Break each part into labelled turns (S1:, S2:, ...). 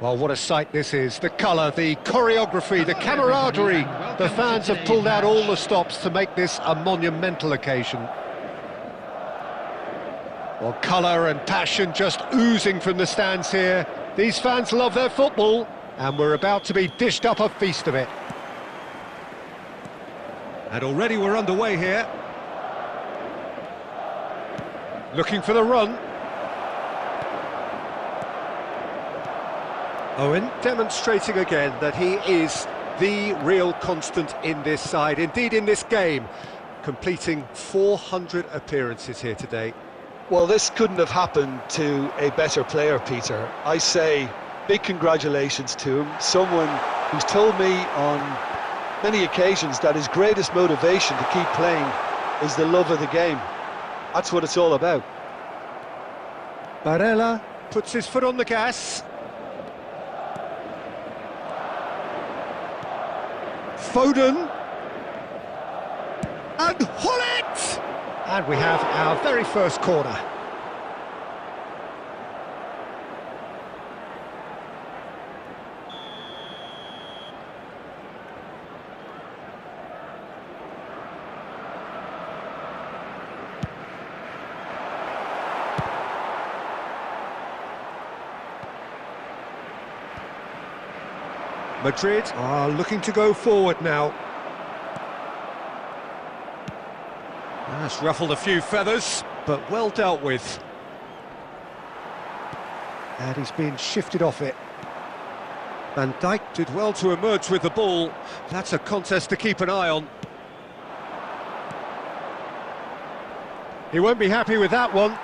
S1: Well, what a sight this is. The colour, the choreography, the camaraderie. The fans have pulled out all the stops to make this a monumental occasion. Well, colour and passion just oozing from the stands here. These fans love their football, and we're about to be dished up a feast of it. And already we're underway here. Looking for the run. Owen demonstrating again that he is the real constant in this side, indeed in this game, completing 400 appearances here today.
S2: Well, this couldn't have happened to a better player, Peter. I say big congratulations to him, someone who's told me on many occasions that his greatest motivation to keep playing is the love of the game. That's what it's all about.
S1: Barella puts his foot on the gas. Foden, and Hullet! And we have our very first corner. Madrid are looking to go forward now. That's ruffled a few feathers, but well dealt with. And he's been shifted off it. Van Dijk did well to emerge with the ball. That's a contest to keep an eye on. He won't be happy with that one.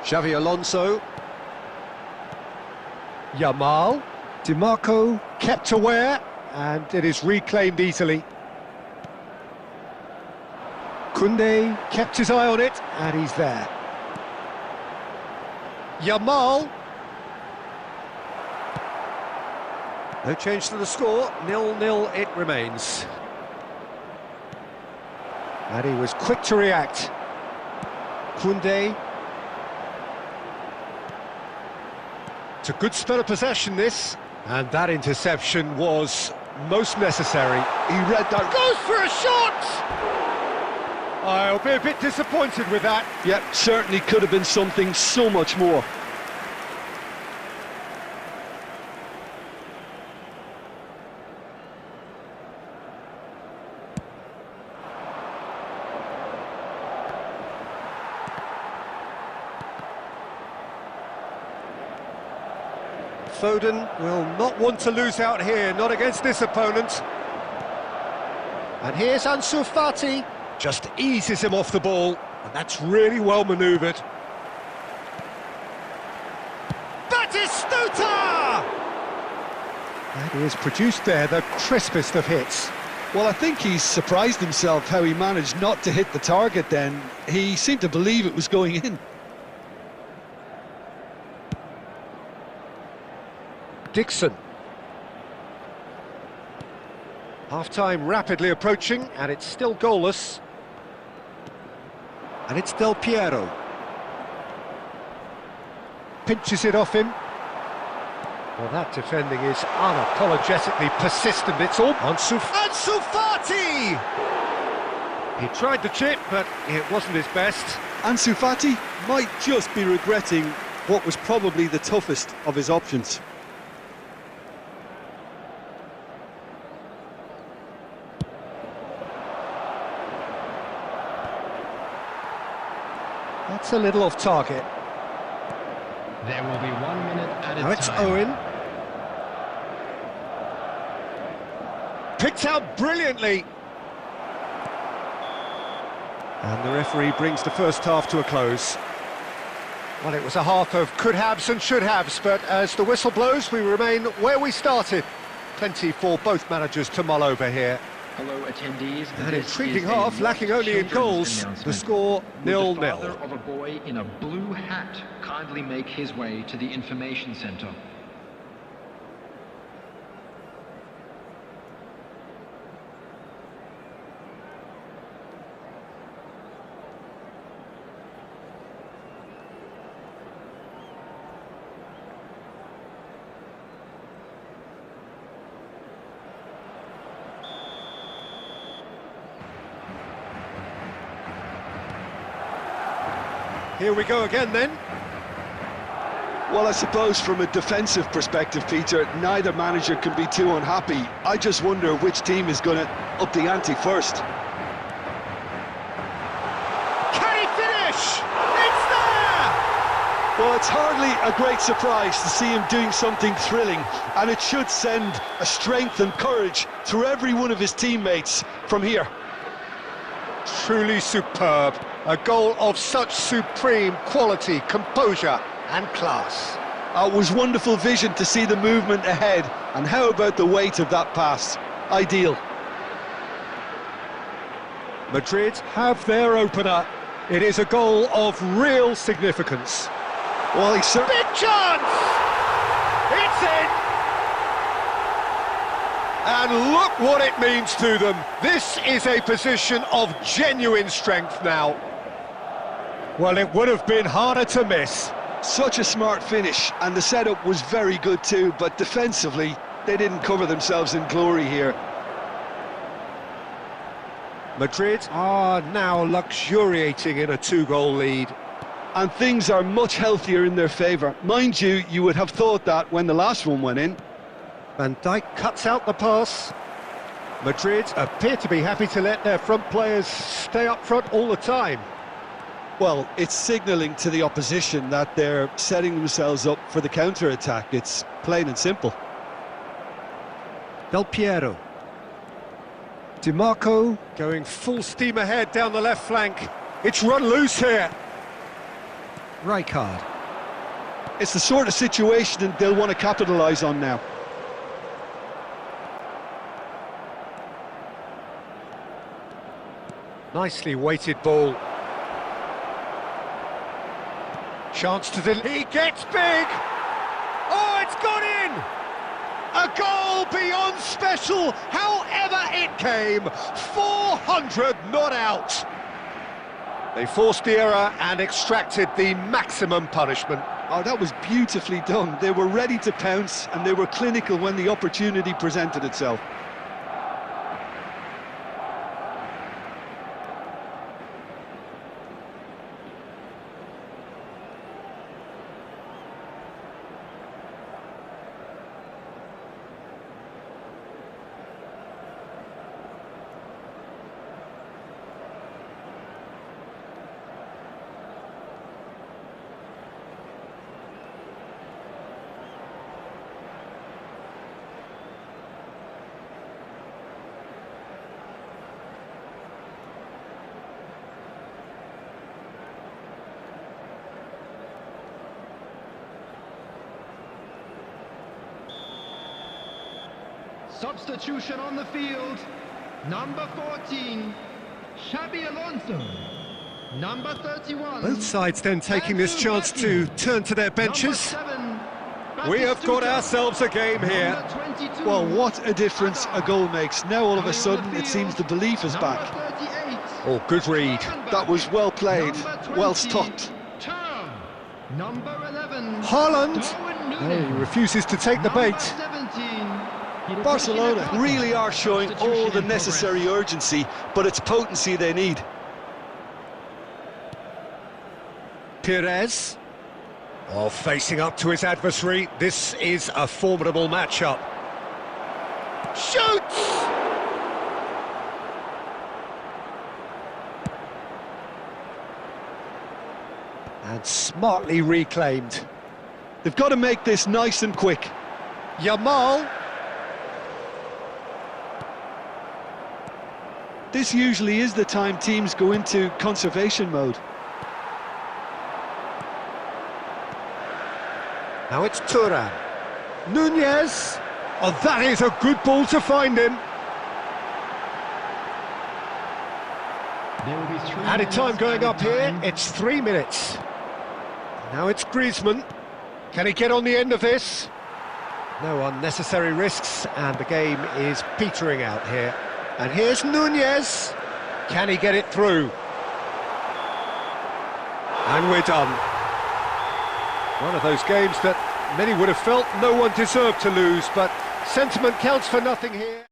S1: Xavi Alonso. Yamal, DiMarco kept aware, and it is reclaimed easily. Koundé kept his eye on it, and he's there. Yamal. No change to the score, 0-0 it remains. And he was quick to react. Koundé. It's a good spell of possession, this, and that interception was most necessary. He read that. Goes for a shot! I'll be a bit disappointed with that.
S2: Yep, certainly could have been something so much more.
S1: Foden will not want to lose out here, not against this opponent. And here's Ansu Fati, just eases him off the ball, and that's really well manoeuvred. Batistuta! And he has produced there the crispest of hits.
S2: Well, I think he's surprised himself how he managed not to hit the target then. He seemed to believe it was going in.
S1: Dixon. Half-time rapidly approaching, and it's still goalless. And it's Del Piero. Pinches it off him. Well, that defending is unapologetically persistent. It's all Ansu Fati! He tried the chip, but it wasn't his best.
S2: Ansu Fati might just be regretting what was probably the toughest of his options.
S1: That's a little off target.
S3: There will be 1 minute at a time.
S1: Now it's Owen. Picked out brilliantly. And the referee brings the first half to a close. Well, it was a half of could-haves and should-haves, but as the whistle blows, we remain where we started. Plenty for both managers to mull over here.
S3: Hello, attendees.
S1: An intriguing half, lacking only in goals. The score, 0-0.
S3: The father of a boy in a blue hat kindly make his way to the information centre.
S1: Here we go again then.
S2: Well, I suppose from a defensive perspective, Peter, neither manager can be too unhappy. I just wonder which team is going to up the ante first.
S1: Can he finish? It's there!
S2: Well, it's hardly a great surprise to see him doing something thrilling, and it should send a strength and courage through every one of his teammates from here.
S1: Truly superb. A goal of such supreme quality, composure and class.
S2: It was wonderful vision to see the movement ahead, and how about the weight of that pass? Ideal.
S1: Madrid have their opener. It is a goal of real significance.
S2: Well, he's
S1: Big chance! It's in! And look what it means to them. This is a position of genuine strength now. Well, it would have been harder to miss.
S2: such a smart finish, and the setup was very good too, but defensively, they didn't cover themselves in glory here.
S1: Madrid are now luxuriating in a two-goal lead.
S2: And things are much healthier in their favour. Mind you, you would have thought that when the last one went in.
S1: Van Dijk cuts out the pass. Madrid appear to be happy to let their front players stay up front all the time.
S2: Well, it's signalling to the opposition that they're setting themselves up for the counter-attack. It's plain and simple.
S1: Del Piero. Di Marco going full steam ahead down the left flank. It's run loose here. Rijkaard.
S2: It's the sort of situation that they'll want to capitalise on now.
S1: Nicely weighted ball. Chance to he gets big! Oh, it's gone in! A goal beyond special, however it came. 400 not out. They forced the error and extracted the maximum punishment.
S2: Oh, that was beautifully done. They were ready to pounce, and they were clinical when the opportunity presented itself.
S3: Substitution on the field, number 14, Xabi Alonso, number 31.
S1: Both sides then taking this chance to turn to their benches.
S3: 7,
S1: We have got ourselves a game here.
S2: Well, what a difference a goal makes. Now all of a sudden it seems the belief is back.
S1: Oh, good read.
S2: That was well played, well stopped.
S3: Number 11,
S1: Haaland. He refuses to take the bait.
S3: 17.
S2: Barcelona really are showing all the necessary urgency, but it's potency they need.
S1: Perez. Oh, facing up to his adversary. This is a formidable matchup. Shoots! And smartly reclaimed.
S2: They've got to make this nice and quick.
S1: Yamal.
S2: This usually is the time teams go into conservation mode.
S1: Now it's Turan. Nunez. Oh, that is a good ball to find him. Added time going up here. It's 3 minutes. Now it's Griezmann. Can he get on the end of this? No unnecessary risks, and the game is petering out here. And here's Nunez. Can he get it through? And we're done. One of those games that many would have felt no one deserved to lose, but sentiment counts for nothing here.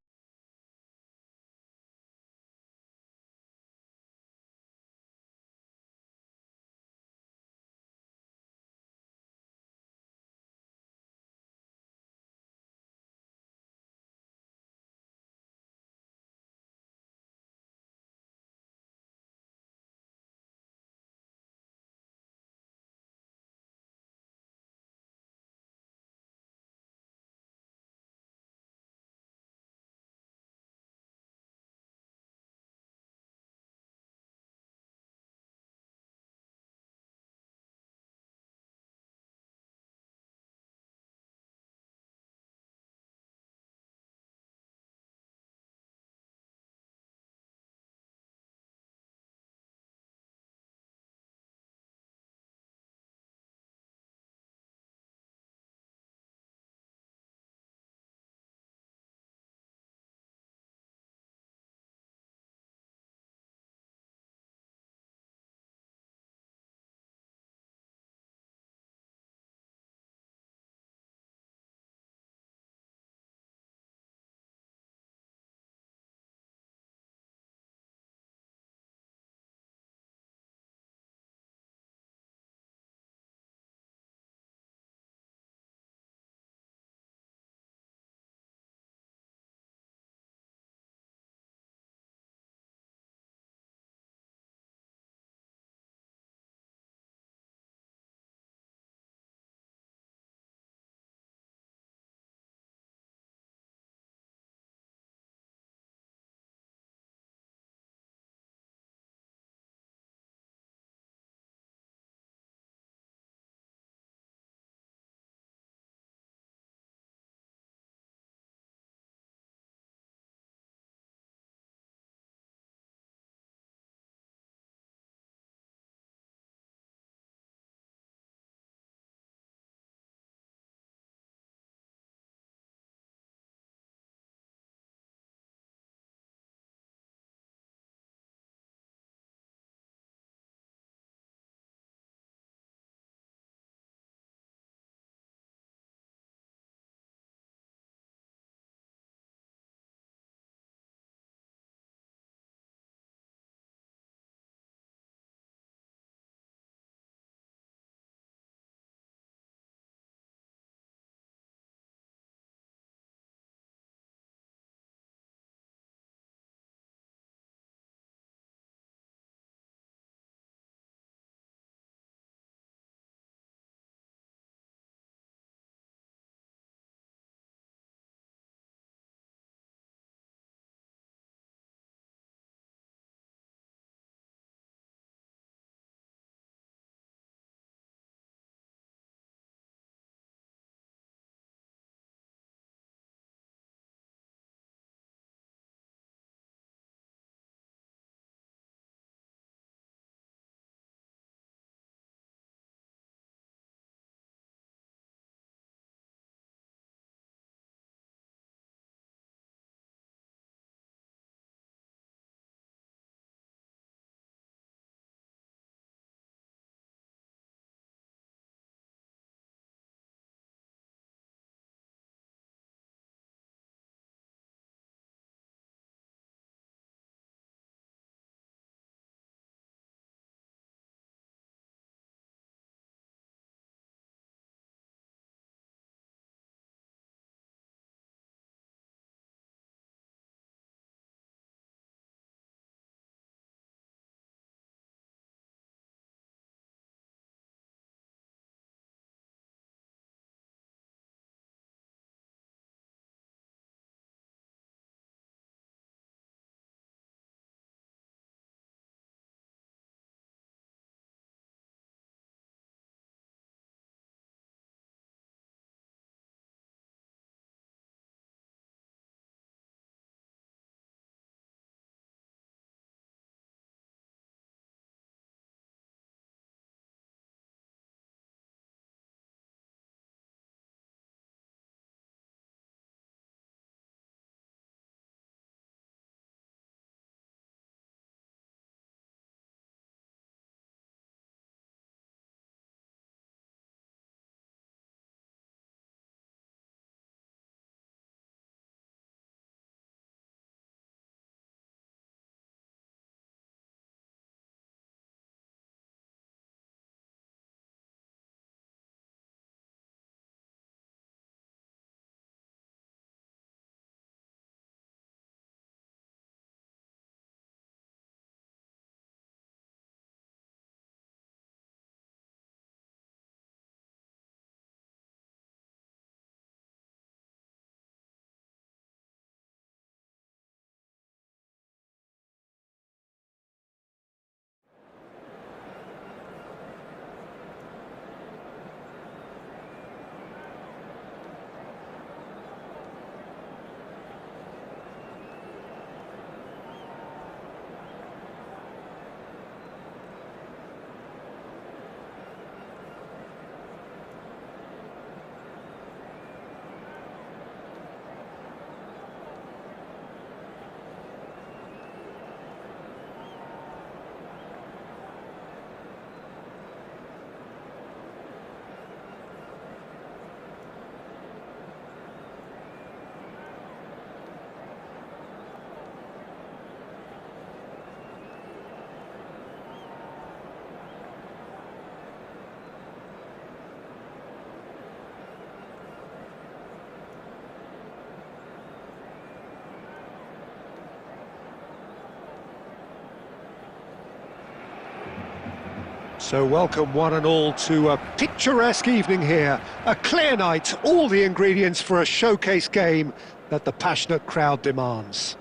S1: So welcome one and all to a picturesque evening here. A clear night, all the ingredients for a showcase game that the passionate crowd demands.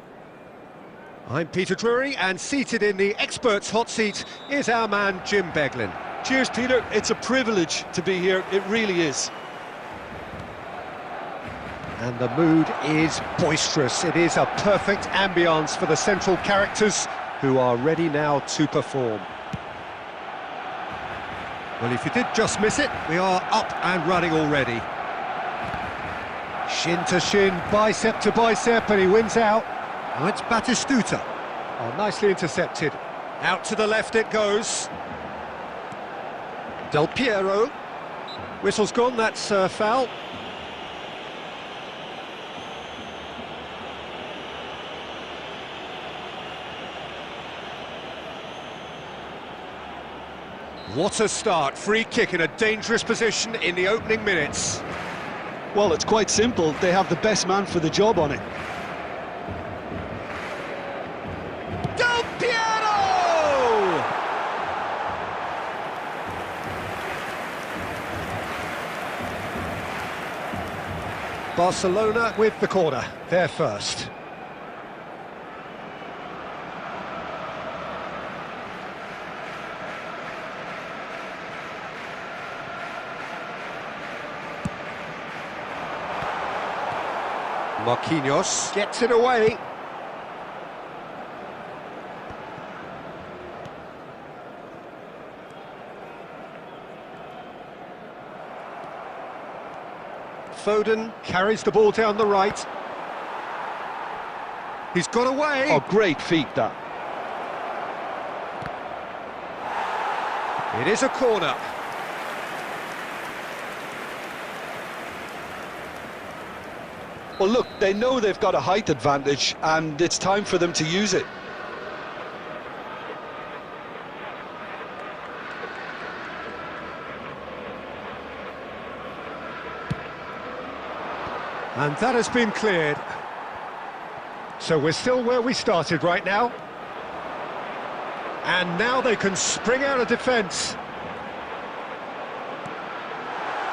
S1: I'm Peter Drury, and seated in the experts' hot seat is our man Jim Beglin.
S2: Cheers, Peter. It's a privilege to be here. It really is.
S1: And the mood is boisterous. It is a perfect ambience for the central characters who are ready now to perform. Well, if you did just miss it, we are up and running already. Shin to shin, bicep to bicep, and he wins out. Oh, it's Batistuta. Oh, nicely intercepted. Out to the left it goes. Del Piero. Whistle's gone, that's foul. What a start. Free kick in a dangerous position in the opening minutes.
S2: Well, it's quite simple. They have the best man for the job on it.
S1: Del Piero! Barcelona with the corner. They're first. Marquinhos gets it away. Foden carries the ball down the right. He's got away.
S2: Oh, great feat, that.
S1: It is a corner.
S2: Well, look, they know they've got a height advantage, and it's time for them to use it.
S1: And that has been cleared. So we're still where we started right now. And now they can spring out of defence.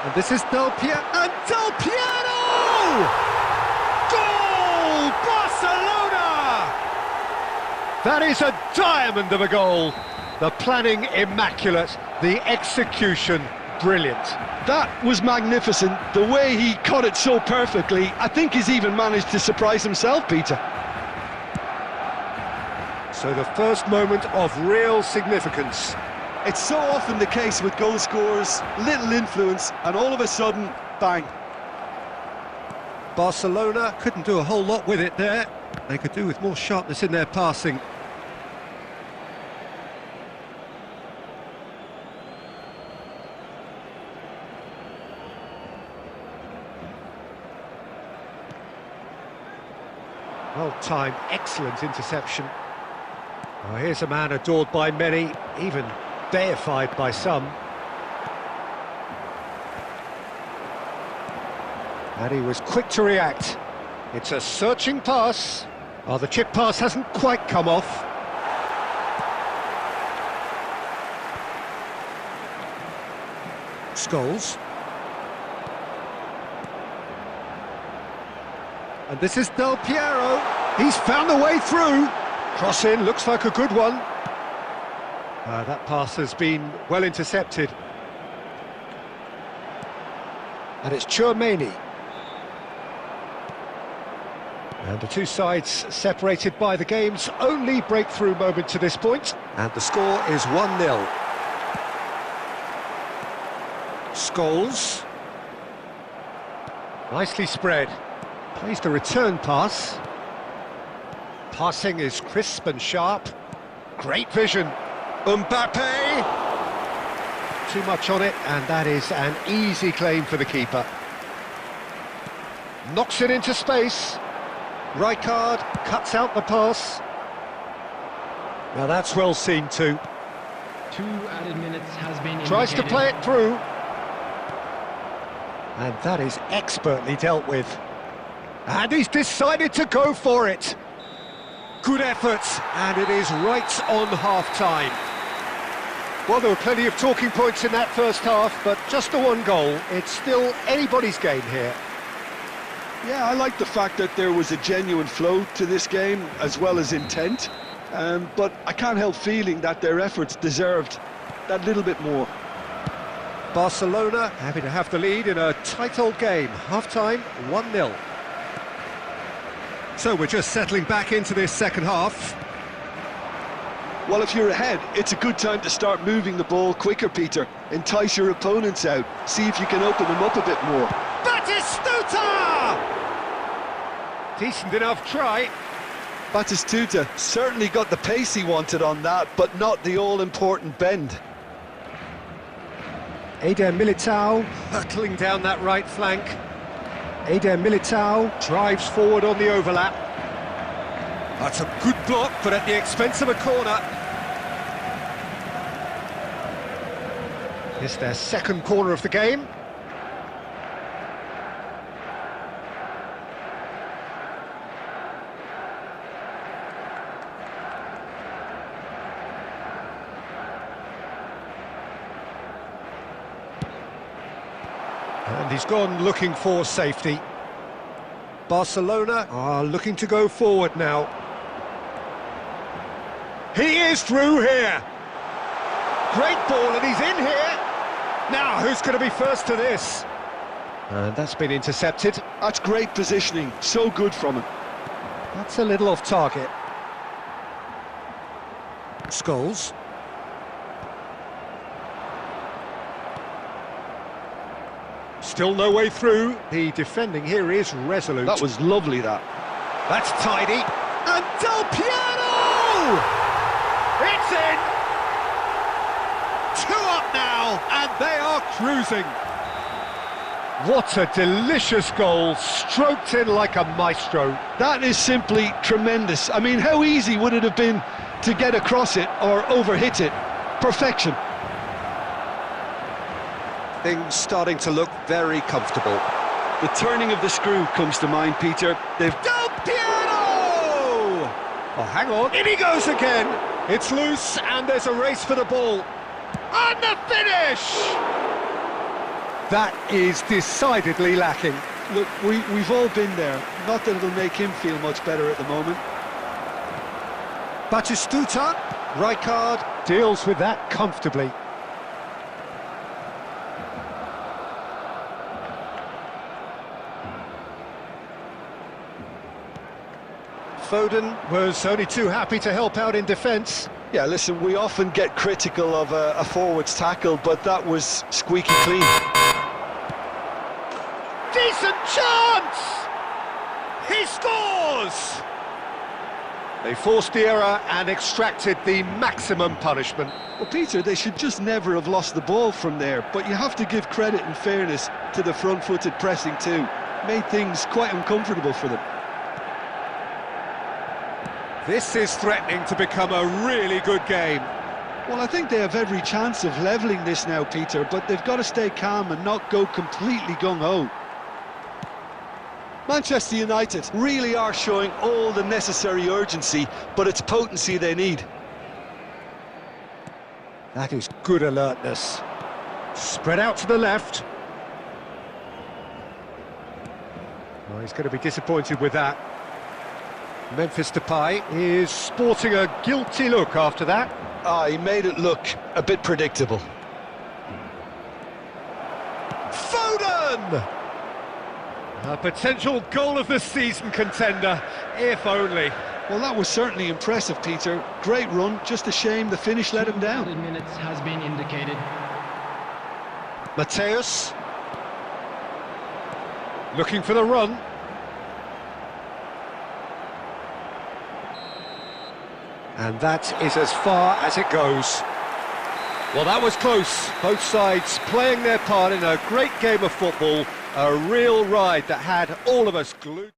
S1: And this is Del Piero. And Del Piero! Goal! Barcelona! That is a diamond of a goal. The planning immaculate, the execution brilliant.
S2: That was magnificent. The way he cut it so perfectly, I think he's even managed to surprise himself, Peter.
S1: So the first moment of real significance.
S2: It's so often the case with goal scorers, little influence, and all of a sudden, bang.
S1: Barcelona couldn't do a whole lot with it there. They could do with more sharpness in their passing. Well timed, excellent interception. Oh, here's a man adored by many, even deified by some. And he was quick to react. It's a searching pass. Oh, the chip pass hasn't quite come off. Scholes. And this is Del Piero. He's found the way through. Cross in, looks like a good one. That pass has been well intercepted. And it's Tchouaméni. And the two sides separated by the game's only breakthrough moment to this point. And the score is 1-0. Scholes. Nicely spread. Plays the return pass. Passing is crisp and sharp. Great vision. Mbappe! Too much on it, and that is an easy claim for the keeper. Knocks it into space. Rijkaard cuts out the pass. Now that's well seen too.
S3: 2 added minutes has been indicated.
S1: Tries to play it through. And that is expertly dealt with. And he's decided to go for it. Good effort, and it is right on half-time. Well, there were plenty of talking points in that first half, but just the one goal. It's still anybody's game here.
S2: Yeah, I like the fact that there was a genuine flow to this game, as well as intent. But I can't help feeling that their efforts deserved that little bit more.
S1: Barcelona happy to have the lead in a tight old game. Half-time, 1-0. So we're just settling back into this second half.
S2: Well, if you're ahead, it's a good time to start moving the ball quicker, Peter. Entice your opponents out. See if you can open them up a bit more.
S1: Batistuta! Decent enough try.
S2: Batistuta certainly got the pace he wanted on that, but not the all-important bend.
S1: Eder Militao hurtling down that right flank. Eder Militao drives forward on the overlap. That's a good block, but at the expense of a corner. It's their second corner of the game. And he's gone looking for safety. Barcelona are looking to go forward now. He is through here. Great ball, and he's in here. Now, who's going to be first to this? And that's been intercepted.
S2: That's great positioning. So good from him.
S1: That's a little off target. Scholes. Still no way through. The defending here is resolute.
S2: That was lovely, that.
S1: That's tidy. And Del Piero! It's in! 2 up now, and they are cruising. What a delicious goal, stroked in like a maestro.
S2: That is simply tremendous. I mean, how easy would it have been to get across it or overhit it? Perfection.
S1: Things starting to look very comfortable.
S2: The turning of the screw comes to mind, Peter. They've...
S1: Del Piero! Oh, hang on. In he goes again. It's loose, and there's a race for the ball. And the finish! That is decidedly lacking.
S2: Look, we've all been there. Not that it'll make him feel much better at the moment.
S1: Batistuta, Rijkaard deals with that comfortably. Foden was only too happy to help out in defence.
S2: Yeah, listen, we often get critical of a forward's tackle, but that was squeaky clean.
S1: Decent chance! He scores! They forced the error and extracted the maximum punishment.
S2: Well, Peter, they should just never have lost the ball from there, but you have to give credit and fairness to the front-footed pressing too. Made things quite uncomfortable for them.
S1: This is threatening to become a really good game.
S2: Well, I think they have every chance of levelling this now, Peter, but they've got to stay calm and not go completely gung-ho. Manchester United really are showing all the necessary urgency, but it's potency they need.
S1: That is good alertness. Spread out to the left. Oh, he's going to be disappointed with that. Memphis Depay is sporting a guilty look after that.
S2: He made it look a bit predictable.
S1: Foden! A potential goal of the season contender, if only.
S2: Well, that was certainly impressive, Peter. Great run, just a shame the finish let him down.
S3: 200 minutes has been indicated.
S1: Mateus. Looking for the run. And that is as far as it goes. Well, that was close. Both sides playing their part in a great game of football. A real ride that had all of us glued.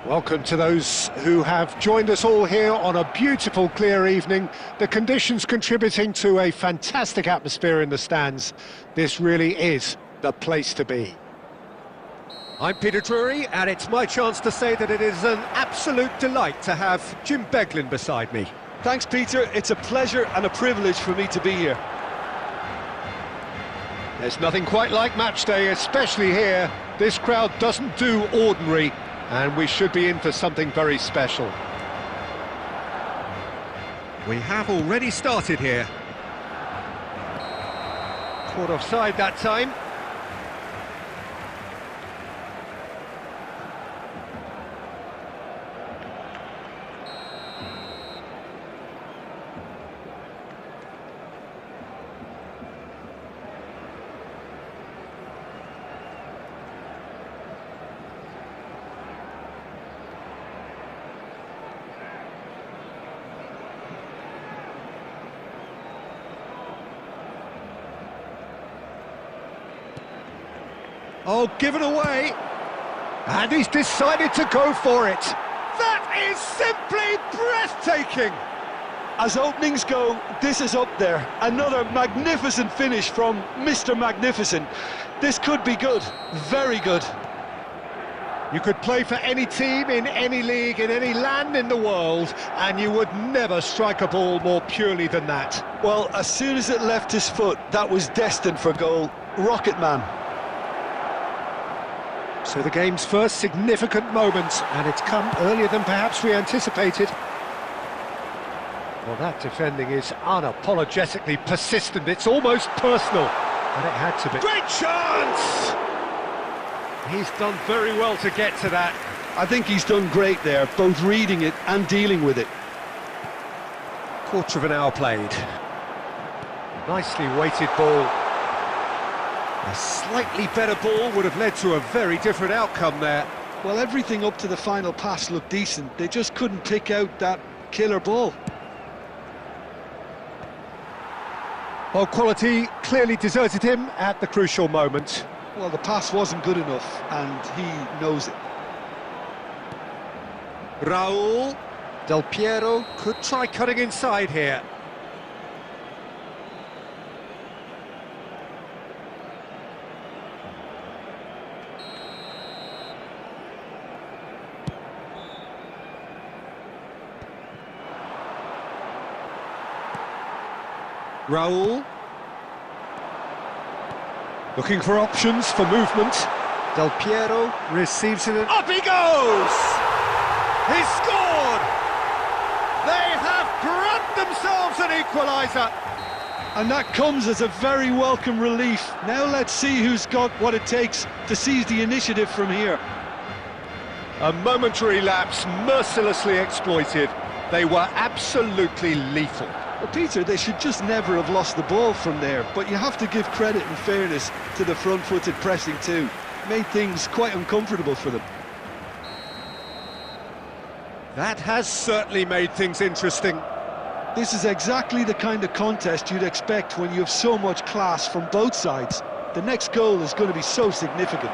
S1: Welcome to those who have joined us all here on a beautiful, clear evening. The conditions contributing to a fantastic atmosphere in the stands. This really is the place to be. I'm Peter Drury, and it's my chance to say that it is an absolute delight to have Jim Beglin beside me.
S2: Thanks, Peter. It's a pleasure and a privilege for me to be here.
S1: There's nothing quite like match day, especially here. This crowd doesn't do ordinary, and we should be in for something very special. We have already started here. Caught offside that time. Oh, given away. And he's decided to go for it. That is simply breathtaking.
S2: As openings go, this is up there. Another magnificent finish from Mr. Magnificent. This could be good, very good.
S1: You could play for any team, in any league, in any land in the world, and you would never strike a ball more purely than that.
S2: Well, as soon as it left his foot, that was destined for goal. Rocket man.
S1: So the game's first significant moment, and it's come earlier than perhaps we anticipated. Well, that defending is unapologetically persistent. It's almost personal, and it had to be. Great chance! He's done very well to get to that.
S2: I think he's done great there, both reading it and dealing with it.
S1: Quarter of an hour played. Nicely weighted ball. A slightly better ball would have led to a very different outcome there.
S2: Well, everything up to the final pass looked decent. They just couldn't pick out that killer ball.
S1: Well, quality clearly deserted him at the crucial moment.
S2: Well, the pass wasn't good enough, and he knows it.
S1: Raul. Del Piero could try cutting inside here. Raul. Looking for options for movement. Del Piero receives it and up he goes! He's scored! They have grabbed themselves an equaliser!
S2: And that comes as a very welcome relief. Now let's see who's got what it takes to seize the initiative from here.
S1: A momentary lapse mercilessly exploited. They were absolutely lethal.
S2: Well, Peter, they should just never have lost the ball from there, but you have to give credit and fairness to the front-footed pressing too. Made things quite uncomfortable for them.
S1: That has certainly made things interesting.
S2: This is exactly the kind of contest you'd expect when you have so much class from both sides. The next goal is going to be so significant.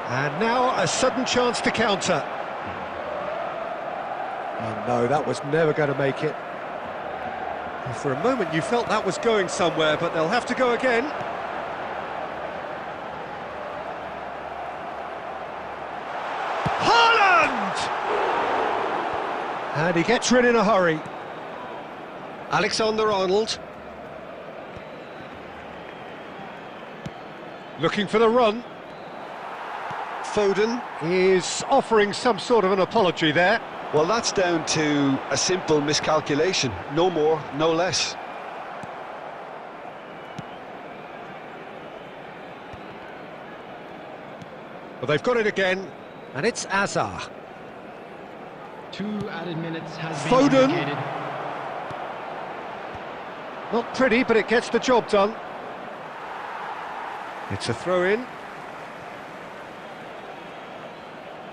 S1: And now a sudden chance to counter. Oh no, that was never going to make it. For a moment you felt that was going somewhere, but they'll have to go again. Haaland! And he gets rid in a hurry. Alexander-Arnold. Looking for the run. Foden is offering some sort of an apology there.
S2: Well, that's down to a simple miscalculation. No more, no less.
S1: Well, they've got it again, and it's Azar.
S3: 2 added minutes has been
S1: Foden.
S3: indicated.
S1: Not pretty, but it gets the job done. It's a throw-in.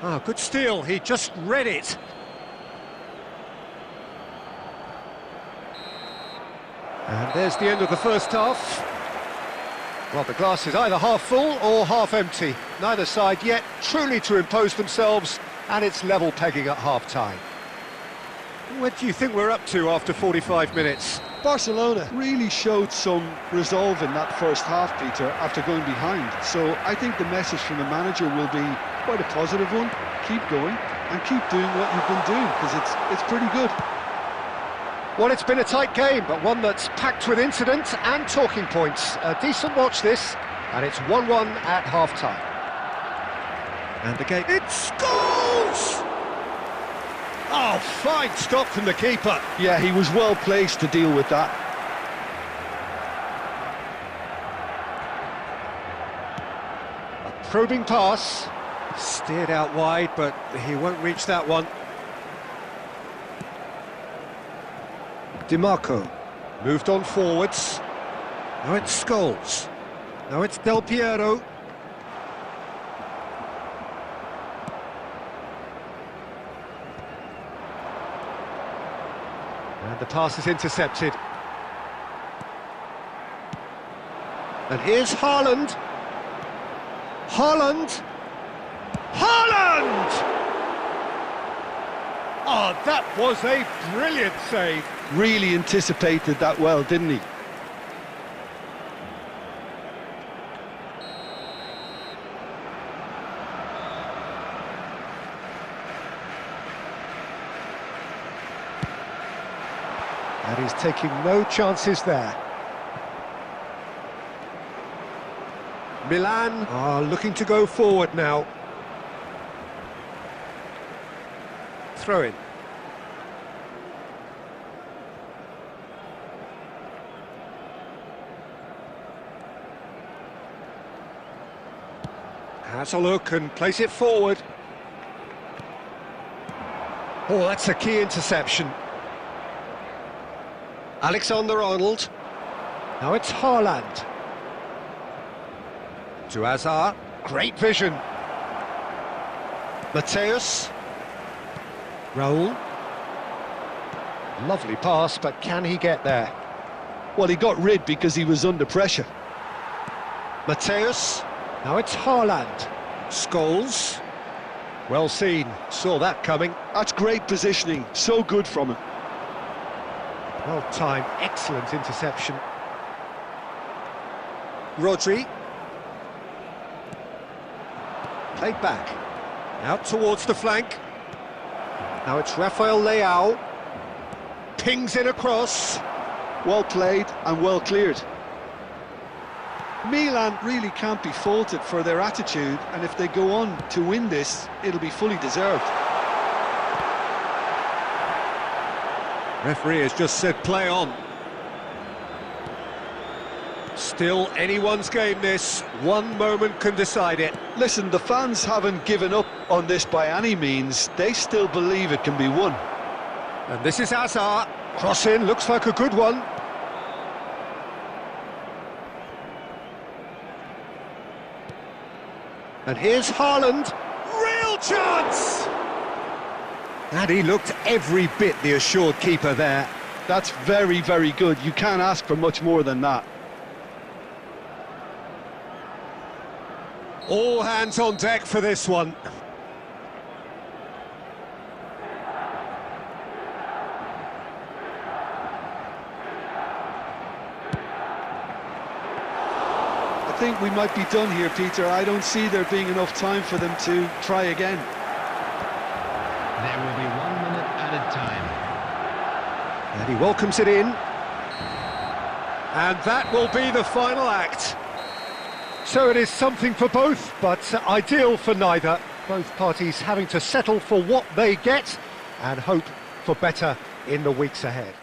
S1: Ah, good steal, he just read it. And there's the end of the first half. Well, the glass is either half full or half empty. Neither side yet truly to impose themselves, and it's level pegging at half-time. What do you think we're up to after 45 minutes?
S2: Barcelona really showed some resolve in that first half, Peter, after going behind. So I think the message from the manager will be quite a positive one. Keep going and keep doing what you've been doing, because it's pretty good.
S1: Well, it's been a tight game, but one that's packed with incident and talking points. A decent watch this, and it's 1-1 at half-time. And the game... It scores! Oh, fine stop from the keeper.
S2: Yeah, he was well placed to deal with that.
S1: A probing pass. Steered out wide, but he won't reach that one. DiMarco moved on forwards. Now it's Scholes. Now it's Del Piero. And the pass is intercepted. And here's Haaland. Haaland! Haaland! Oh, that was a brilliant save.
S2: Really anticipated that well, didn't he?
S1: And he's taking no chances there. Milan are looking to go forward now. Throw in. Has a look and place it forward. Oh, that's a key interception. Alexander-Arnold. Now it's Haaland. To Hazard. Great vision. Mateus. Raul. Lovely pass, but can he get there?
S2: Well, he got rid because he was under pressure.
S1: Mateus. Now it's Haaland. Scholes. Well seen. Saw that coming.
S2: That's great positioning. So good from him.
S1: Well timed. Excellent interception. Rodri. Played back. Out towards the flank. Now it's Rafael Leao. Pings in across.
S2: Well played and well cleared. Milan really can't be faulted for their attitude, and if they go on to win this, it'll be fully deserved.
S1: Referee has just said play on. Still anyone's game this. One moment can decide it.
S2: Listen, the fans haven't given up on this by any means. They still believe it can be won.
S1: And this is Hazard. Cross in, looks like a good one. And here's Haaland. Real chance! And he looked every bit the assured keeper there.
S2: That's very, very good. You can't ask for much more than that.
S1: All hands on deck for this one.
S2: I think we might be done here, Peter. I don't see there being enough time for them to try again.
S3: There will be 1 minute added time.
S1: And he welcomes it in. And that will be the final act. So it is something for both, but ideal for neither. Both parties having to settle for what they get and hope for better in the weeks ahead.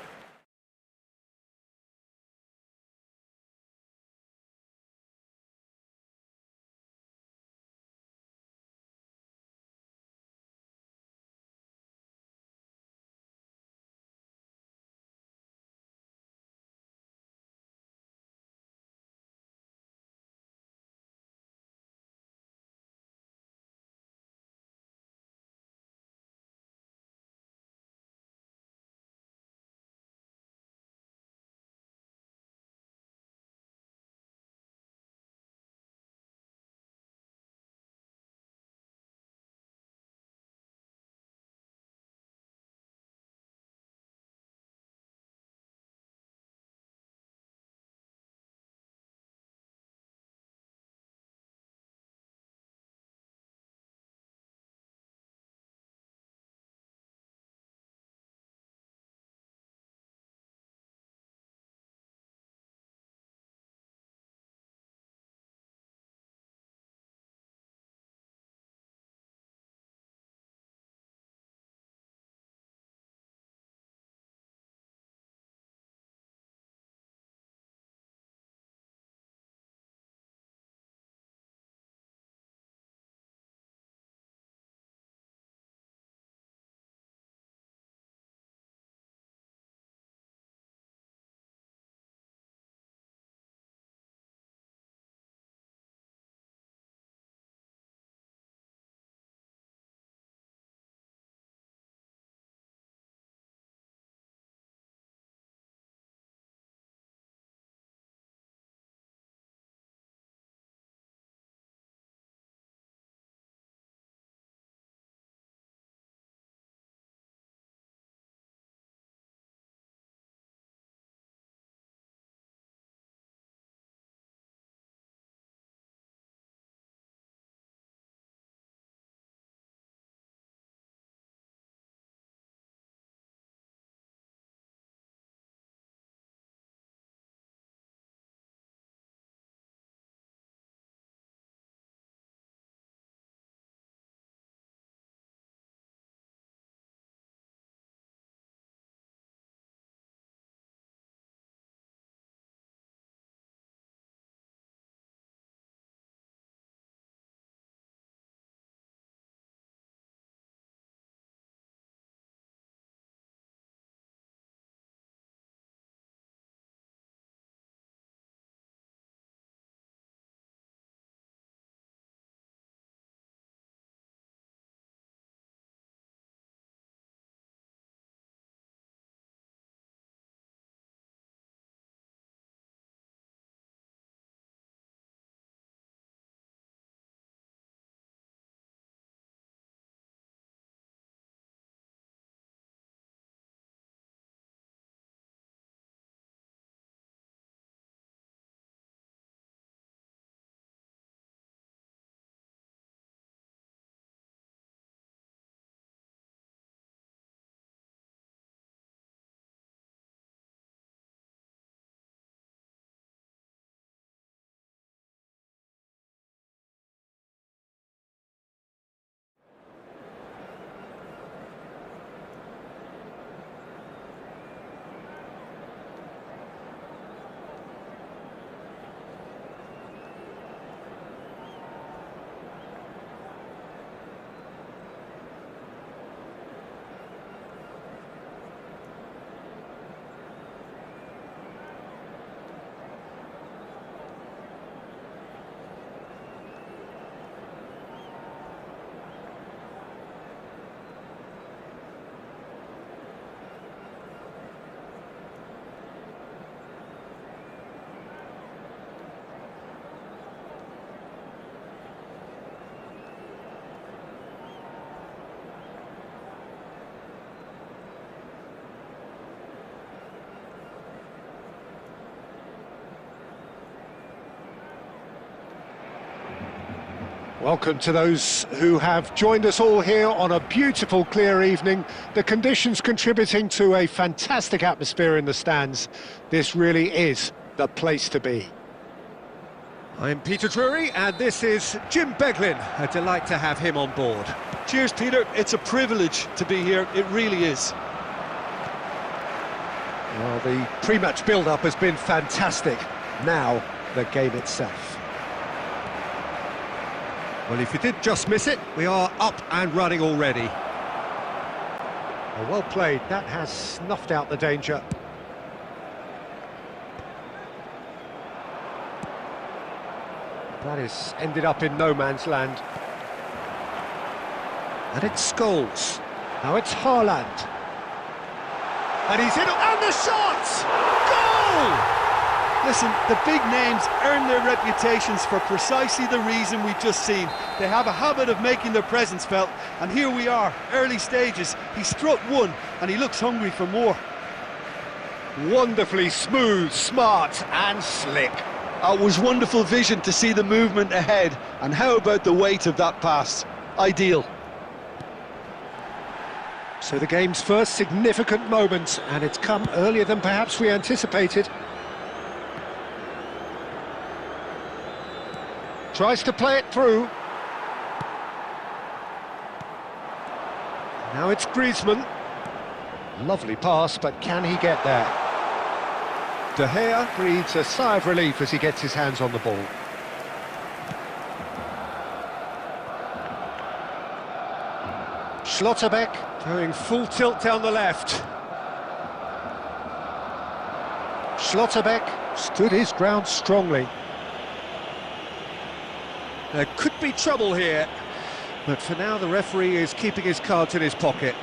S1: Welcome to those who have joined us all here on a beautiful, clear evening. The conditions contributing to a fantastic atmosphere in the stands. This really is the place to be. I'm Peter Drury, and this is Jim Beglin. A delight to have him on board.
S2: Cheers, Peter. It's a privilege to be here. It really is.
S1: Well, the pre-match build-up has been fantastic. Now, the game itself. Well, if you did just miss it, we are up and running already. Well played. That has snuffed out the danger. That is ended up in no man's land. And it's Scholes. Now it's Haaland. And he's in, and the shot! Goal!
S2: Listen, the big names earn their reputations for precisely the reason we've just seen. They have a habit of making their presence felt, and here we are, early stages. He struck one, and he looks hungry for more.
S1: Wonderfully smooth, smart and slick.
S2: It was wonderful vision to see the movement ahead, and how about the weight of that pass? Ideal.
S1: So the game's first significant moment, and it's come earlier than perhaps we anticipated. Tries to play it through. Now it's Griezmann. Lovely pass, but can he get there? De Gea breathes a sigh of relief as he gets his hands on the ball. Schlotterbeck going full tilt down the left. Schlotterbeck stood his ground strongly. There could be trouble here, but for now the referee is keeping his cards in his pocket.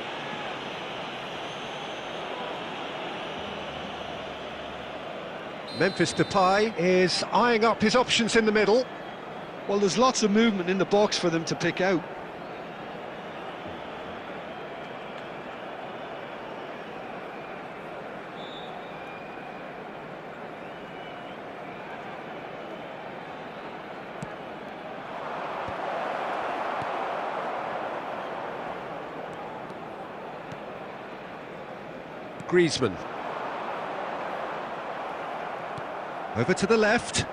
S1: Memphis Depay is eyeing up his options in the middle.
S2: Well, there's lots of movement in the box for them to pick out.
S1: Griezmann. Over to the left.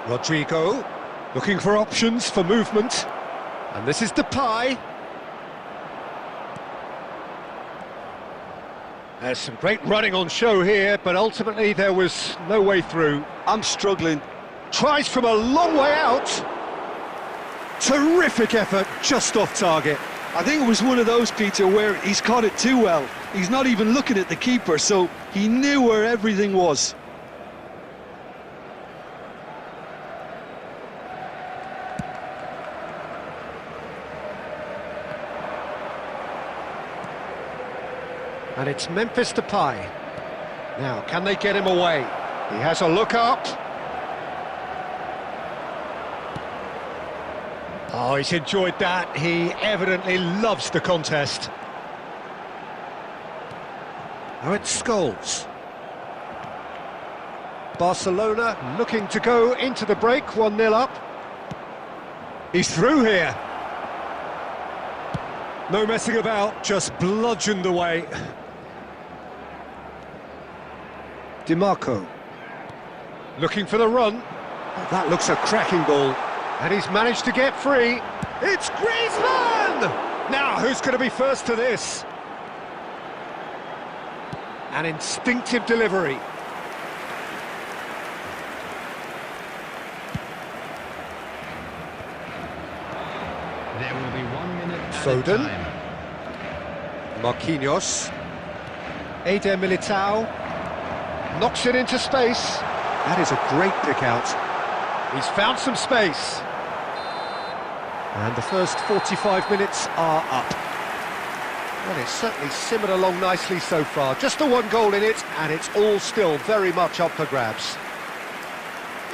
S1: Rodrigo, looking for options for movement. And this is Depay. There's some great running on show here, but ultimately there was no way through.
S2: I'm struggling.
S1: Tries from a long way out. Terrific effort, just off target.
S2: I think it was one of those, Peter, where he's caught it too well. He's not even looking at the keeper, so he knew where everything was.
S1: And it's Memphis Depay. Now, can they get him away? He has a look up. Oh, he's enjoyed that. He evidently loves the contest. Now it's Scholes. Barcelona looking to go into the break, 1-0 up. He's through here. No messing about, just bludgeoned away. DiMarco. Looking for the run. Oh, that looks a cracking ball. And he's managed to get free. It's Griezmann! Now, who's going to be first to this? An instinctive delivery.
S3: There will be 1 minute
S1: Foden.
S3: time.
S1: Marquinhos. Eder Militao. Knocks it into space. That is a great pick out. He's found some space. And the first 45 minutes are up. Well, it's certainly simmered along nicely so far. Just the one goal in it, and it's all still very much up for grabs.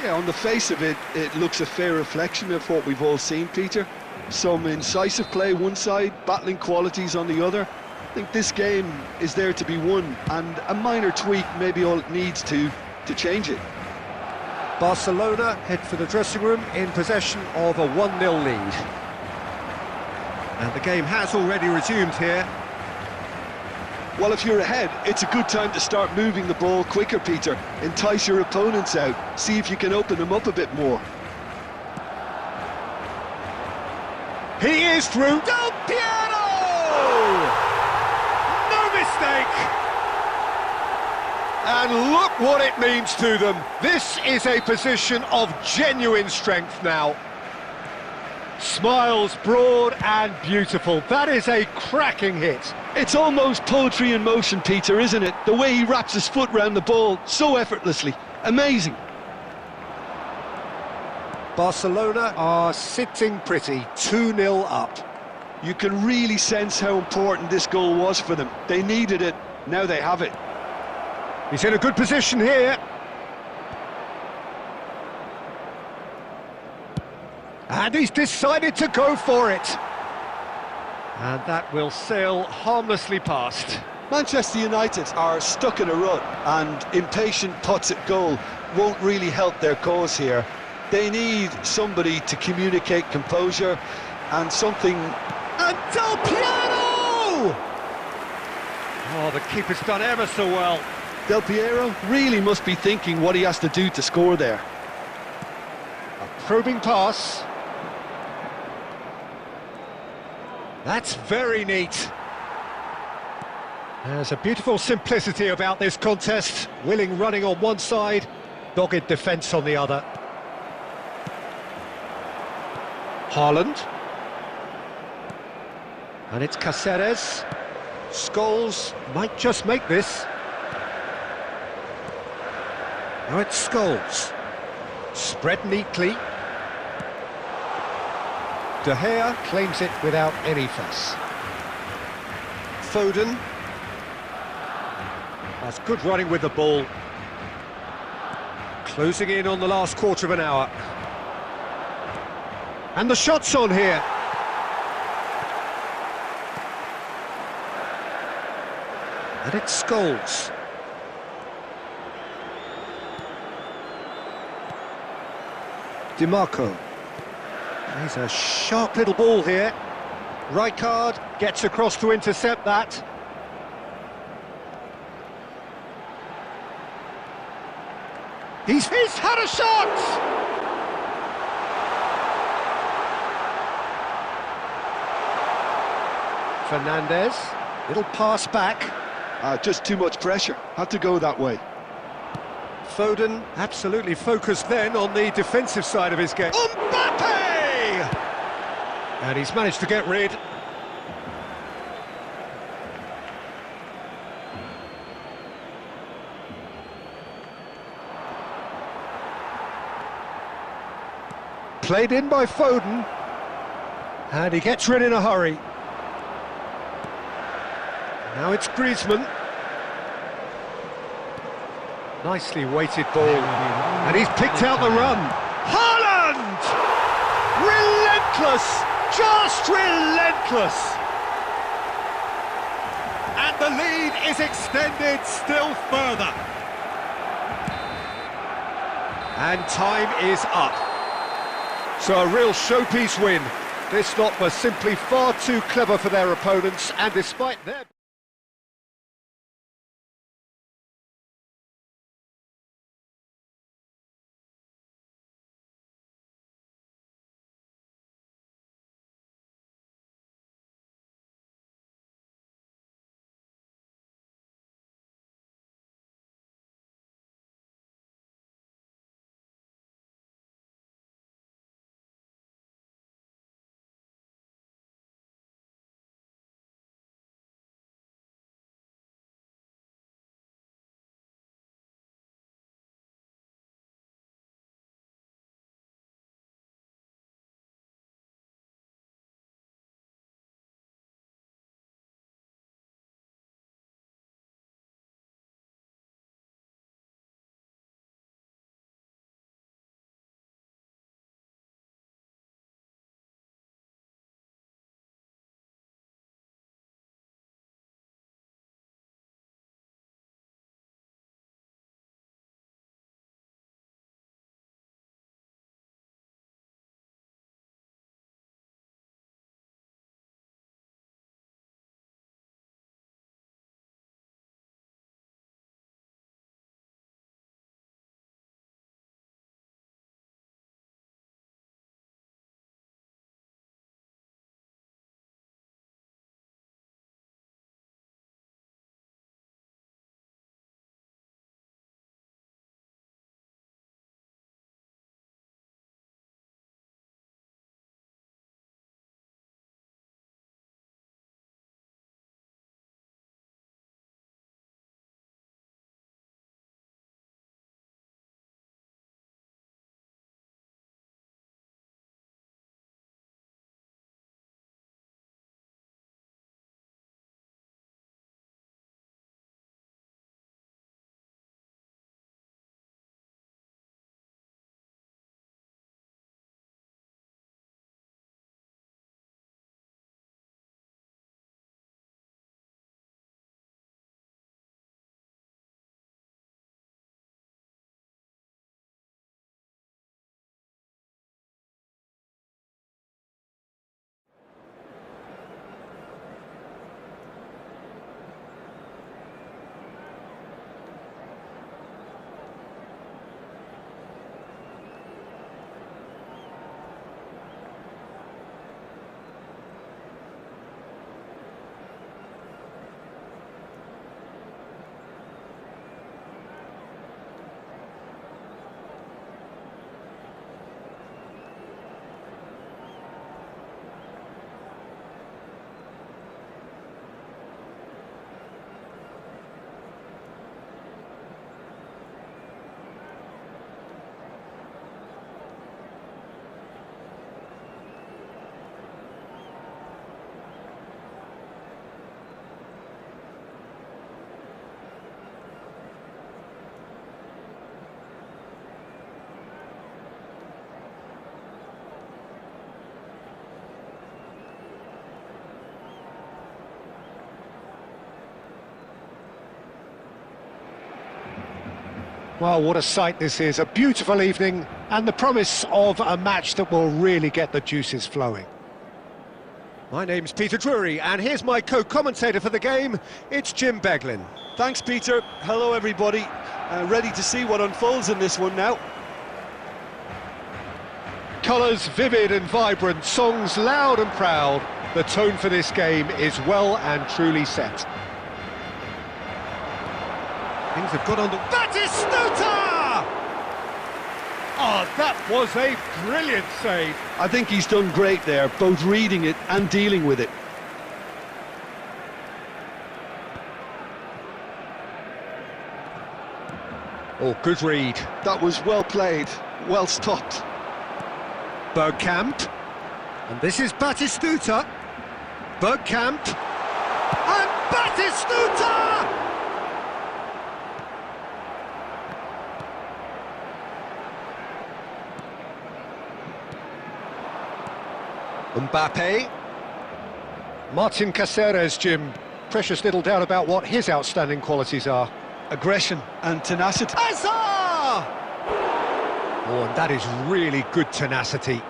S2: Yeah, on the face of it, it looks a fair reflection of what we've all seen, Peter. Some incisive play one side, battling qualities on the other. I think this game is there to be won, and a minor tweak may be all it needs to change it.
S1: Barcelona head for the dressing room in possession of a 1-0 lead. And the game has already resumed here.
S2: Well, if you're ahead, it's a good time to start moving the ball quicker, Peter. Entice your opponents out. See if you can open them up a bit more.
S1: He is through. Del Piero! No mistake! And look what it means to them. This is a position of genuine strength now. Smiles broad and beautiful. That is a cracking hit.
S2: It's almost poetry in motion, Peter, isn't it? The way he wraps his foot round the ball so effortlessly. Amazing.
S1: Barcelona are sitting pretty, 2-0 up.
S2: You can really sense how important this goal was for them. They needed it, now they have it.
S1: He's in a good position here. And he's decided to go for it. And that will sail harmlessly past.
S2: Manchester United are stuck in a rut, and impatient putts at goal won't really help their cause here. They need somebody to communicate composure and something...
S1: And Del Piero! Oh, the keeper's done ever so well.
S2: Del Piero really must be thinking what he has to do to score there.
S1: A probing pass. That's very neat. There's a beautiful simplicity about this contest. Willing running on one side, dogged defence on the other. Haaland. And it's Cáceres. Scholes might just make this. Now it's Scholes. Spread neatly. De Gea claims it without any fuss. Foden. That's good running with the ball. Closing in on the last quarter of an hour. And the shot's on here. And it's Scholes. DiMarco. He's a sharp little ball here. Rijkaard gets across to intercept that. He's had a shot! Fernandez, little pass back.
S2: Just too much pressure, had to go that way.
S1: Foden absolutely focused then on the defensive side of his game. Mbappe! And he's managed to get rid. Played in by Foden. And he gets rid in a hurry. Now it's Griezmann. Nicely weighted ball. And he's picked out the run. Haaland! Relentless! Just relentless! And the lead is extended still further. And time is up. So a real showpiece win. This lot was simply far too clever for their opponents, and despite their... Well, what a sight this is, a beautiful evening, and the promise of a match that will really get the juices flowing. My name's Peter Drury, and here's my co-commentator for the game, it's Jim Beglin.
S2: Thanks, Peter. Hello, everybody. Ready to see what unfolds in this one now.
S1: Colours vivid and vibrant, songs loud and proud. The tone for this game is well and truly set. Things have got under... Batistuta! Oh, that was a brilliant save.
S2: I think he's done great there, both reading it and dealing with it.
S1: Oh, good read.
S2: That was well played, well stopped.
S1: Bergkamp. And this is Batistuta. Bergkamp. And Batistuta! Mbappe. Martin Caceres, Jim. Precious little doubt about what his outstanding qualities are.
S2: Aggression and tenacity.
S1: Hazard! Oh, and that is really good tenacity.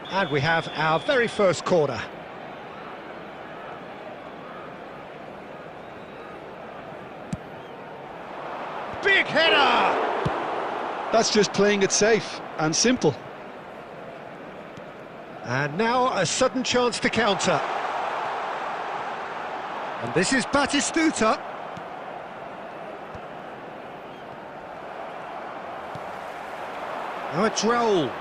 S1: And we have our very first corner. Big header!
S2: That's just playing it safe and simple.
S1: And now a sudden chance to counter. And this is Batistuta. Now it's Raul.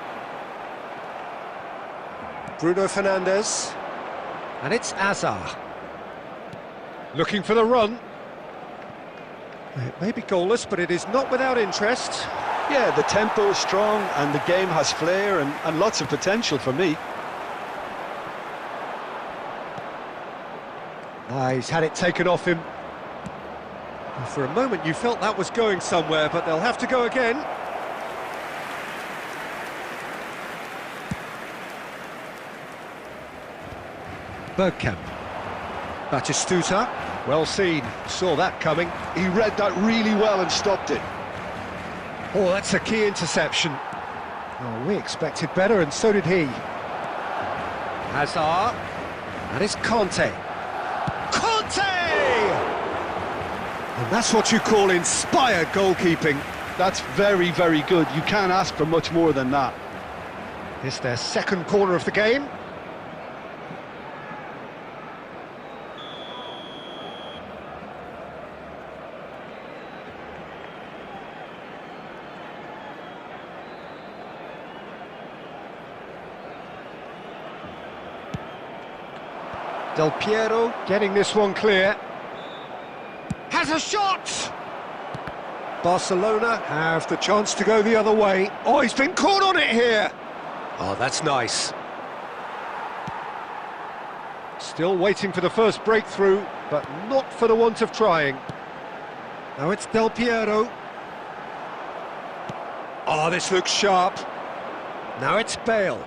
S1: Bruno Fernandes. And it's Azar. Looking for the run. It may be goalless, but it is not without interest.
S2: Yeah, the tempo is strong and the game has flair and lots of potential for me.
S1: He's had it taken off him. For a moment you felt that was going somewhere, but they'll have to go again. Bergkamp. Batistuta. Well seen. Saw that coming.
S2: He read that really well and stopped it.
S1: Oh, that's a key interception. Oh, we expected better, and so did he. Hazard. And it's Conte. Conte! And that's what you call inspired goalkeeping.
S2: That's very, very good. You can't ask for much more than that.
S1: It's their second corner of the game. Del Piero getting this one clear. Has a shot! Barcelona have the chance to go the other way. Oh, he's been caught on it here! Oh, that's nice. Still waiting for the first breakthrough, but not for the want of trying. Now it's Del Piero. Oh, this looks sharp. Now it's Bale.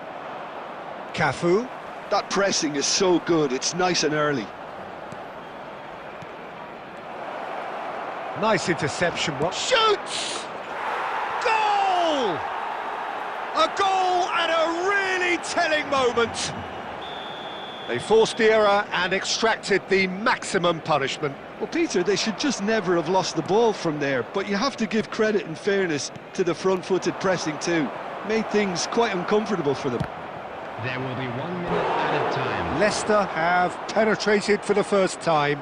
S1: Cafu.
S2: That pressing is so good, it's nice and early.
S1: Nice interception. What shoots! Goal! A goal at a really telling moment. They forced the error and extracted the maximum punishment.
S2: Well, Peter, they should just never have lost the ball from there, but you have to give credit and fairness to the front-footed pressing too. Made things quite uncomfortable for them.
S3: There will be 1 minute added time.
S1: Leicester have penetrated for the first time.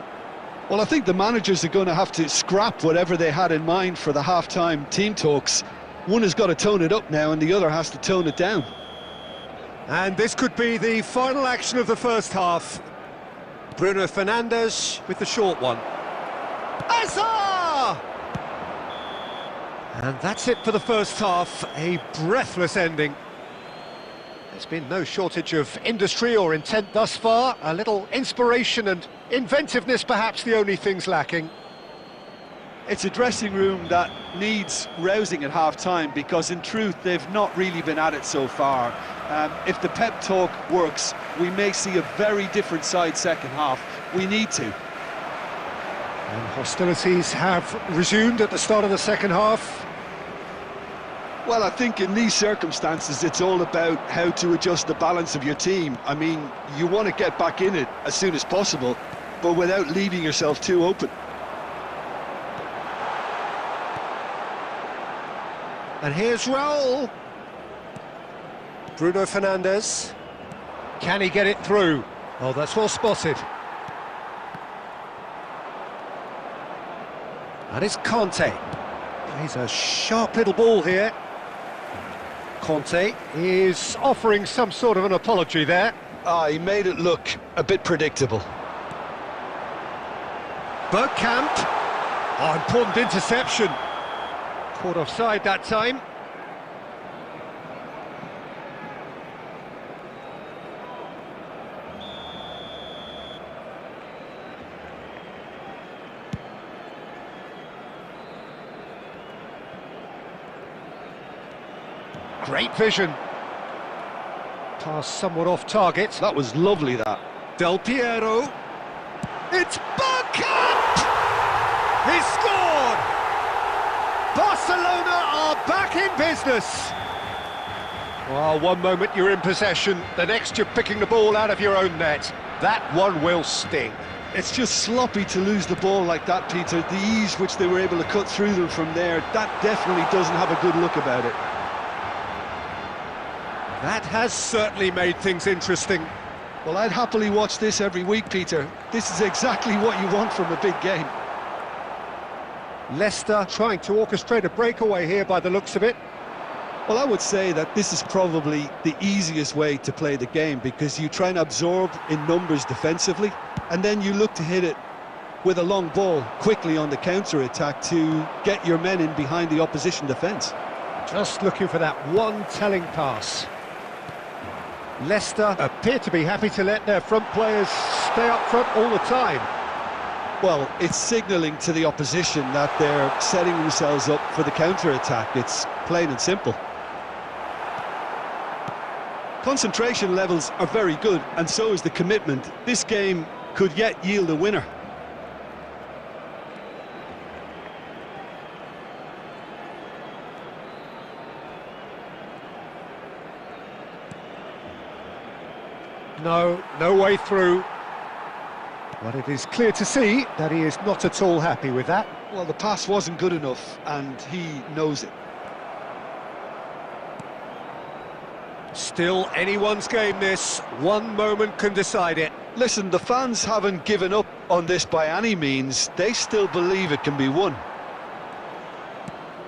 S2: Well, I think the managers are going to have to scrap whatever they had in mind for the half-time team talks. One has got to tone it up now and the other has to tone it down.
S1: And this could be the final action of the first half. Bruno Fernandes with the short one. Azar! And that's it for the first half. A breathless ending. There's been no shortage of industry or intent thus far. A little inspiration and inventiveness, perhaps the only things lacking.
S2: It's a dressing room that needs rousing at half-time because in truth they've not really been at it so far. If the pep talk works, we may see a very different side second half. We need to.
S1: And hostilities have resumed at the start of the second half.
S2: Well, I think in these circumstances, it's all about how to adjust the balance of your team. I mean, you want to get back in it as soon as possible, but without leaving yourself too open.
S1: And here's Raul. Bruno Fernandes. Can he get it through? Oh, that's well spotted. And it's Conte. He's a sharp little ball here. Conte is offering some sort of an apology there.
S2: He made it look a bit predictable.
S1: Bergkamp. Oh, important interception. Caught offside that time. Great vision. Pass somewhat off target.
S2: That was lovely, that.
S1: Del Piero. It's Bergkamp! He scored! Barcelona are back in business. Well, one moment you're in possession, the next you're picking the ball out of your own net. That one will sting.
S2: It's just sloppy to lose the ball like that, Peter. The ease which they were able to cut through them from there, that definitely doesn't have a good look about it.
S1: That has certainly made things interesting.
S2: Well, I'd happily watch this every week, Peter. This is exactly what you want from a big game.
S1: Leicester trying to orchestrate a breakaway here by the looks of it.
S2: Well, I would say that this is probably the easiest way to play the game, because you try and absorb in numbers defensively, and then you look to hit it with a long ball quickly on the counter-attack to get your men in behind the opposition defence.
S1: Just looking for that one telling pass. Leicester appear to be happy to let their front players stay up front all the time.
S2: Well, it's signalling to the opposition that they're setting themselves up for the counter-attack. It's plain and simple. Concentration levels are very good, and so is the commitment. This game could yet yield a winner.
S1: No way through. But it is clear to see that he is not at all happy with that.
S2: Well, the pass wasn't good enough, and he knows it.
S1: Still anyone's game this. One moment can decide it.
S2: Listen, the fans haven't given up on this by any means. They still believe it can be won.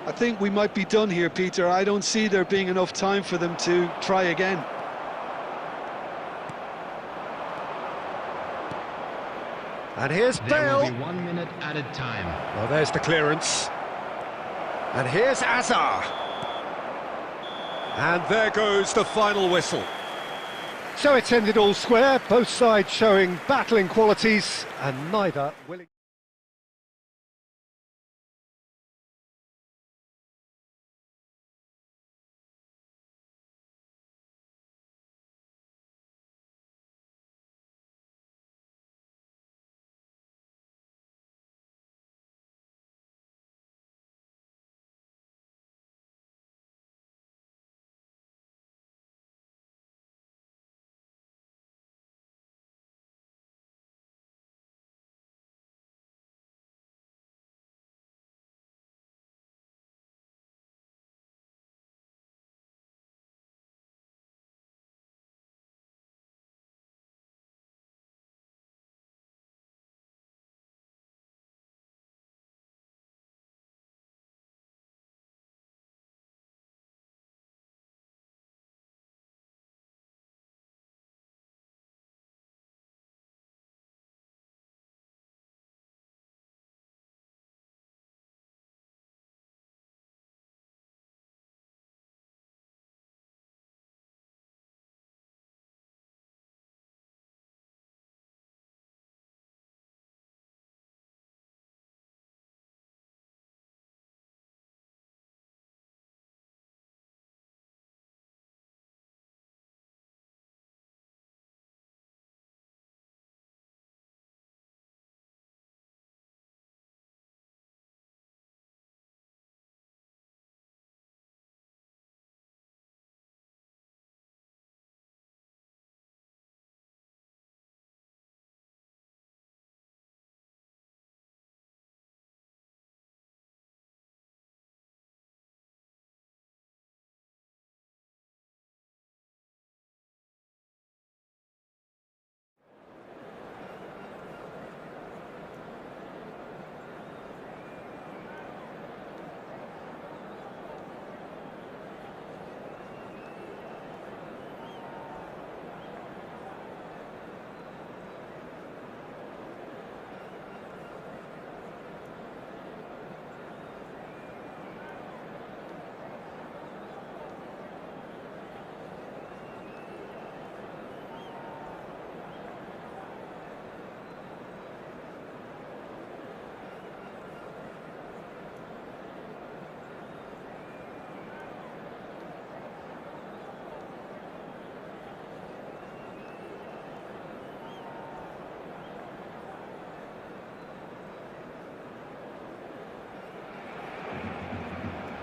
S2: I think we might be done here, Peter. I don't see there being enough time for them to try again.
S1: And here's
S3: There
S1: Bale.
S3: will be 1 minute added time.
S1: Well, there's the clearance. And here's Azar. And there goes the final whistle. So it's ended all square, both sides showing battling qualities and neither willing...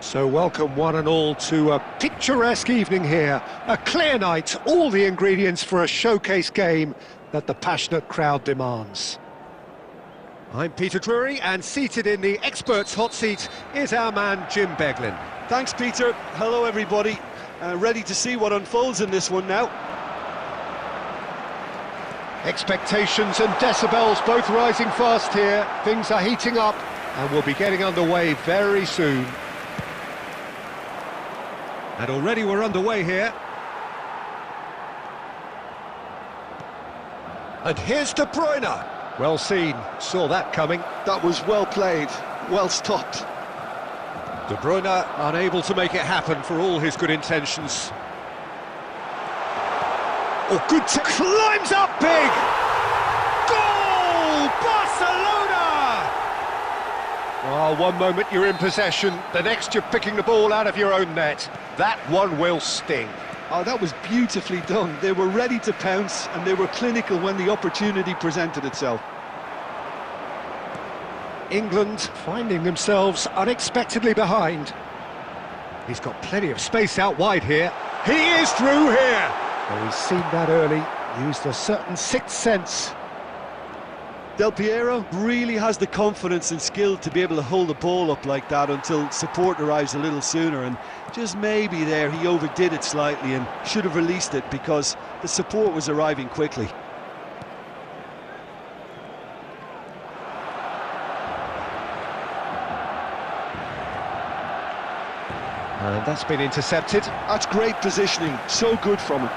S1: So welcome one and all to a picturesque evening here. A clear night, all the ingredients for a showcase game that the passionate crowd demands. I'm Peter Drury, and seated in the experts' hot seat is our man Jim Beglin.
S2: Thanks, Peter. Hello, everybody. Ready to see what unfolds in this one now.
S1: Expectations and decibels both rising fast here. Things are heating up, and we'll be getting underway very soon. And already we're underway here. And here's De Bruyne. Well seen, saw that coming.
S2: That was well played, well stopped.
S1: De Bruyne unable to make it happen for all his good intentions. Oh, good climbs up big! Goal! Barcelona! Oh, one moment you're in possession, the next you're picking the ball out of your own net. That one will sting.
S2: Oh, that was beautifully done. They were ready to pounce, and they were clinical when the opportunity presented itself.
S1: England finding themselves unexpectedly behind. He's got plenty of space out wide here. He is through here! Oh, he's seen that early, used a certain sixth sense.
S2: Del Piero really has the confidence and skill to be able to hold the ball up like that until support arrives a little sooner, and just maybe there he overdid it slightly and should have released it because the support was arriving quickly.
S1: And that's been intercepted.
S2: That's great positioning, so good from him.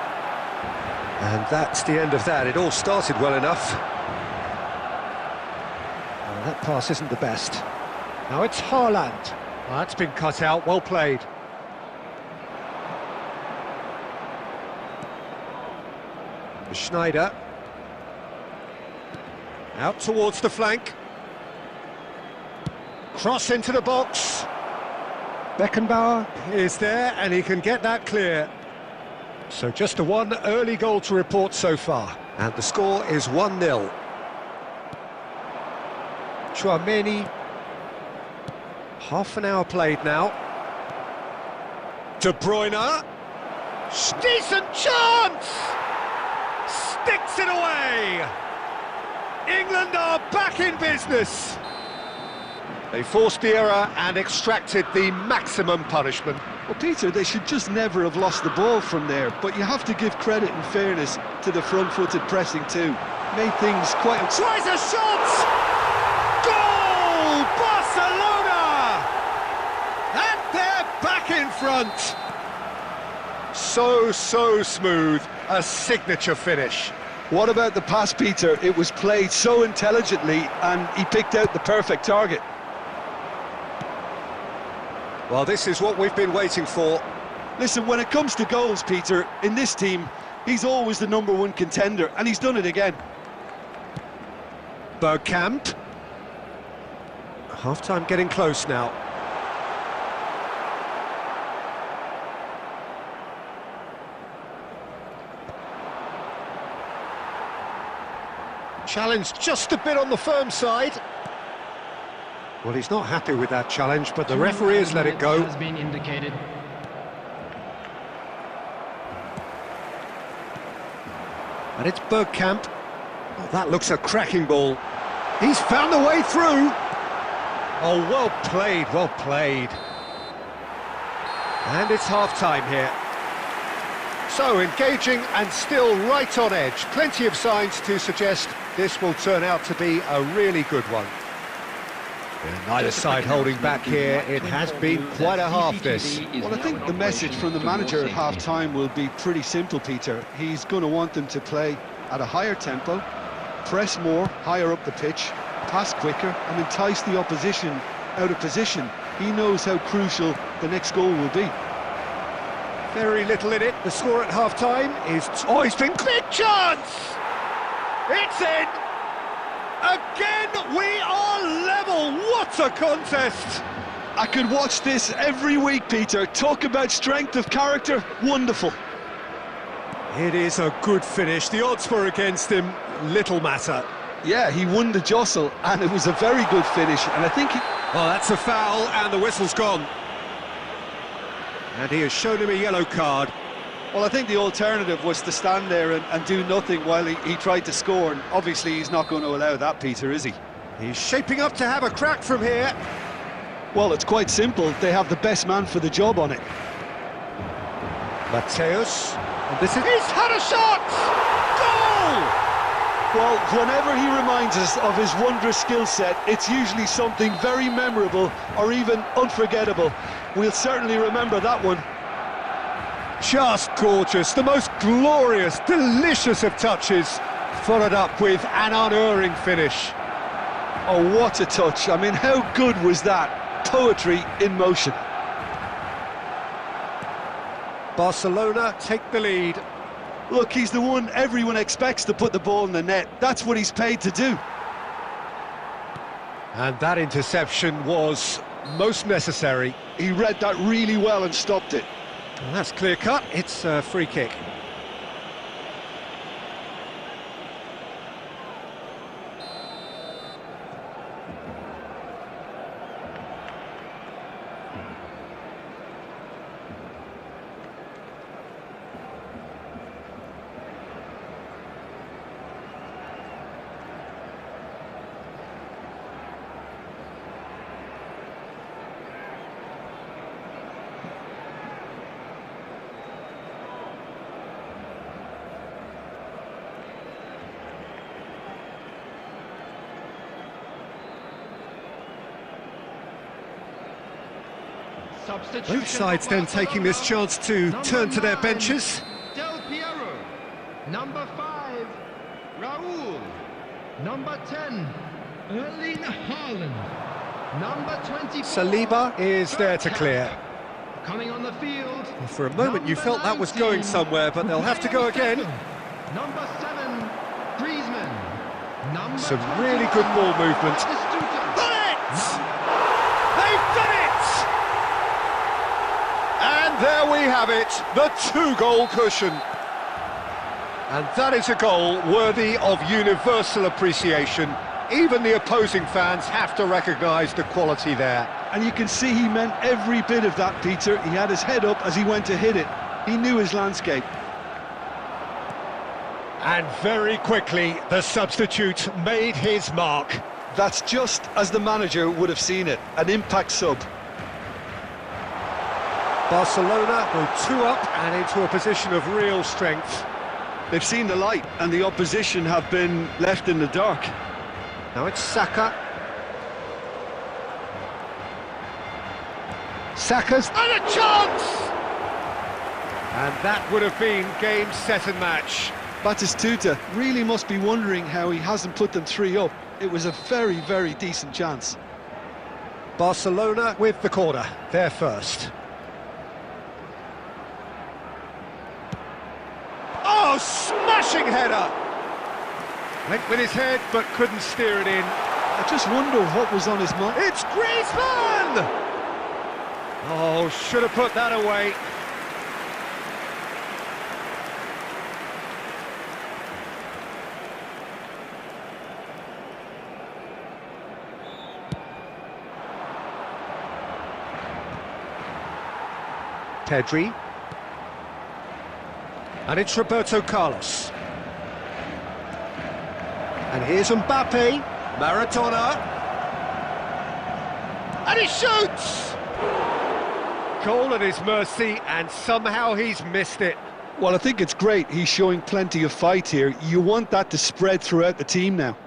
S1: And that's the end of that. It all started well enough. That pass isn't the best. Now it's Haaland. Oh, that's been cut out, well played. Schneider. Out towards the flank. Cross into the box. Beckenbauer is there, and he can get that clear. So just the one early goal to report so far. And the score is 1-0. Chouameni. Half an hour played now. De Bruyne. Decent chance! Sticks it away! England are back in business. They forced the error and extracted the maximum punishment.
S2: Well, Peter, they should just never have lost the ball from there, but you have to give credit and fairness to the front-footed pressing too. Made things quite...
S1: Tries a shot! Goal! Barcelona! And they're back in front. So smooth. A signature finish.
S2: What about the pass, Peter? It was played so intelligently and he picked out the perfect target.
S1: Well, this is what we've been waiting for.
S2: Listen, when it comes to goals, Peter, in this team, he's always the #1 contender, and he's done it again.
S1: Bergkamp. Half-time getting close now. Challenge just a bit on the firm side. Well, he's not happy with that challenge, but the referee has let it go.
S3: Has been indicated.
S1: And it's Bergkamp. Oh, that looks a cracking ball. He's found a way through. Oh, well played, well played. And it's half-time here. So, engaging and still right on edge. Plenty of signs to suggest this will turn out to be a really good one. Neither side holding back here. It has been quite a half, this.
S2: Well, I think the message from the manager at half-time will be pretty simple, Peter. He's going to want them to play at a higher tempo, press more, higher up the pitch, pass quicker, and entice the opposition out of position. He knows how crucial the next goal will be.
S1: Very little in it. The score at half-time is... Oh, it's been big chance! It's in! Again, we are level! What a contest!
S2: I could watch this every week, Peter. Talk about strength of character. Wonderful.
S1: It is a good finish. The odds were against him. Little matter.
S2: Yeah, he won the jostle, and it was a very good finish. And I think he...
S1: Oh, that's a foul, and the whistle's gone. And he has shown him a yellow card.
S2: Well, I think the alternative was to stand there and do nothing while he tried to score, and obviously he's not going to allow that, Peter, is he?
S1: He's shaping up to have a crack from here.
S2: Well, it's quite simple. They have the best man for the job on it.
S1: Mateus. And this is... He's had a shot! Goal!
S2: Well, whenever he reminds us of his wondrous skill set, it's usually something very memorable or even unforgettable. We'll certainly remember that one.
S1: Just gorgeous, the most glorious, delicious of touches, followed up with an unerring finish.
S2: Oh, what a touch. I mean, how good was that? Poetry in motion.
S1: Barcelona take the lead.
S2: Look, he's the one everyone expects to put the ball in the net. That's what he's paid to do.
S1: And that interception was most necessary.
S2: He read that really well and stopped it.
S1: Well, that's clear cut. It's a free kick. Both sides then taking this chance to turn to their benches.
S3: Del Piero. Number 5, Raul. Number 10, Erling Haaland. Number 24,
S1: Saliba is there to clear.
S3: Coming on the field.
S1: For a moment you felt that was going somewhere, but they'll have to go again.
S3: Number 7, Griezmann. Number
S1: Some really good ball movement. Done it! They've done it! And there we have it, the 2-goal cushion. And that is a goal worthy of universal appreciation. Even the opposing fans have to recognise the quality there.
S2: And you can see he meant every bit of that, Peter. He had his head up as he went to hit it. He knew his landscape.
S1: And very quickly, the substitute made his mark.
S2: That's just as the manager would have seen it, an impact sub.
S1: Barcelona go 2 up and into a position of real strength.
S2: They've seen the light and the opposition have been left in the dark.
S1: Now it's Saka. Saka's and a chance! And that would have been game, set and match.
S2: Batistuta really must be wondering how he hasn't put them 3 up. It was a very, very decent chance.
S1: Barcelona with the corner, they're first. Oh, smashing header! Went with his head, but couldn't steer it in.
S2: I just wonder what was on his mind.
S1: It's Griezmann! Oh, should have put that away. Pedri. And it's Roberto Carlos. And here's Mbappe, Maradona. And he shoots! Goal at his mercy, and somehow he's missed it.
S2: Well, I think it's great. He's showing plenty of fight here. You want that to spread throughout the team now.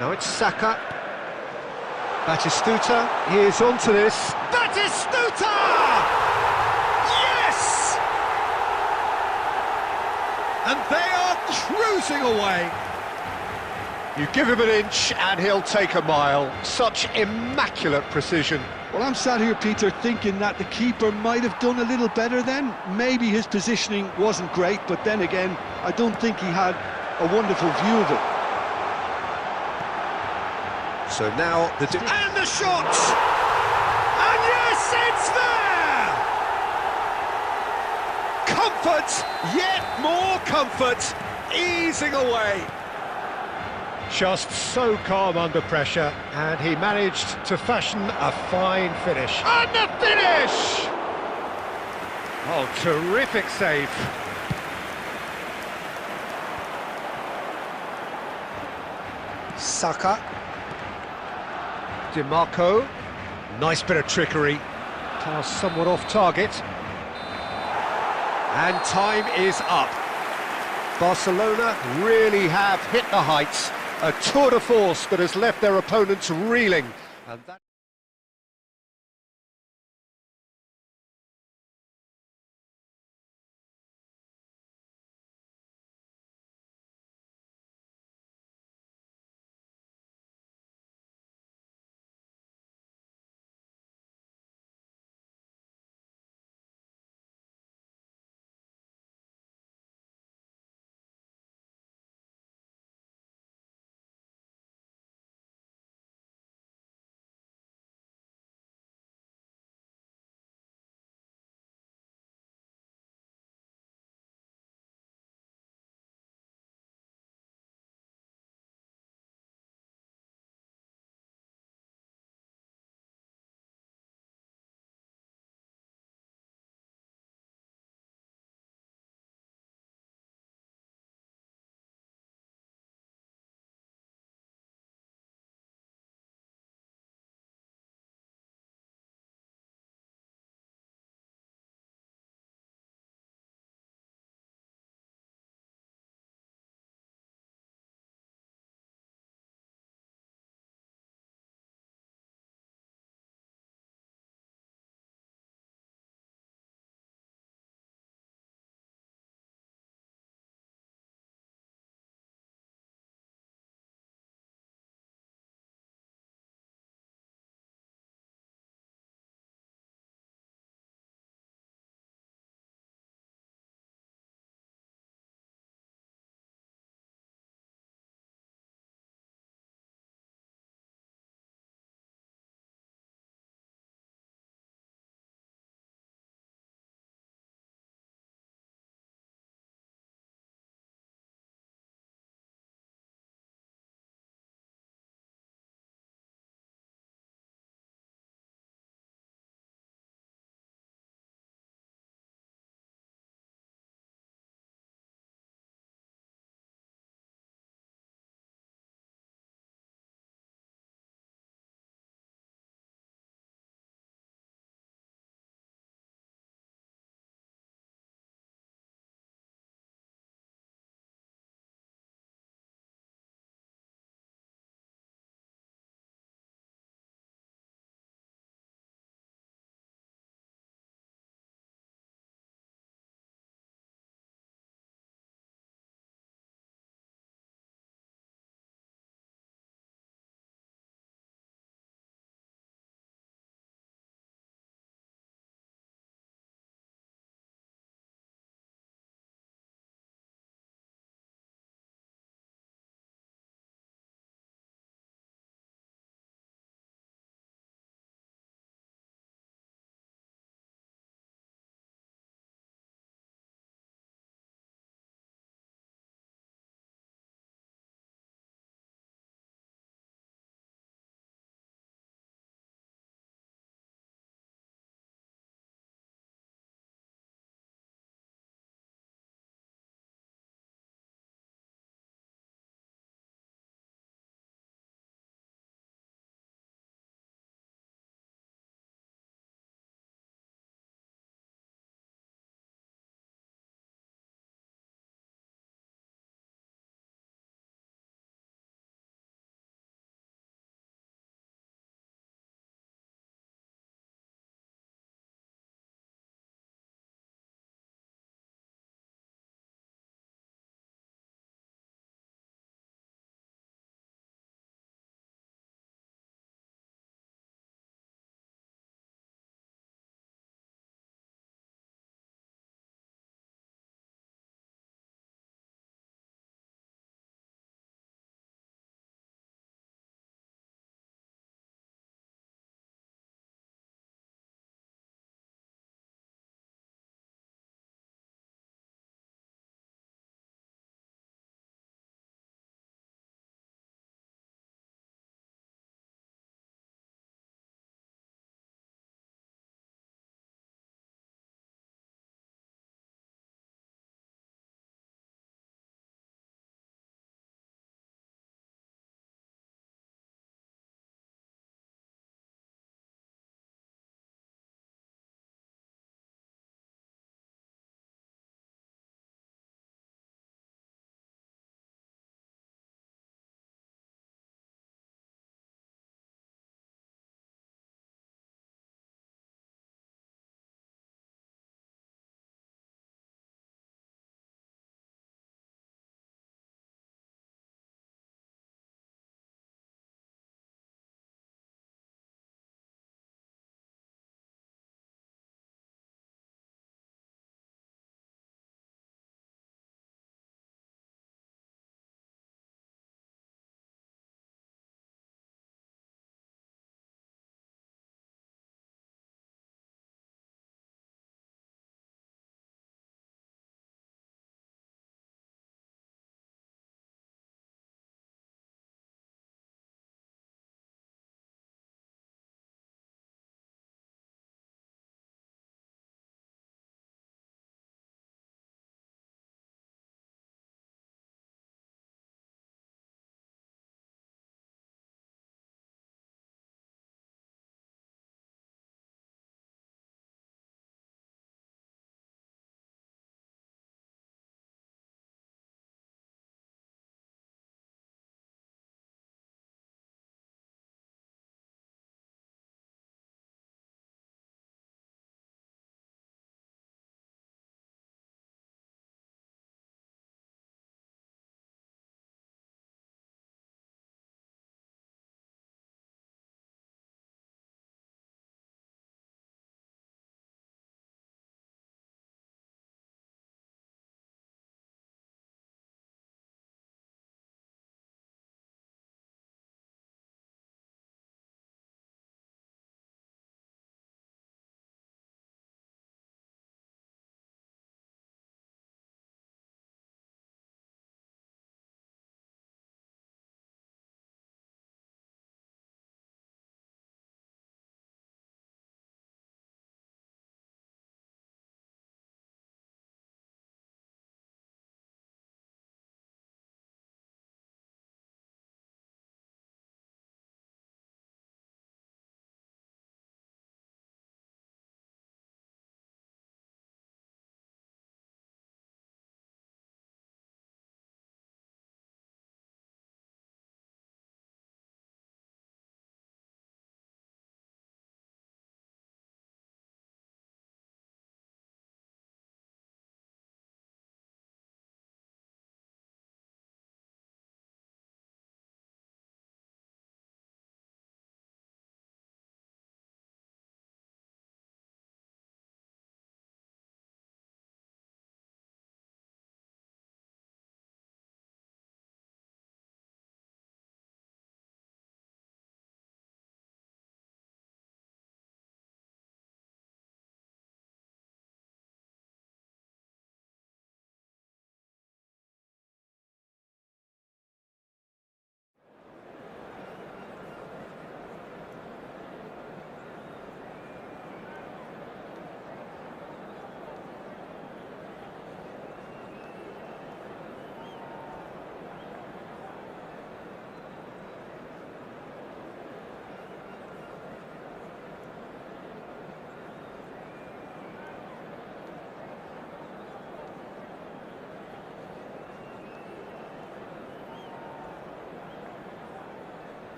S1: Now it's Saka. Batistuta, he is onto this. Batistuta! Yes! And they are cruising away. You give him an inch and he'll take a mile. Such immaculate precision.
S2: Well, I'm sat here, Peter, thinking that the keeper might have done a little better then. Maybe his positioning wasn't great, but then again, I don't think he had a wonderful view of it.
S1: So now the... And the shot! And yes, it's there! Comfort, yet more comfort. easing away. Just so calm under pressure, and he managed to fashion a fine finish. And the finish! Oh, terrific save.
S4: Saka.
S1: DiMarco. Nice bit of trickery. Pass somewhat off target. And time is up. Barcelona really have hit the heights. A tour de force that has left their opponents reeling. And that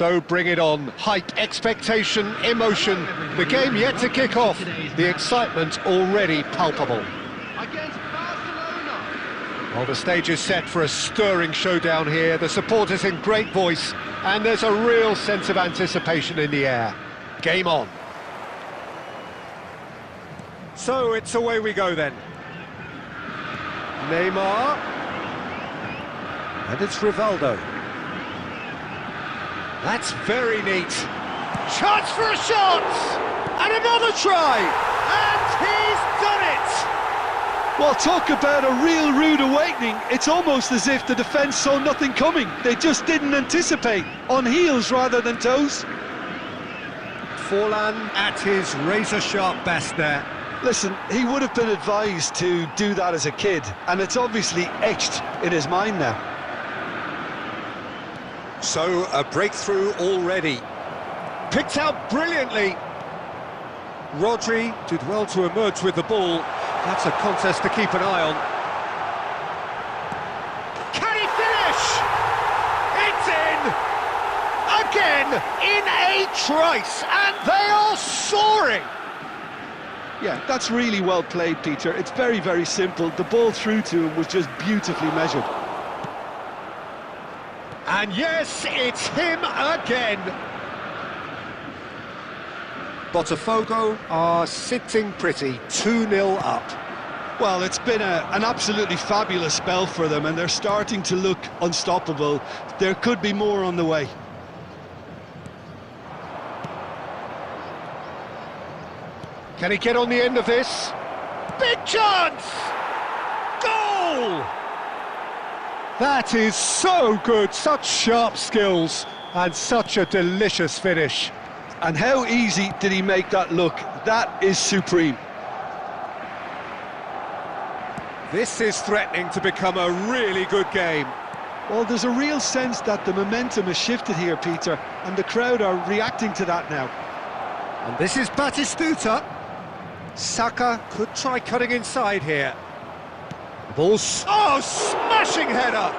S1: So bring it on. Hype, expectation, emotion. The game yet to kick off. The excitement already palpable.
S3: Against Barcelona.
S1: Well, the stage is set for a stirring showdown here. The supporters in great voice, and there's a real sense of anticipation in the air. Game on. So it's away we go then. Neymar. And it's Rivaldo. That's very neat. Chance for a shot! And another try! And he's done it!
S2: Well, talk about a real rude awakening. It's almost as if the defence saw nothing coming. They just didn't anticipate. On heels rather than toes.
S1: Forlan at his razor-sharp best there.
S2: Listen, he would have been advised to do that as a kid, and it's obviously etched in his mind now.
S1: So, a breakthrough already. Picked out brilliantly. Rodri did well to emerge with the ball. That's a contest to keep an eye on. Can he finish? It's in! Again, in a trice, and they are soaring!
S2: Yeah, that's really well played, Peter. It's very, very simple. The ball through to him was just beautifully measured.
S1: And yes, it's him again. Botafogo are sitting pretty, 2-0 up.
S2: Well, it's been an absolutely fabulous spell for them, and they're starting to look unstoppable. There could be more on the way.
S1: Can he get on the end of this? Big chance! Goal! That is so good, such sharp skills, and such a delicious finish.
S2: And how easy did he make that look? That is supreme.
S1: This is threatening to become a really good game.
S2: Well, there's a real sense that the momentum has shifted here, Peter, and the crowd are reacting to that now.
S1: And this is Batistuta. Saka could try cutting inside here. The ball's... Oh, smashing header!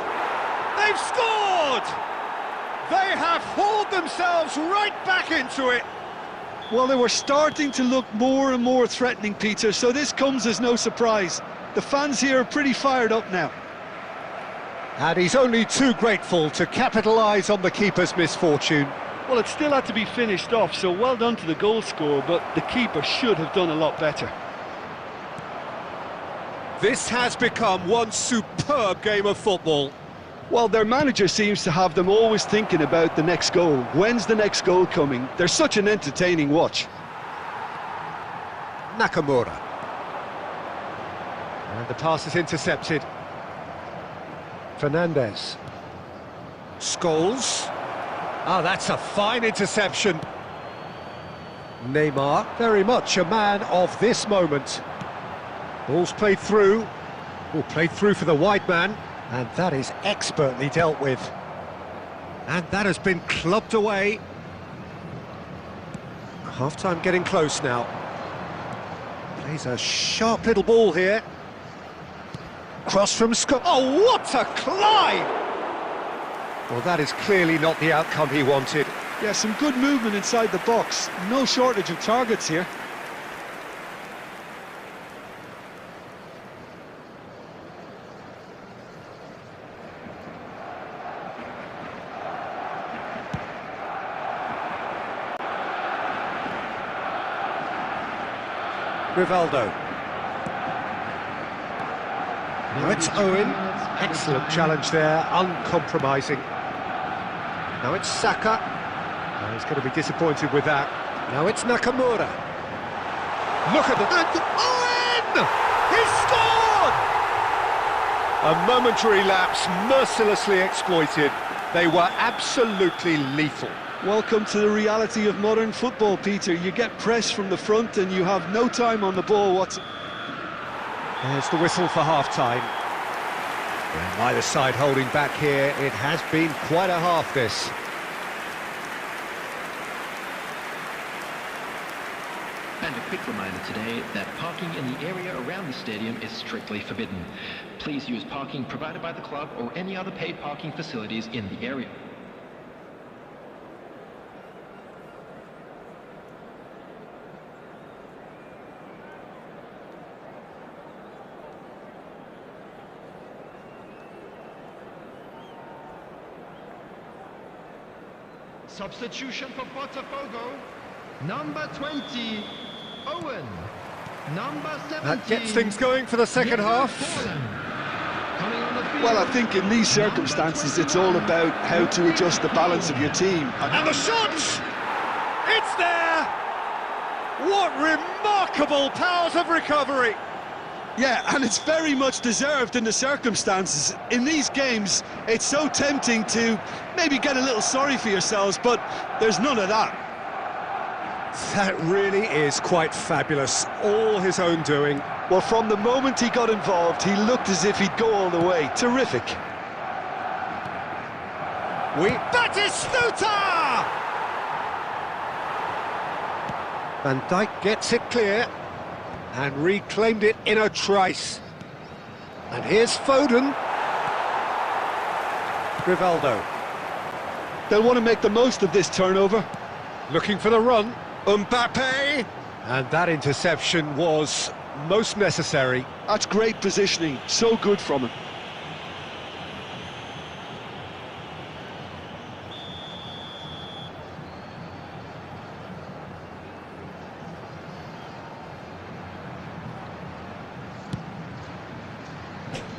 S1: They've scored! They have hauled themselves right back into it.
S2: Well, they were starting to look more and more threatening, Peter, so this comes as no surprise. The fans here are pretty fired up now.
S1: And he's only too grateful to capitalise on the keeper's misfortune.
S2: Well, it still had to be finished off, so well done to the goal scorer, but the keeper should have done a lot better.
S1: This has become one superb game of football.
S2: Well, their manager seems to have them always thinking about the next goal. When's the next goal coming? They're such an entertaining watch.
S1: Nakamura. And the pass is intercepted. Fernandez. Scholes. Ah, that's a fine interception. Neymar, very much a man of this moment. Ball's played through. Ball played through for the wide man, and that is expertly dealt with. And that has been clubbed away. Half-time getting close now. Plays a sharp little ball here. Cross from Scott. Oh, what a climb! Well, that is clearly not the outcome he wanted.
S2: Yeah, some good movement inside the box. No shortage of targets here.
S1: Rivaldo. Now it's Owen. Excellent challenge there, uncompromising. Now it's Saka. Oh, he's going to be disappointed with that. Now it's Nakamura. Look at that. Owen! He scored! A momentary lapse, mercilessly exploited. They were absolutely lethal.
S2: Welcome to the reality of modern football, Peter. You get press from the front and you have no time on the ball whatsoever.
S1: There's the whistle for half-time. And either side holding back here. It has been quite a half, this.
S3: And a quick reminder today that parking in the area around the stadium is strictly forbidden. Please use parking provided by the club or any other paid parking facilities in the area.
S4: Substitution for Botafogo. Number 20, Owen. Number 17.
S1: That gets things going for the second half.
S2: Well, I think in these circumstances, it's all about how to adjust the balance of your team.
S1: And the shot! It's there! What remarkable powers of recovery!
S2: Yeah, and it's very much deserved in the circumstances. In these games, it's so tempting to maybe get a little sorry for yourselves, but there's none of that.
S1: That really is quite fabulous. All his own doing.
S2: Well, from the moment he got involved, he looked as if he'd go all the way. Terrific.
S1: Batistuta! Van Dijk gets it clear and reclaimed it in a trice. And here's Foden. Rivaldo.
S2: They'll want to make the most of this turnover.
S1: Looking for the run. Mbappe! And that interception was most necessary.
S2: That's great positioning. So good from him.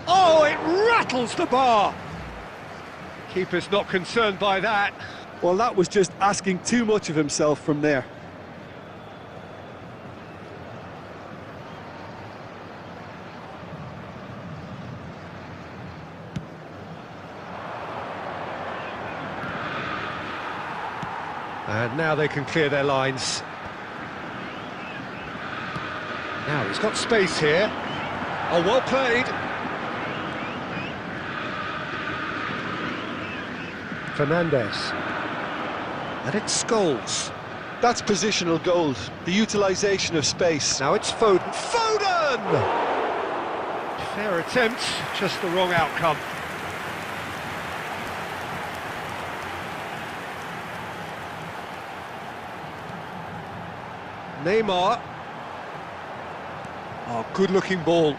S1: Oh, it rattles the bar! Keeper's not concerned by that.
S2: Well, that was just asking too much of himself from there.
S1: And now they can clear their lines. Now he's got space here. Oh, well played. Fernandez. And it's Scholes.
S2: That's positional gold, the utilisation of space.
S1: Now it's Foden. Foden! Fair attempt, just the wrong outcome. Neymar. Oh, good-looking ball.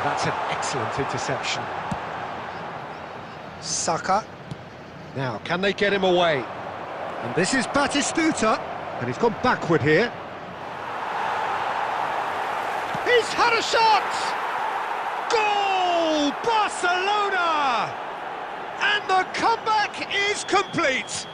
S1: That's an excellent interception. Saka. Now, can they get him away? And this is Batistuta, and he's gone backward here. He's had a shot! Goal! Barcelona! And the comeback is complete.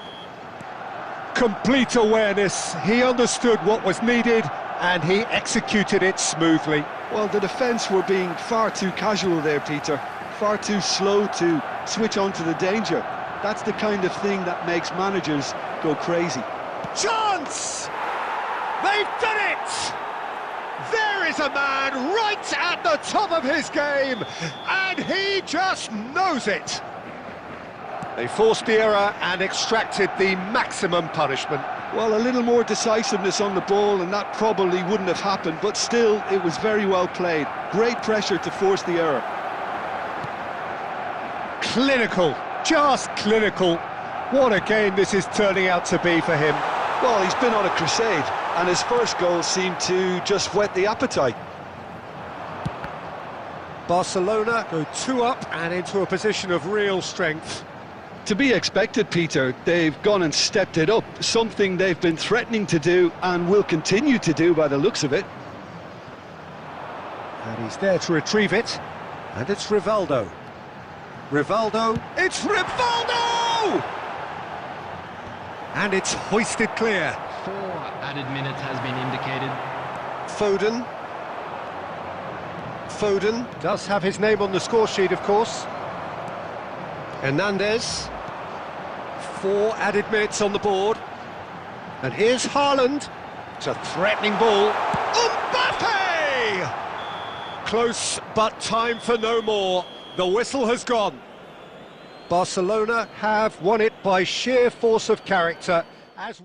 S1: Complete awareness. He understood what was needed, and he executed it smoothly.
S2: Well, the defence were being far too casual there, Peter. Far too slow to switch on to the danger. That's the kind of thing that makes managers go crazy.
S1: Chance! They've done it! There is a man right at the top of his game, and he just knows it. They forced the error and extracted the maximum punishment.
S2: Well, a little more decisiveness on the ball and that probably wouldn't have happened, but still, it was very well played. Great pressure to force the error.
S1: Clinical, just clinical. What a game this is turning out to be for him.
S2: Well, he's been on a crusade, and his first goal seemed to just whet the appetite.
S1: Barcelona go 2 up and into a position of real strength.
S2: To be expected, Peter. They've gone and stepped it up, something they've been threatening to do and will continue to do by the looks of it.
S1: And he's there to retrieve it, and it's Rivaldo. Rivaldo, it's Rivaldo! And it's hoisted clear.
S3: 4 added minutes has been indicated.
S1: Foden. Foden does have his name on the score sheet, of course. Hernandez. 4 added minutes on the board. And here's Haaland. It's a threatening ball. Mbappe! Close, but time for no more. The whistle has gone. Barcelona have won it by sheer force of character. As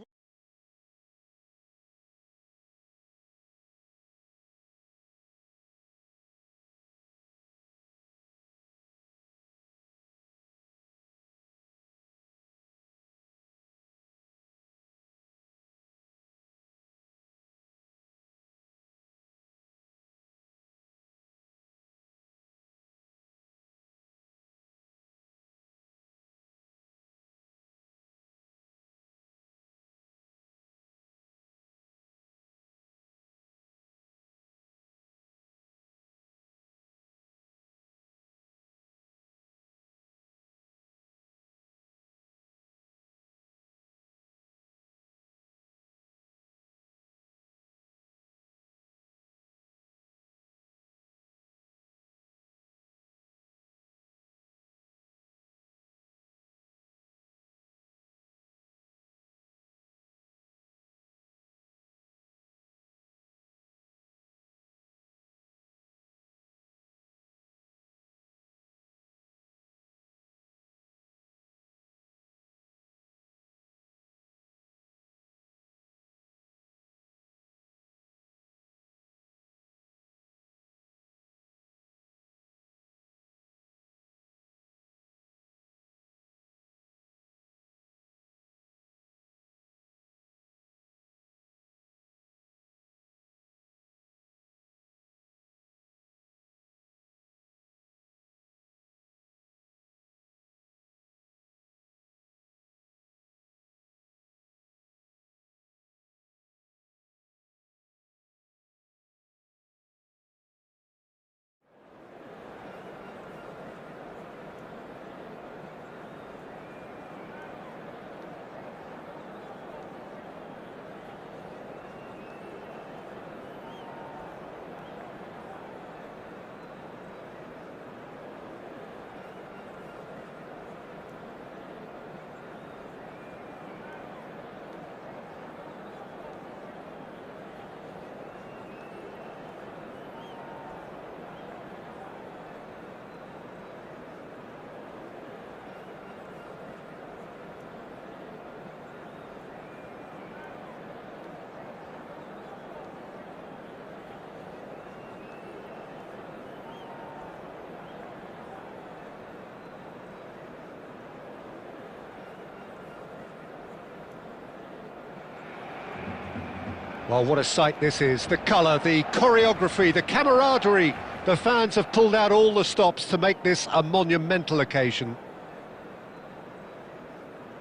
S1: Well, what a sight this is. The colour, the choreography, the camaraderie. The fans have pulled out all the stops to make this a monumental occasion.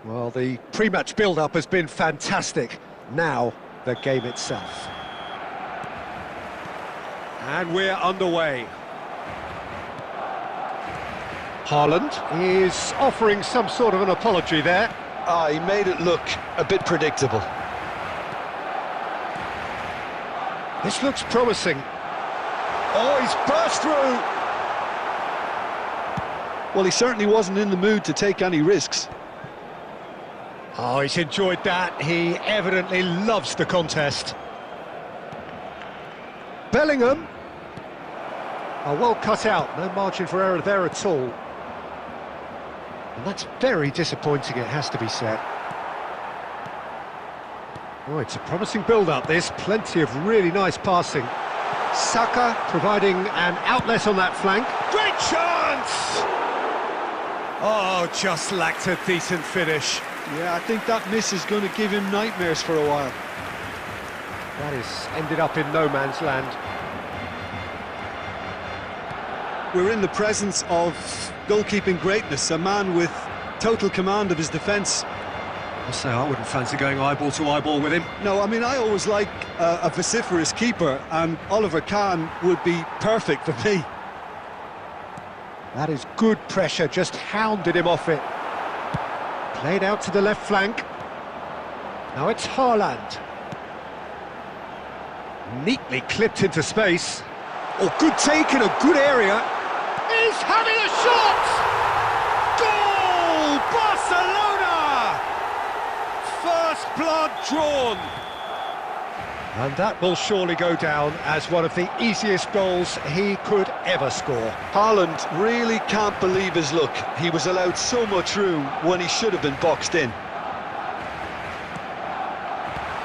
S1: Well, the pre-match build-up has been fantastic. Now, the game itself. And we're underway. Haaland is offering some sort of an apology there.
S2: He made it look a bit predictable.
S1: This looks promising. Oh, he's burst through!
S2: Well, he certainly wasn't in the mood to take any risks.
S1: Oh, he's enjoyed that. He evidently loves the contest. Bellingham. Oh, well cut out. No margin for error there at all. And that's very disappointing, it has to be said. Oh, it's a promising build-up, this. Plenty of really nice passing. Saka providing an outlet on that flank. Great chance! Oh, just lacked a decent finish.
S2: Yeah, I think that miss is going to give him nightmares for a while.
S1: That has ended up in no man's land.
S5: We're in the presence of goalkeeping greatness, a man with total command of his defence.
S1: I say I wouldn't fancy going eyeball to eyeball with him.
S5: No, I mean, I always like a vociferous keeper, and Oliver Kahn would be perfect for me.
S1: That is good pressure, just hounded him off it. Played out to the left flank. Now it's Haaland. Neatly clipped into space. Oh, good take in a good area. He's having a shot! Goal! Barcelona! First blood drawn. And that will surely go down as one of the easiest goals he could ever score.
S2: Haaland really can't believe his luck. He was allowed so much room when he should have been boxed in.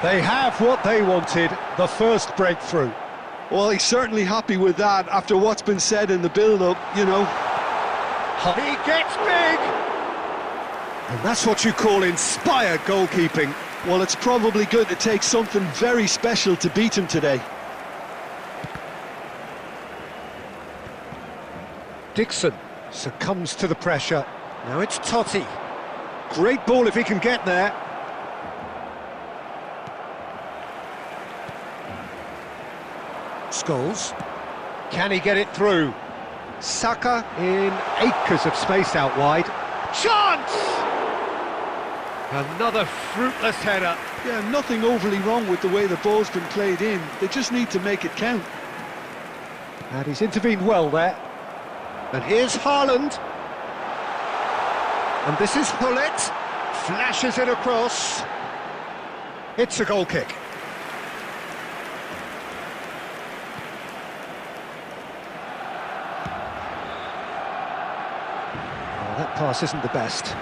S1: They have what they wanted, the first breakthrough.
S2: Well, he's certainly happy with that after what's been said in the build-up, you know.
S1: He gets big! And that's what you call inspired goalkeeping.
S2: Well, it's probably going to take something very special to beat him today.
S1: Dixon succumbs to the pressure. Now it's Totti. Great ball if he can get there. Scholes. Can he get it through? Saka in acres of space out wide. Chance! Another fruitless header.
S2: Yeah, nothing overly wrong with the way the ball's been played in. They just need to make it count.
S1: And he's intervened well there. And here's Haaland. And this is Hullet. Flashes it across. It's a goal kick. Oh, that pass isn't the best.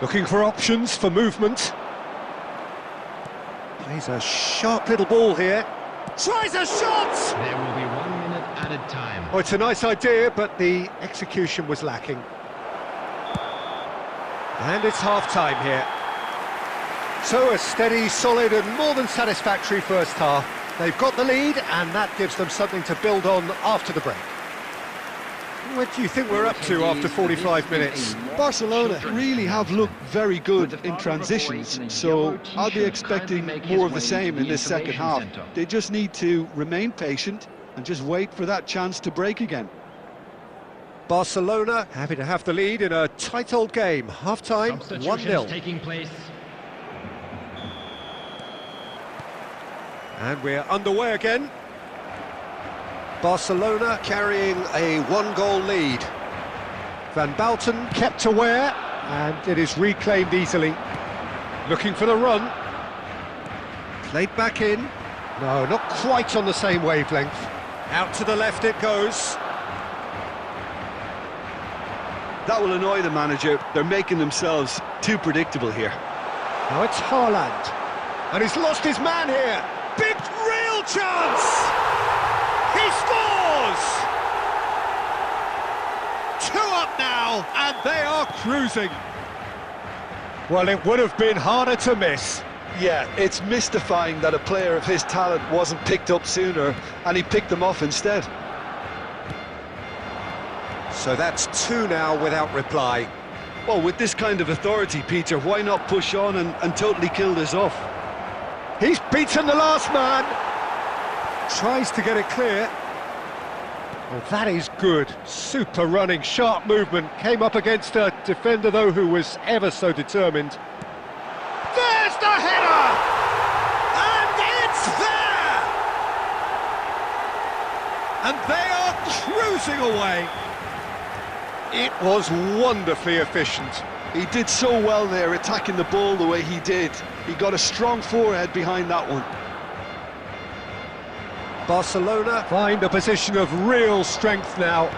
S1: Looking for options for movement. Plays a sharp little ball here. Tries a shot!
S4: There will be 1 minute added time.
S1: Oh, it's a nice idea, but the execution was lacking. And it's half-time here. So a steady, solid and more than satisfactory first half. They've got the lead, and that gives them something to build on after the break. What do you think we're up to after 45 minutes?
S2: Barcelona really have looked very good in transitions, so I'll be expecting more of the same in this second half. They just need to remain patient and just wait for that chance to break again.
S1: Barcelona happy to have the lead in a tight old game. Half-time, 1-0.
S4: Taking place.
S1: And we're underway again. Barcelona carrying a one-goal lead. Van Bouten kept aware, and it is reclaimed easily. Looking for the run. Played back in. No, not quite on the same wavelength. Out to the left it goes.
S2: That will annoy the manager. They're making themselves too predictable here.
S1: Now it's Haaland. And he's lost his man here. Big, real chance! He scores! well, and they are cruising. Well, it would have been harder to miss.
S2: Yeah, it's mystifying that a player of his talent wasn't picked up sooner, and he picked them off instead.
S1: So that's two now without reply.
S5: Well, with this kind of authority, Peter, why not push on and totally kill this off?
S1: He's beaten the last man. Tries to get it clear. Well, that is good. Super running, sharp movement. Came up against a defender, though, who was ever so determined. There's the header! And it's there! And they are cruising away. It was wonderfully efficient.
S2: He did so well there, attacking the ball the way he did. He got a strong forehead behind that one.
S1: Barcelona find a position of real strength now.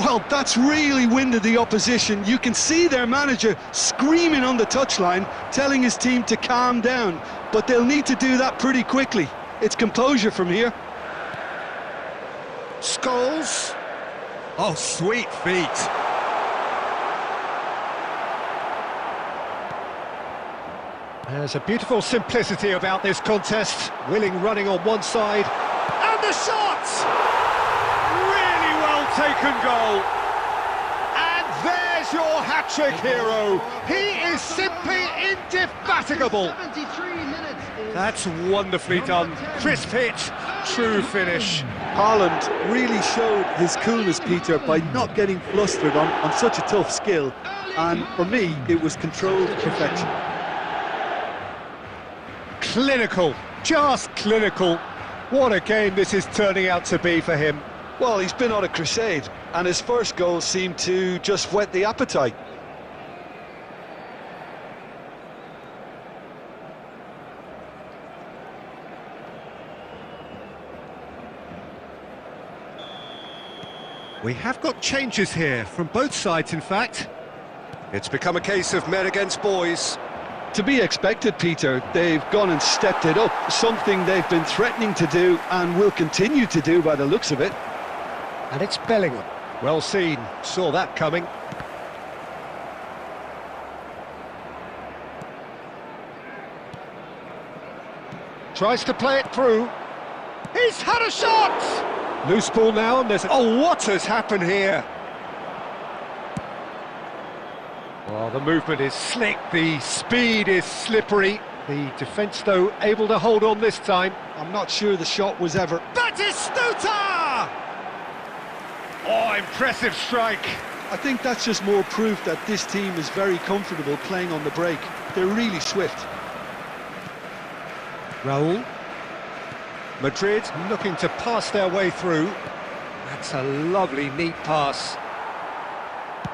S2: Well, that's really winded the opposition. You can see their manager screaming on the touchline, telling his team to calm down. But they'll need to do that pretty quickly. It's composure from here.
S1: Scholes. Oh, sweet feet. There's a beautiful simplicity about this contest. Willing running on one side. And the shot! Really well taken goal. And there's your hat-trick hero. He is simply indefatigable. That's wonderfully done. Crisp hit, true finish.
S5: Haaland really showed his coolness, Peter, by not getting flustered on such a tough skill. And for me, it was controlled perfection.
S1: Clinical, just clinical. What a game this is turning out to be for him.
S2: Well, he's been on a crusade, and his first goal seemed to just whet the appetite.
S1: We have got changes here, from both sides in fact. It's become a case of men against boys.
S2: To be expected, Peter. They've gone and stepped it up, something they've been threatening to do and will continue to do by the looks of it.
S1: And it's Bellingham. Well seen, saw that coming. Tries to play it through. He's had a shot! Loose ball now, and there's... Oh, what has happened here? Well, the movement is slick, the speed is slippery. The defence, though, able to hold on this time.
S2: I'm not sure the shot was ever...
S1: Batistuta! Oh, impressive strike.
S2: I think that's just more proof that this team is very comfortable playing on the break. They're really swift.
S1: Raul. Madrid looking to pass their way through. That's a lovely, neat pass.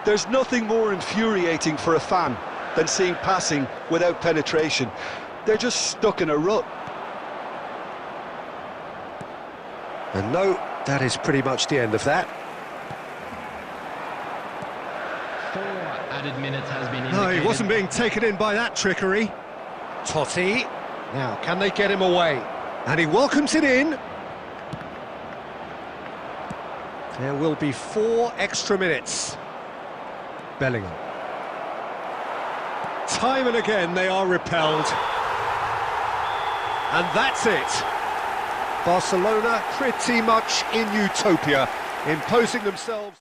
S2: There's nothing more infuriating for a fan than seeing passing without penetration. They're just stuck in a rut.
S1: And no, that is pretty much the end of that.
S4: 4 added minutes has been indicated.
S1: No, he wasn't being taken in by that trickery. Totti. Now, can they get him away? And he welcomes it in. There will be 4 extra minutes. Bellingham. Time and again they are repelled. And that's it. Barcelona pretty much in utopia, imposing themselves.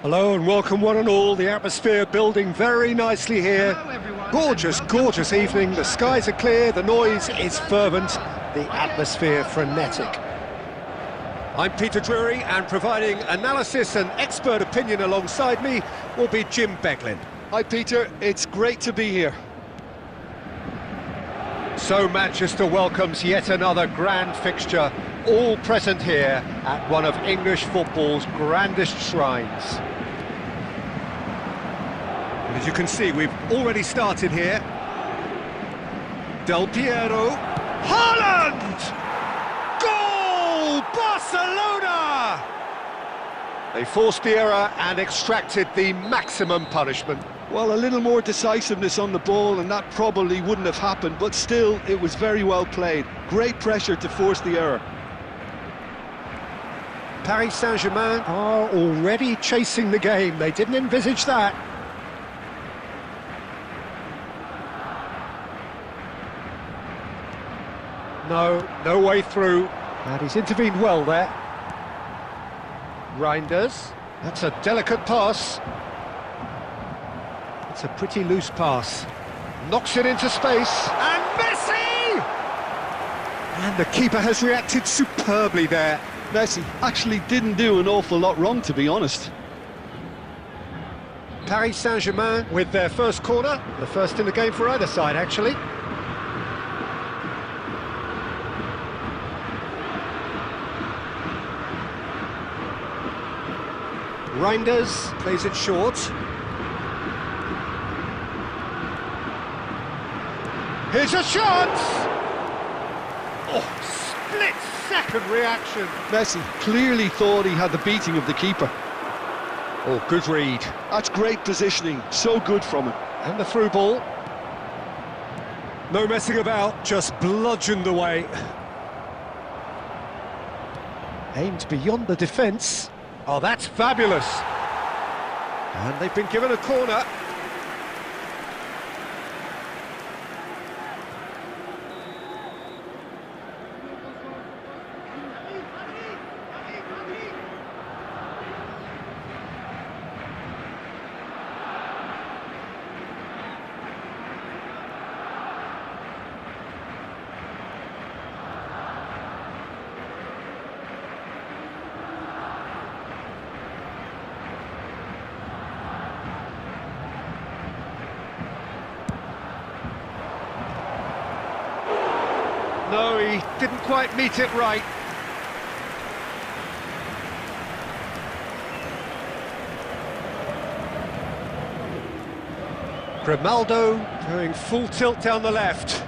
S1: Hello and welcome one and all. The atmosphere building very nicely here.
S4: Hello, everyone.
S1: Gorgeous, gorgeous evening. The skies are clear, the noise is fervent, the atmosphere frenetic. I'm Peter Drury, and providing analysis and expert opinion alongside me will be Jim Beglin.
S2: Hi Peter, it's great to be here.
S1: So Manchester welcomes yet another grand fixture, all present here at one of English football's grandest shrines. And as you can see, we've already started here. Del Piero, Haaland! Goal! Barcelona! They forced the error and extracted the maximum punishment.
S2: Well, a little more decisiveness on the ball and that probably wouldn't have happened, but still, it was very well played. Great pressure to force the error.
S1: Paris Saint-Germain are already chasing the game. They didn't envisage that. No way through. And he's intervened well there. Reinders. That's a delicate pass. It's a pretty loose pass. Knocks it into space. And Messi! And the keeper has reacted superbly there.
S2: Messi actually didn't do an awful lot wrong, to be honest.
S1: Paris Saint-Germain with their first corner. The first in the game for either side, actually. Reinders plays it short. Here's a chance! Oh, split-second reaction.
S2: Messi clearly thought he had the beating of the keeper.
S1: Oh, good read.
S2: That's great positioning, so good from him.
S1: And the through ball. No messing about, just bludgeoned away. Aimed beyond the defence. Oh, that's fabulous. And they've been given a corner. No, he didn't quite meet it right. Grimaldo going full tilt down the left.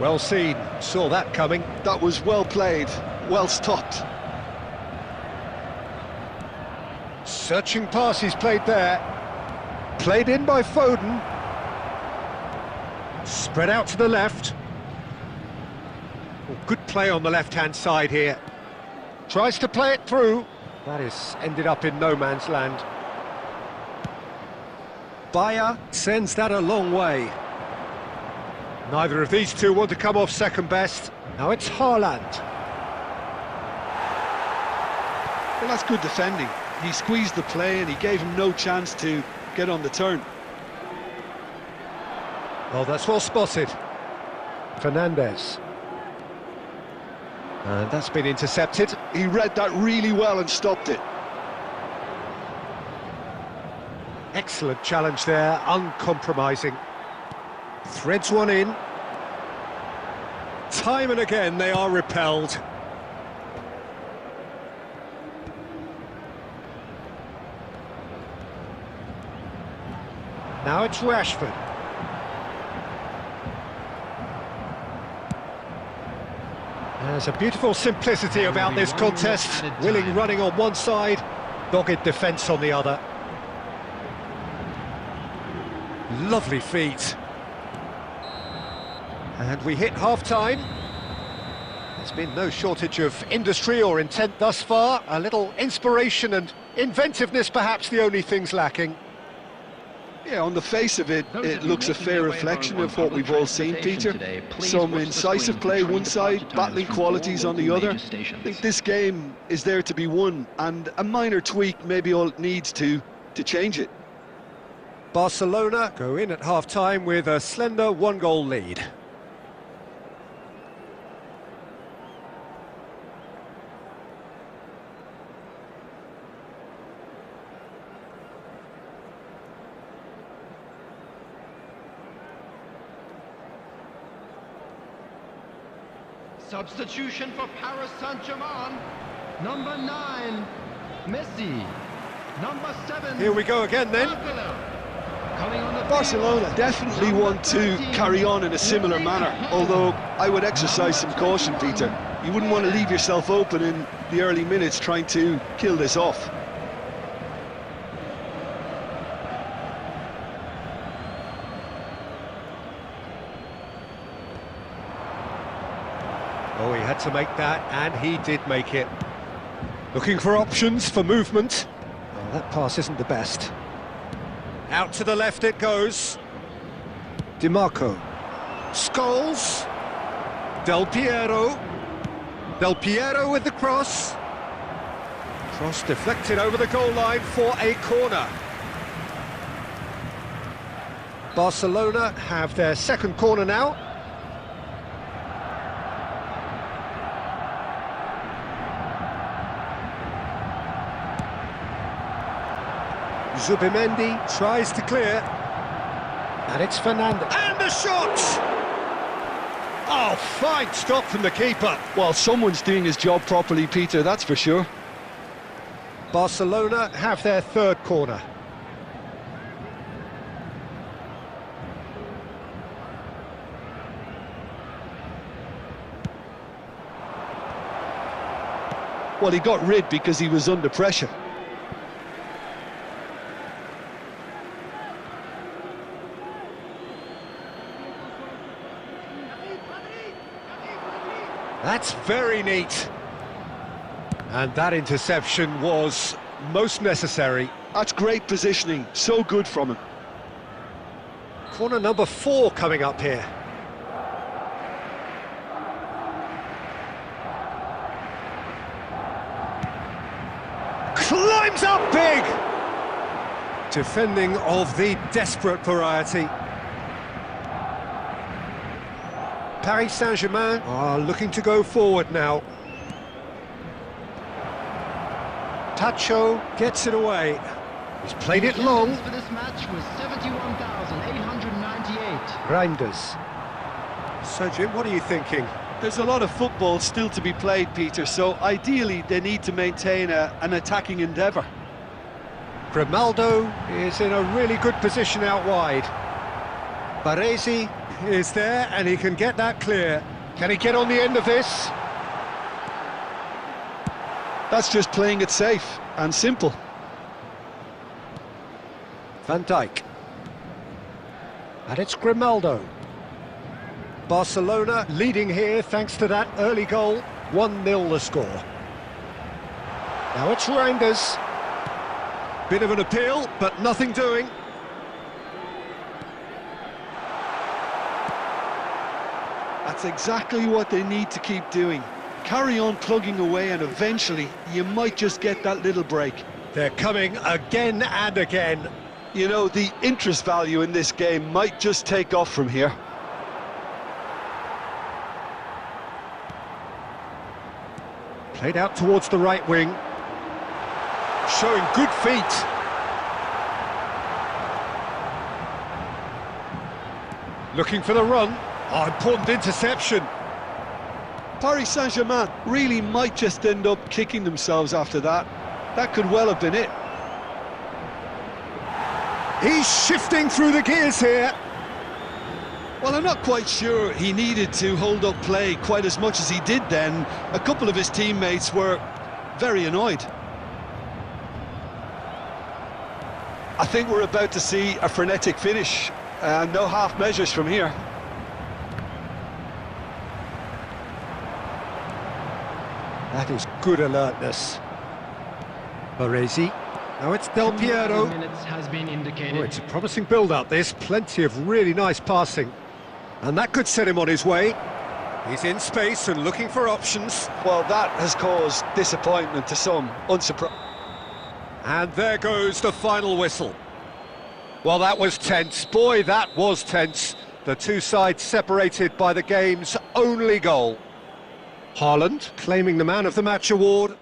S1: Well seen, saw that coming.
S2: That was well played, well stopped.
S1: Searching pass he's played there. Played in by Foden. Spread out to the left. Oh, good play on the left-hand side here. Tries to play it through. That is ended up in no man's land. Bayer sends that a long way. Neither of these two want to come off second best. Now it's Haaland.
S2: Well, that's good defending. He squeezed the play and he gave him no chance to get on the turn.
S1: Oh, that's well spotted. Fernandez. And that's been intercepted.
S2: He read that really well and stopped it.
S1: Excellent challenge there, uncompromising. Threads one in. Time and again they are repelled. Now it's Rashford. There's a beautiful simplicity about this contest. Willing running on one side, dogged defence on the other. Lovely feet. And we hit half-time. There's been no shortage of industry or intent thus far. A little inspiration and inventiveness perhaps the only things lacking.
S2: Yeah, on the face of it, it looks a fair reflection of what we've all seen, Peter. Some incisive play one side, battling qualities on the other. I think this game is there to be won, and a minor tweak maybe all it needs to change it.
S1: Barcelona go in at half-time with a slender one-goal lead.
S4: Substitution for Paris Saint-Germain. Number 9, Messi. Number 7.
S1: Here we go again then.
S4: Capello. Coming on the
S2: Barcelona
S4: field.
S2: definitely want to carry on in a similar manner, although I would exercise some caution, Peter. You wouldn't want to leave yourself open in the early minutes trying to kill this off.
S1: Oh, he had to make that, and he did make it. Looking for options for movement. Oh, that pass isn't the best. Out to the left it goes. Di Marco. Scholes. Del Piero. Del Piero with the cross. Cross deflected over the goal line for a corner. Barcelona have their second corner now. Zubimendi tries to clear, and it's Fernandez. And a shot! Oh, fine stop from the keeper.
S2: Well, someone's doing his job properly, Peter, that's for sure.
S1: Barcelona have their third corner.
S2: Well, he got rid because he was under pressure.
S1: That's very neat. And that interception was most necessary.
S2: That's great positioning, so good from him.
S1: Corner number 4 coming up here. Climbs up big! Defending of the desperate variety. Paris Saint-Germain are looking to go forward now. Tacho gets it away. He's played it long.
S4: For this match was 71,898.
S1: Reinders. So, Jim, what are you thinking?
S5: There's a lot of football still to be played, Peter, so ideally they need to maintain an attacking endeavour.
S1: Grimaldo is in a really good position out wide. Baresi is there, and he can get that clear. Can he get on the end of this?
S2: That's just playing it safe and simple.
S1: Van Dijk. And it's Grimaldo. Barcelona leading here thanks to that early goal. 1-0 the score. Now it's Reinders. Bit of an appeal, but nothing doing.
S2: That's exactly what they need to keep doing. Carry on plugging away, and eventually you might just get that little break.
S1: They're coming again and again.
S2: You know, the interest value in this game might just take off from here.
S1: Played out towards the right wing. Showing good feet. Looking for the run. Oh, important interception.
S2: Paris Saint-Germain really might just end up kicking themselves after that. That could well have been it.
S1: He's shifting through the gears here.
S2: Well, I'm not quite sure he needed to hold up play quite as much as he did then. A couple of his teammates were very annoyed. I think we're about to see a frenetic finish. No half measures from here.
S1: That is good alertness. Baresi Now it's Del
S4: 2
S1: Piero.
S4: minutes has been indicated.
S1: Oh, it's a promising build-up, this. Plenty of really nice passing. And that could set him on his way. He's in space and looking for options.
S2: Well, that has caused disappointment to some, unsurprising.
S1: And there goes the final whistle. Well, that was tense. Boy, that was tense. The two sides separated by the game's only goal. Haaland claiming the Man of the Match award.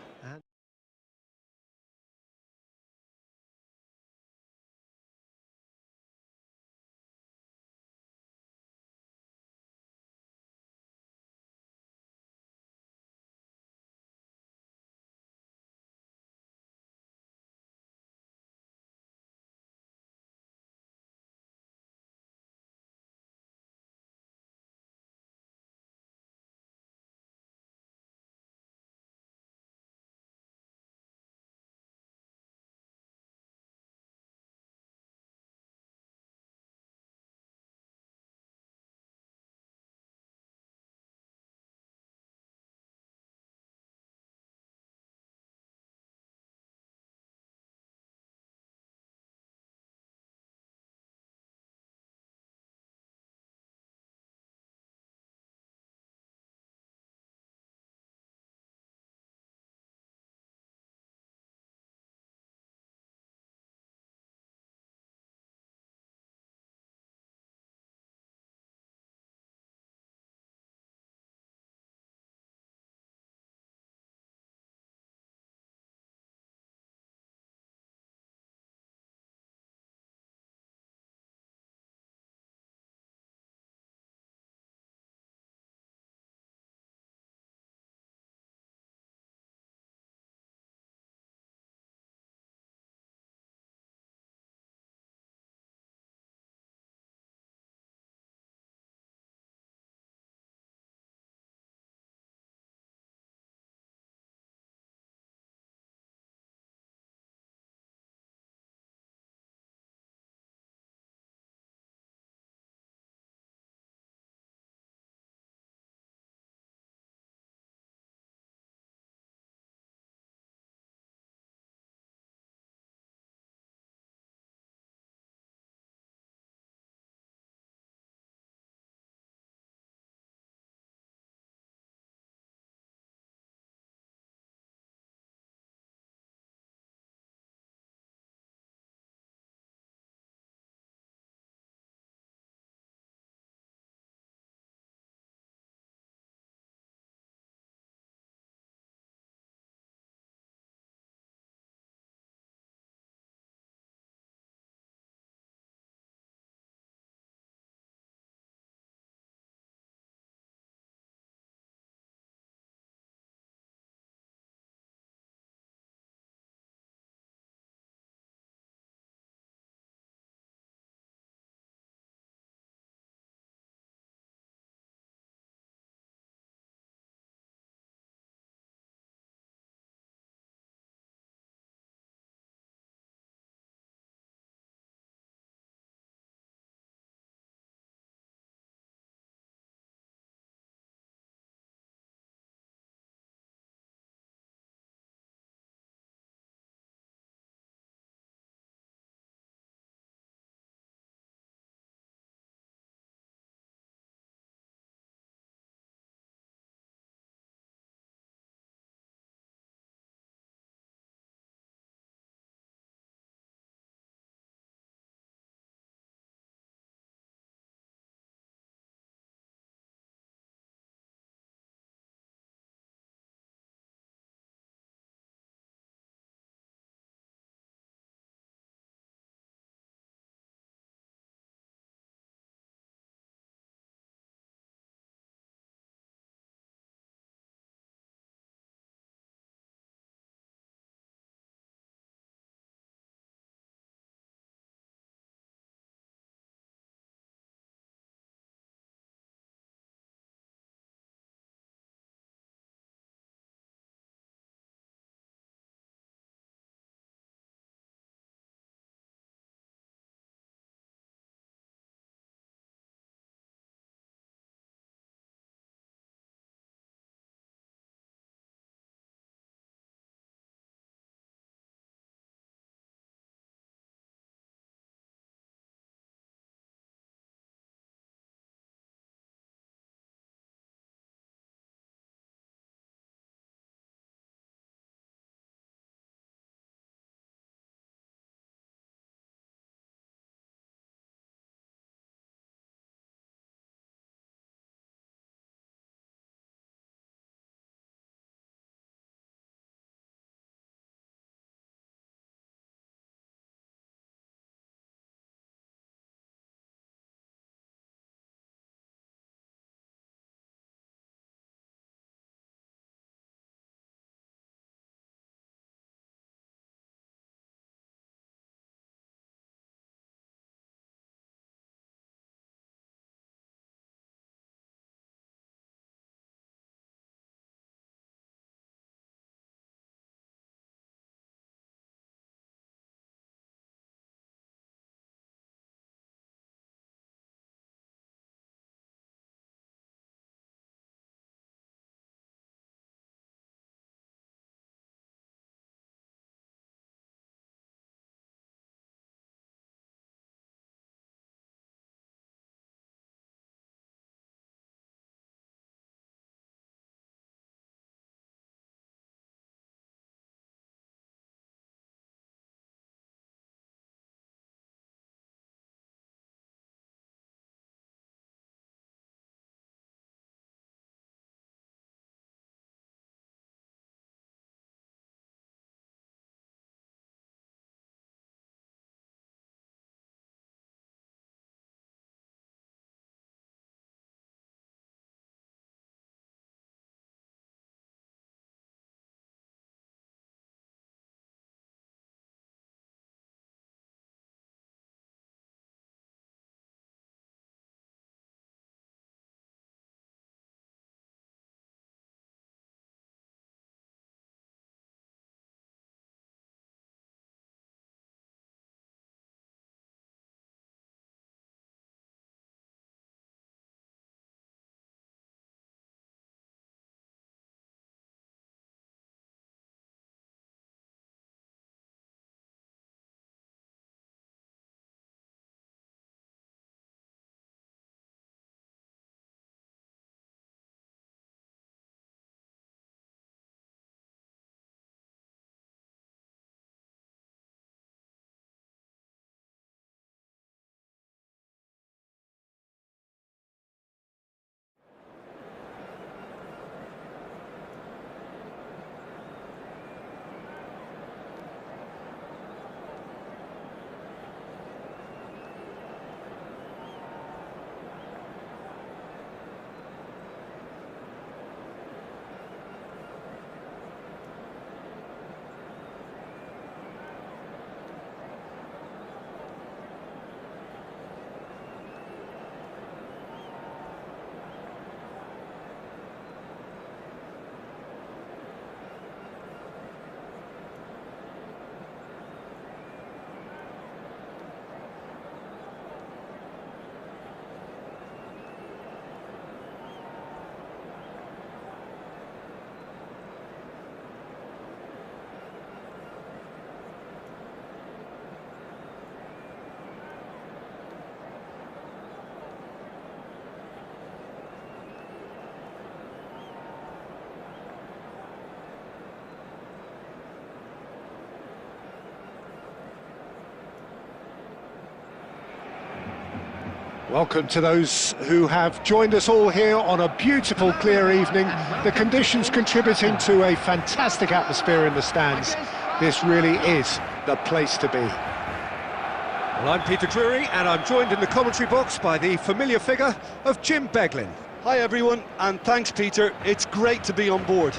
S1: Welcome to those who have joined us all here on a beautiful, clear evening. The conditions contributing to a fantastic atmosphere in the stands. This really is the place to be. Well, I'm Peter Drury, and I'm joined in the commentary box by the familiar figure of Jim Beglin.
S2: Hi everyone, and thanks Peter, it's great to be on board.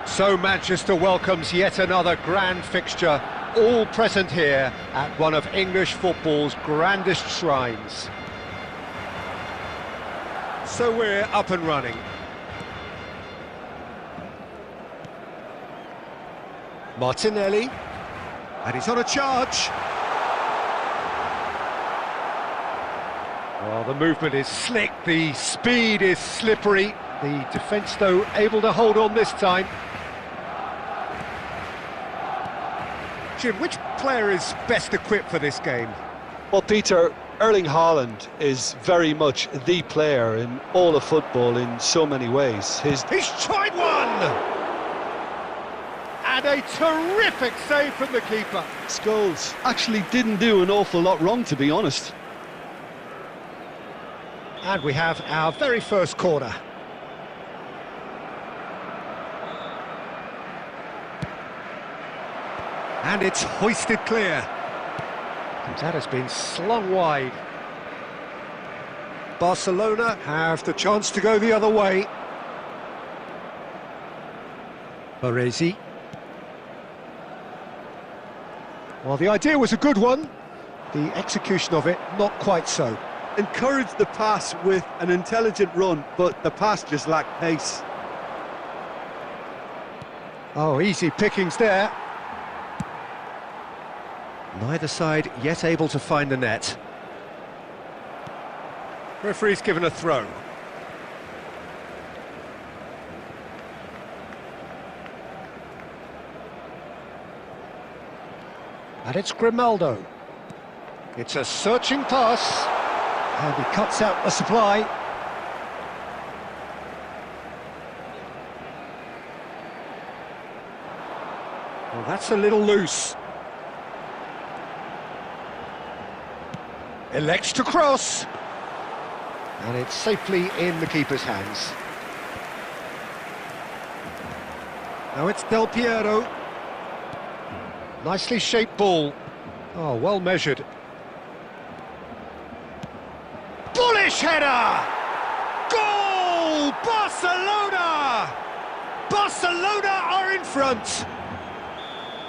S1: So Manchester welcomes yet another grand fixture, all present here at one of English football's grandest shrines. So we're up and running. Martinelli, and he's on a charge. Well, the movement is slick, the speed is slippery. The defence, though, able to hold on this time. Jim, which player is best equipped for this game?
S2: Well, Peter, Erling Haaland is very much the player in all of football in so many ways.
S1: He's tried one! And a terrific save from the keeper.
S2: Scholes actually didn't do an awful lot wrong, to be honest.
S1: And we have our very first corner. And it's hoisted clear. And that has been slung wide. Barcelona have the chance to go the other way. Baresi. Well, the idea was a good one. The execution of it, not quite so.
S5: Encouraged the pass with an intelligent run, but the pass just lacked pace.
S1: Oh, easy pickings there. Neither side yet able to find the net. Referee's given a throw. And it's Grimaldo. It's a searching pass. And he cuts out the supply. Well, that's a little loose. Elects to cross. And it's safely in the keeper's hands. Now it's Del Piero. Nicely shaped ball. Oh, well measured. Bullish header! Goal! Barcelona! Barcelona are in front.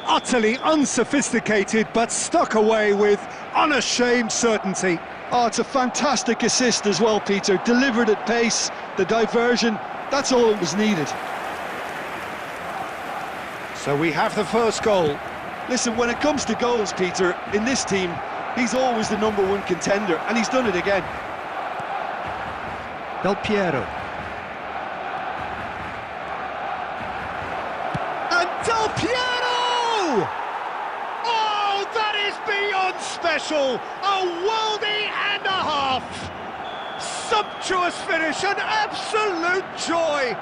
S1: Utterly unsophisticated, but stuck away with unashamed certainty.
S2: Oh, it's a fantastic assist as well, Peter. Delivered at pace, the diversion, that's all that was needed.
S1: So we have the first goal.
S2: Listen, when it comes to goals, Peter, in this team, he's always the #1 contender, and he's done it again.
S1: Del Piero. And Del Piero! Oh, that is beyond special! A worldie and a half! Sumptuous finish, an absolute joy!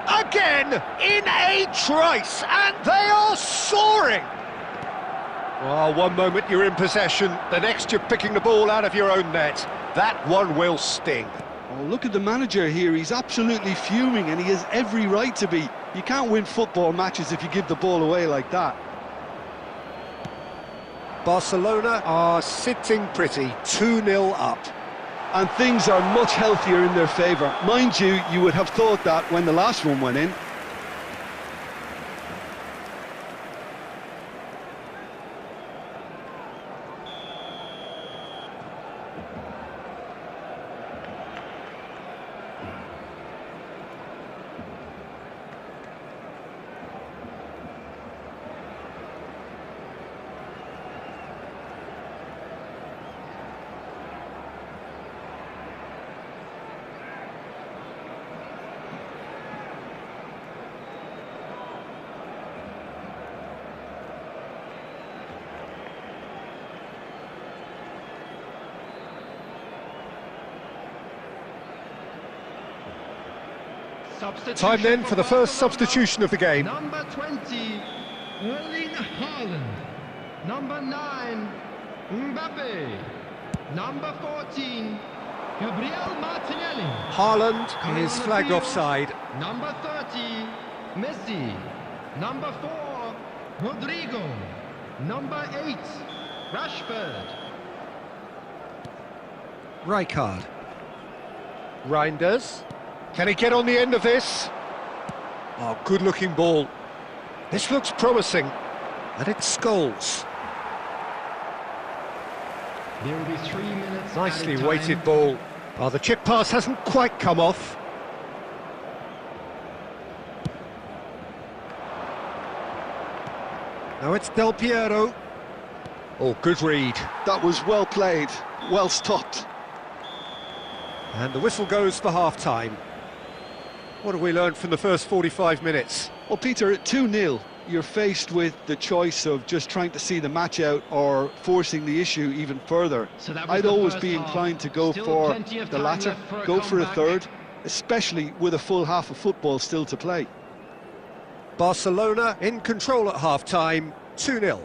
S1: Again, in a trice, and they are soaring! Oh, one moment you're in possession, the next you're picking the ball out of your own net. That one will sting.
S2: Oh, look at the manager here, he's absolutely fuming, and he has every right to be. You can't win football matches if you give the ball away like that.
S1: Barcelona are sitting pretty, 2-0 up.
S2: And things are much healthier in their favour. Mind you, you would have thought that when the last one went in.
S1: Time then for the first substitution of the game.
S4: Number 20, Erling Haaland. Number 9, Mbappe. Number 14, Gabriel Martinelli.
S1: Haaland
S4: Coming
S1: is
S4: on the
S1: flagged
S4: field,
S1: offside.
S4: Number 30, Messi. Number 4, Rodrigo. Number 8, Rashford.
S1: Rijkaard. Reinders. Can he get on the end of this? Oh, good-looking ball. This looks promising. And it's Scholes.
S4: There will be 3 minutes.
S1: Nicely
S4: added time.
S1: weighted ball. Oh, the chip pass hasn't quite come off. Now it's Del Piero. Oh, good read.
S2: That was well played, well stopped.
S1: And the whistle goes for half-time. What have we learned from the first 45 minutes?
S2: Well, Peter, at 2-0, you're faced with the choice of just trying to see the match out or forcing the issue even further.
S4: So that was
S2: I'd
S4: the
S2: always
S4: first
S2: be
S4: half.
S2: inclined to go
S4: Still
S2: for
S4: plenty of
S2: the
S4: time
S2: latter,
S4: left for a
S2: go for a
S4: comeback.
S2: third, especially with a full half of football still to play.
S1: Barcelona in control at half-time, 2-0.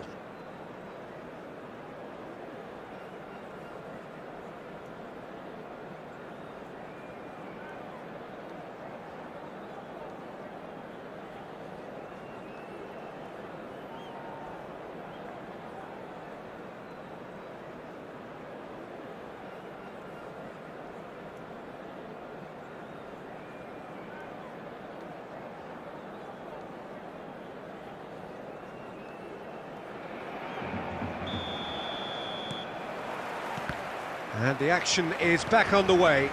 S1: And the action is back on the way.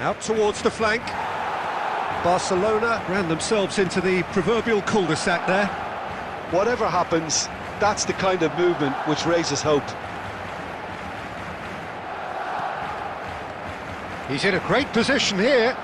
S1: Out towards the flank. Barcelona ran themselves into the proverbial cul-de-sac there.
S2: Whatever happens, that's the kind of movement which raises hope.
S1: He's in a great position here.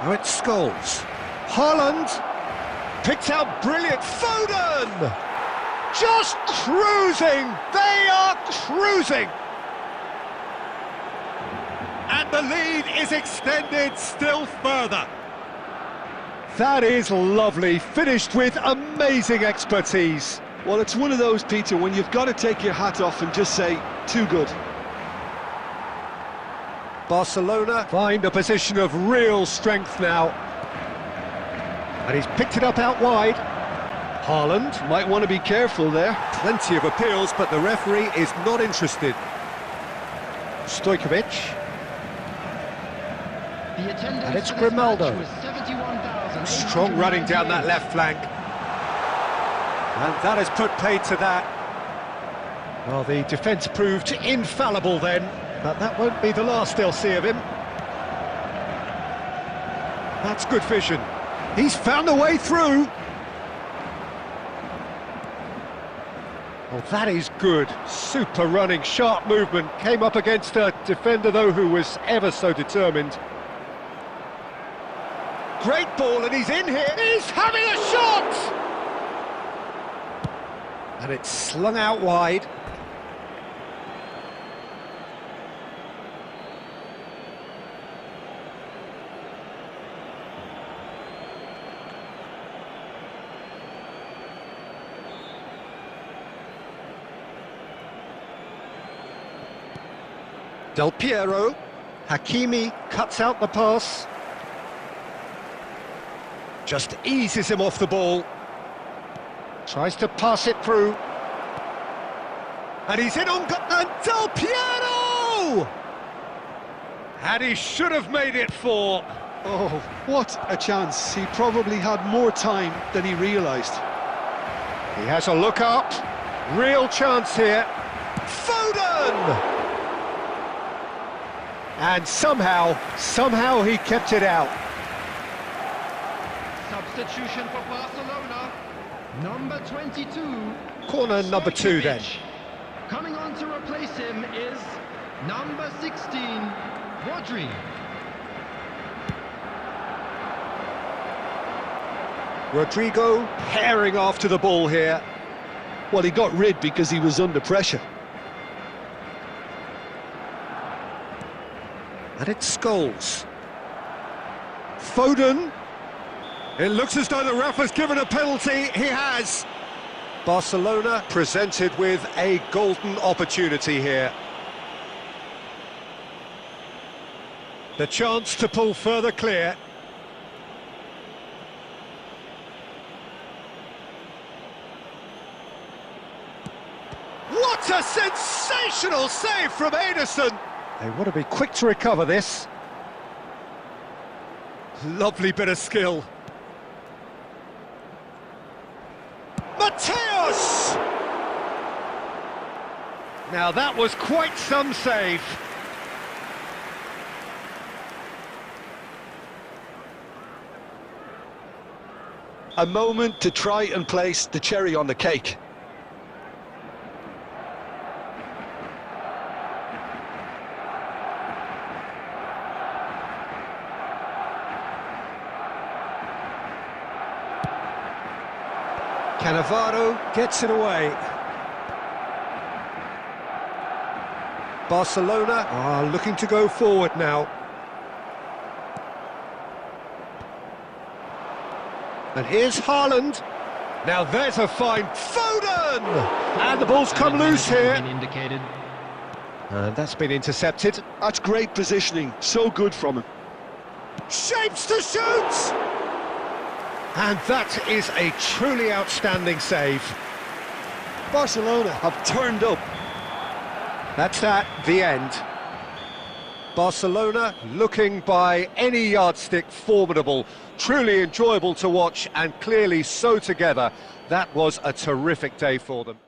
S1: Now it's Scholes. Haaland picked out brilliant. Foden! Just cruising! They are cruising! And the lead is extended still further. That is lovely, finished with amazing expertise.
S2: Well, it's one of those, Peter, when you've got to take your hat off and just say, too good.
S1: Barcelona find a position of real strength now. And he's picked it up out wide. Haaland.
S2: Might want to be careful there.
S1: Plenty of appeals, but the referee is not interested. Stojkovic.
S4: The attendance
S1: And it's
S4: for this match
S1: Grimaldo.
S4: was 71,898.
S1: Strong running down that left flank. And that has put paid to that. Well, the defence proved infallible then, but that won't be the last they'll see of him. That's good vision. He's found a way through. Oh, that is good. Super running, sharp movement. Came up against a defender, though, who was ever so determined. Great ball, and he's in here. He's having a shot! And it's slung out wide. Del Piero. Hakimi cuts out the pass. Just eases him off the ball. Tries to pass it through. And he's in on... And Del Piero! And he should have made it 4.
S2: Oh, what a chance. He probably had more time than he realised.
S1: He has a look up. Real chance here. Foden! And somehow he kept it out.
S4: Substitution for Barcelona. Number 22.
S1: Corner number 2 then.
S4: Coming on to replace him is number 16, Rodri.
S1: Rodrigo herring after the ball here.
S2: Well, he got rid because he was under pressure.
S1: And it's Scholes. Foden. It looks as though the ref has given a penalty. He has. Barcelona presented with a golden opportunity here. The chance to pull further clear. What a sensational save from Ederson! They want to be quick to recover this. Lovely bit of skill. Mateus! Now that was quite some save.
S2: A moment to try and place the cherry on the cake.
S1: Cannavaro gets it away. Barcelona are looking to go forward now. And here's Haaland. Now there's a fine Foden! And the ball's come loose here. And that's been intercepted.
S2: That's great positioning, so good from him.
S1: Shapes to shoot! And that is a truly outstanding save.
S2: Barcelona have turned up.
S1: That's the end. Barcelona looking by any yardstick formidable, truly enjoyable to watch and clearly so together. That was a terrific day for them.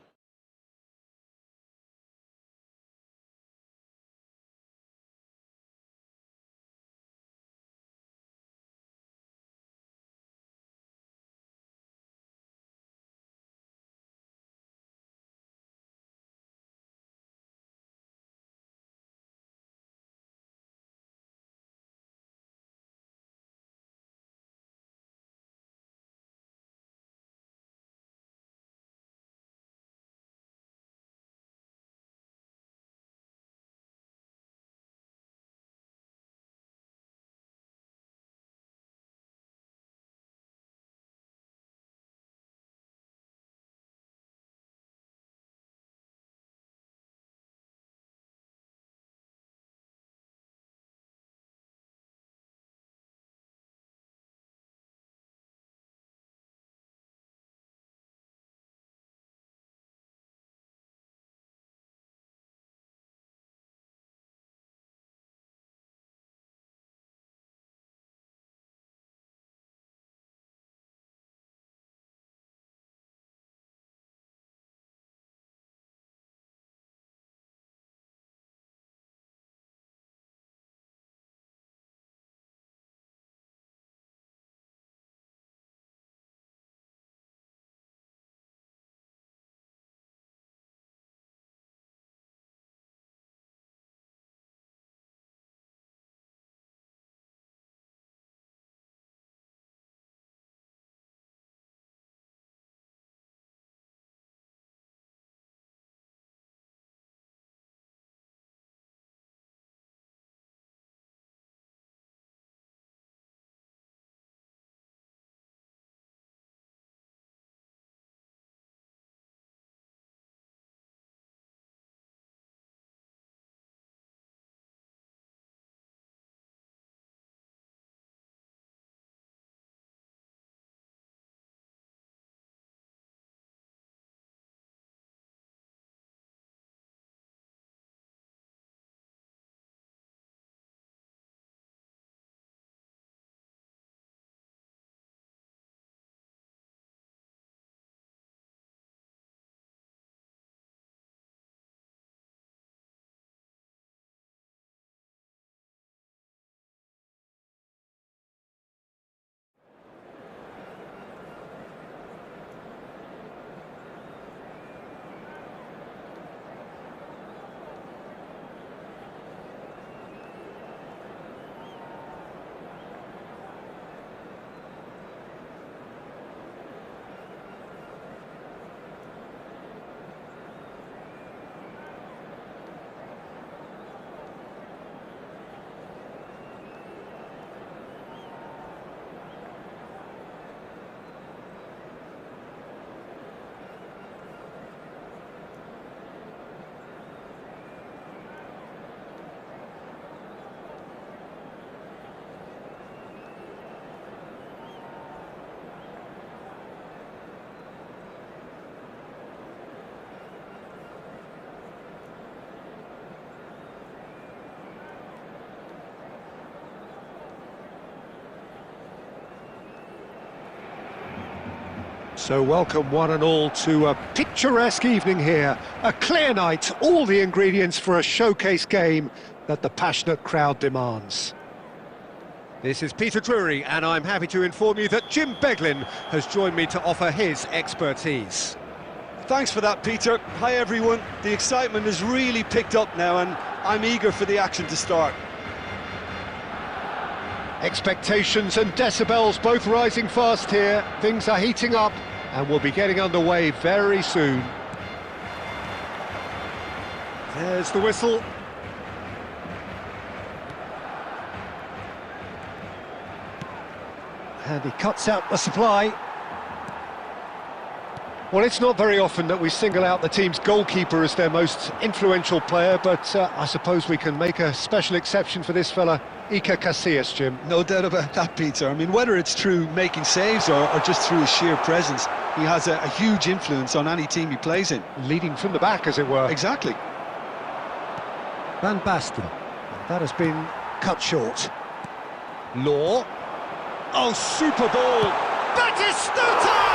S1: So welcome one and all to a picturesque evening here. A clear night, all the ingredients for a showcase game that the passionate crowd demands. This is Peter Drury, and I'm happy to inform you that Jim Beglin has joined me to offer his expertise.
S2: Thanks for that, Peter. Hi everyone. The excitement has really picked up now and I'm eager for the action to start.
S1: Expectations and decibels both rising fast here. Things are heating up and we'll be getting underway very soon. There's the whistle. And he cuts out the supply. Well, it's not very often that we single out the team's goalkeeper as their most influential player, but I suppose we can make a special exception for this fella, Iker Casillas, Jim.
S2: No doubt about that, Peter. I mean, whether it's through making saves or just through his sheer presence, he has a huge influence on any team he plays in.
S1: Leading from the back, as it were.
S2: Exactly.
S1: Van Basten. That has been cut short. Law. Oh, super ball! Batistuta!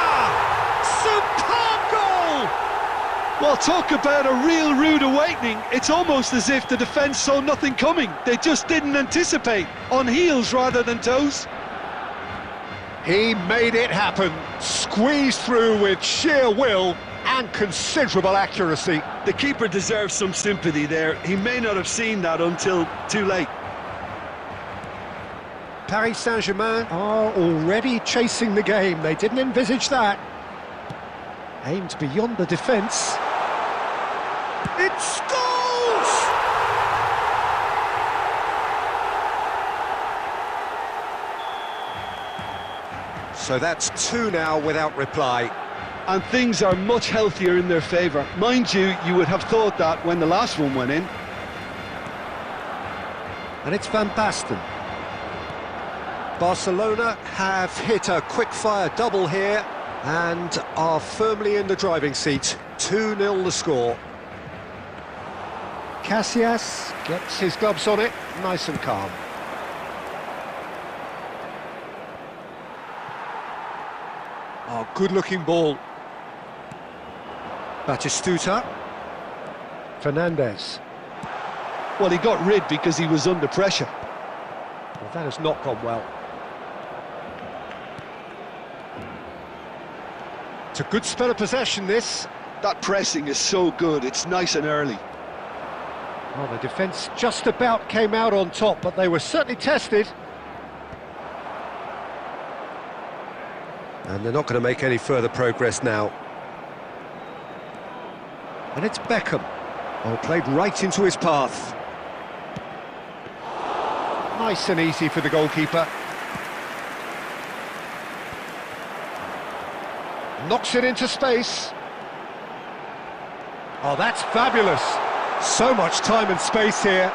S1: Superb goal!
S2: Well, talk about a real rude awakening. It's almost as if the defence saw nothing coming. They just didn't anticipate, on heels rather than toes.
S1: He made it happen, squeezed through with sheer will and considerable accuracy.
S2: The keeper deserves some sympathy there. He may not have seen that until too late.
S1: Paris Saint-Germain are already chasing the game. They didn't envisage that. Aimed beyond the defence. It scores! So that's two now without reply.
S2: And things are much healthier in their favour. Mind you, you would have thought that when the last one went in.
S1: And it's Van Basten. Barcelona have hit a quick-fire double here and are firmly in the driving seat. 2-0 the score. Casillas gets his gloves on it, nice and calm. Oh, good-looking ball. Batistuta. Fernandez.
S2: Well, he got rid because he was under pressure.
S1: Well, that has not gone well. It's a good spell of possession, this.
S2: That pressing is so good, it's nice and early.
S1: Well, the defence just about came out on top, but they were certainly tested. And they're not going to make any further progress now. And it's Beckham. Oh, played right into his path. Nice and easy for the goalkeeper. Knocks it into space. Oh, that's fabulous. So much time and space here.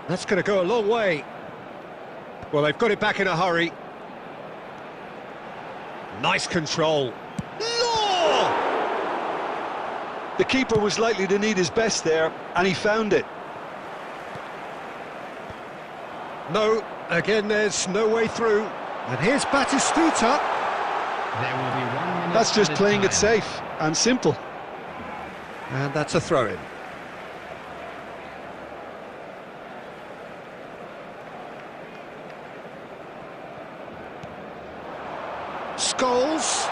S1: That's going to go a long way. Well, they've got it back in a hurry. Nice control. Law!
S2: The keeper was likely to need his best there, and he found it.
S1: No, again, there's no way through. And here's Batistuta.
S3: There will be 1 minute.
S2: That's just playing it safe and simple.
S1: And that's a throw-in. Scholes.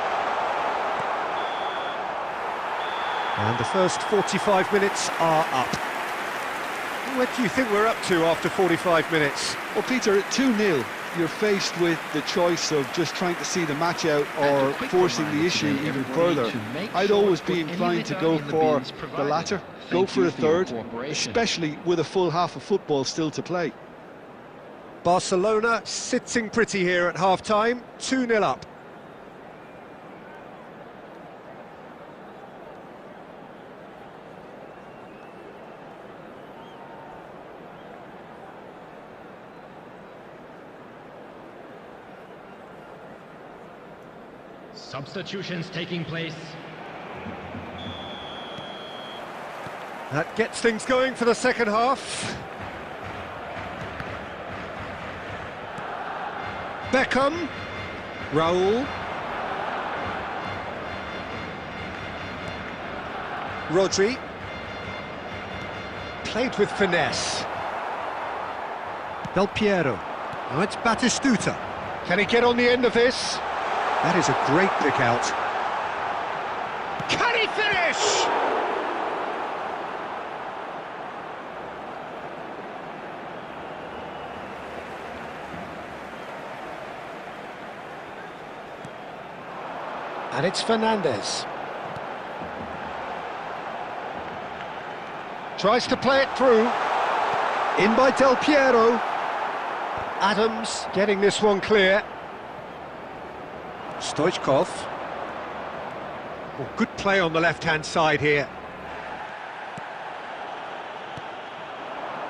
S1: And the first 45 minutes are up. What do you think we're up to after 45 minutes?
S2: Well, Peter, at 2-0, you're faced with the choice of just trying to see the match out or forcing the issue even further. I'd always be inclined to go for the latter, go for a third, especially with a full half of football still to play.
S1: Barcelona sitting pretty here at half-time, 2-0 up.
S4: Substitutions taking place.
S1: That gets things going for the second half. Beckham. Raul. Rodri. Played with finesse. Del Piero. Now it's Batistuta. Can he get on the end of this? That is a great pick out. Can he finish? And it's Fernandez. Tries to play it through. In by Del Piero. Adams getting this one clear. Stoichkov. Oh, good play on the left-hand side here.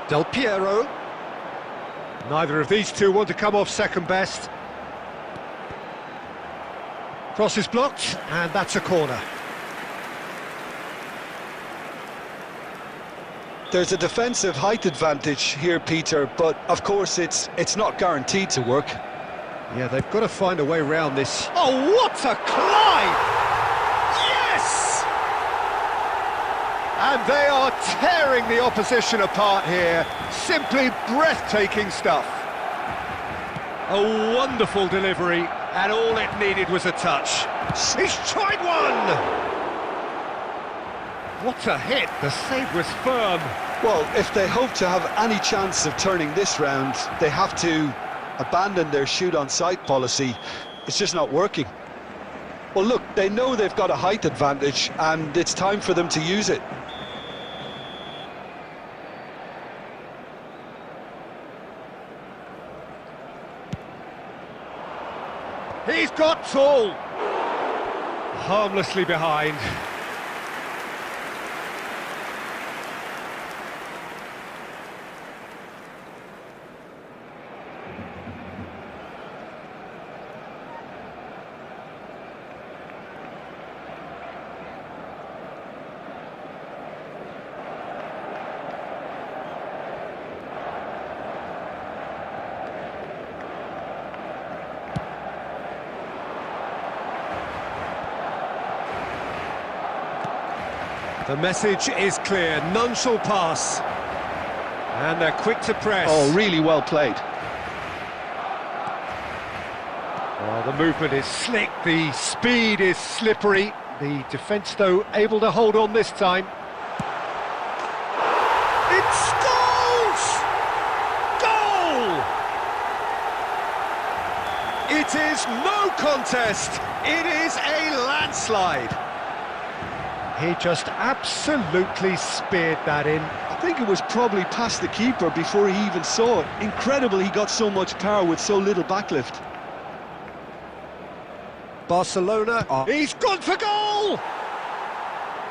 S1: Del Piero. Neither of these two want to come off second best. Cross is blocked, and that's a corner.
S2: There's a defensive height advantage here, Peter, but of course it's not guaranteed to work.
S1: Yeah, they've got to find a way around this. Oh, what a climb! Yes! And they are tearing the opposition apart here. Simply breathtaking stuff. A wonderful delivery, and all it needed was a touch. He's tried one! What a hit, the save was firm.
S2: Well, if they hope to have any chance of turning this round, they have to abandon their shoot-on-sight policy. It's just not working. Well, look, they know they've got a height advantage, and it's time for them to use it.
S1: He's got tall. Harmlessly behind. The message is clear, none shall pass. And they're quick to press.
S2: Oh, really well played.
S1: Well, the movement is slick, the speed is slippery. The defence, though, able to hold on this time. It scores! Goal! It is no contest. It is a landslide. He just absolutely speared that in.
S2: I think it was probably past the keeper before he even saw it. Incredible he got so much power with so little backlift.
S1: Barcelona, he's gone for goal!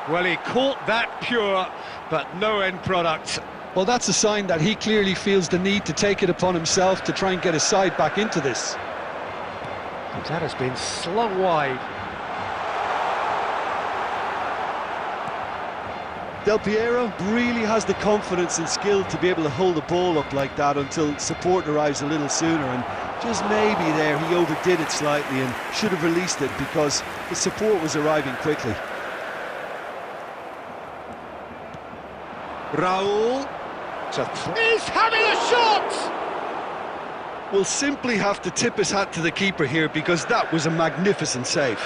S1: Well, he caught that pure, but no end product.
S2: Well, that's a sign that he clearly feels the need to take it upon himself to try and get his side back into this.
S1: And that has been slung wide.
S5: Del Piero really has the confidence and skill to be able to hold the ball up like that until support arrives a little sooner, and just maybe there he overdid it slightly and should have released it because the support was arriving quickly.
S1: Raul. He's having a shot!
S2: Will simply have to tip his hat to the keeper here because that was a magnificent save.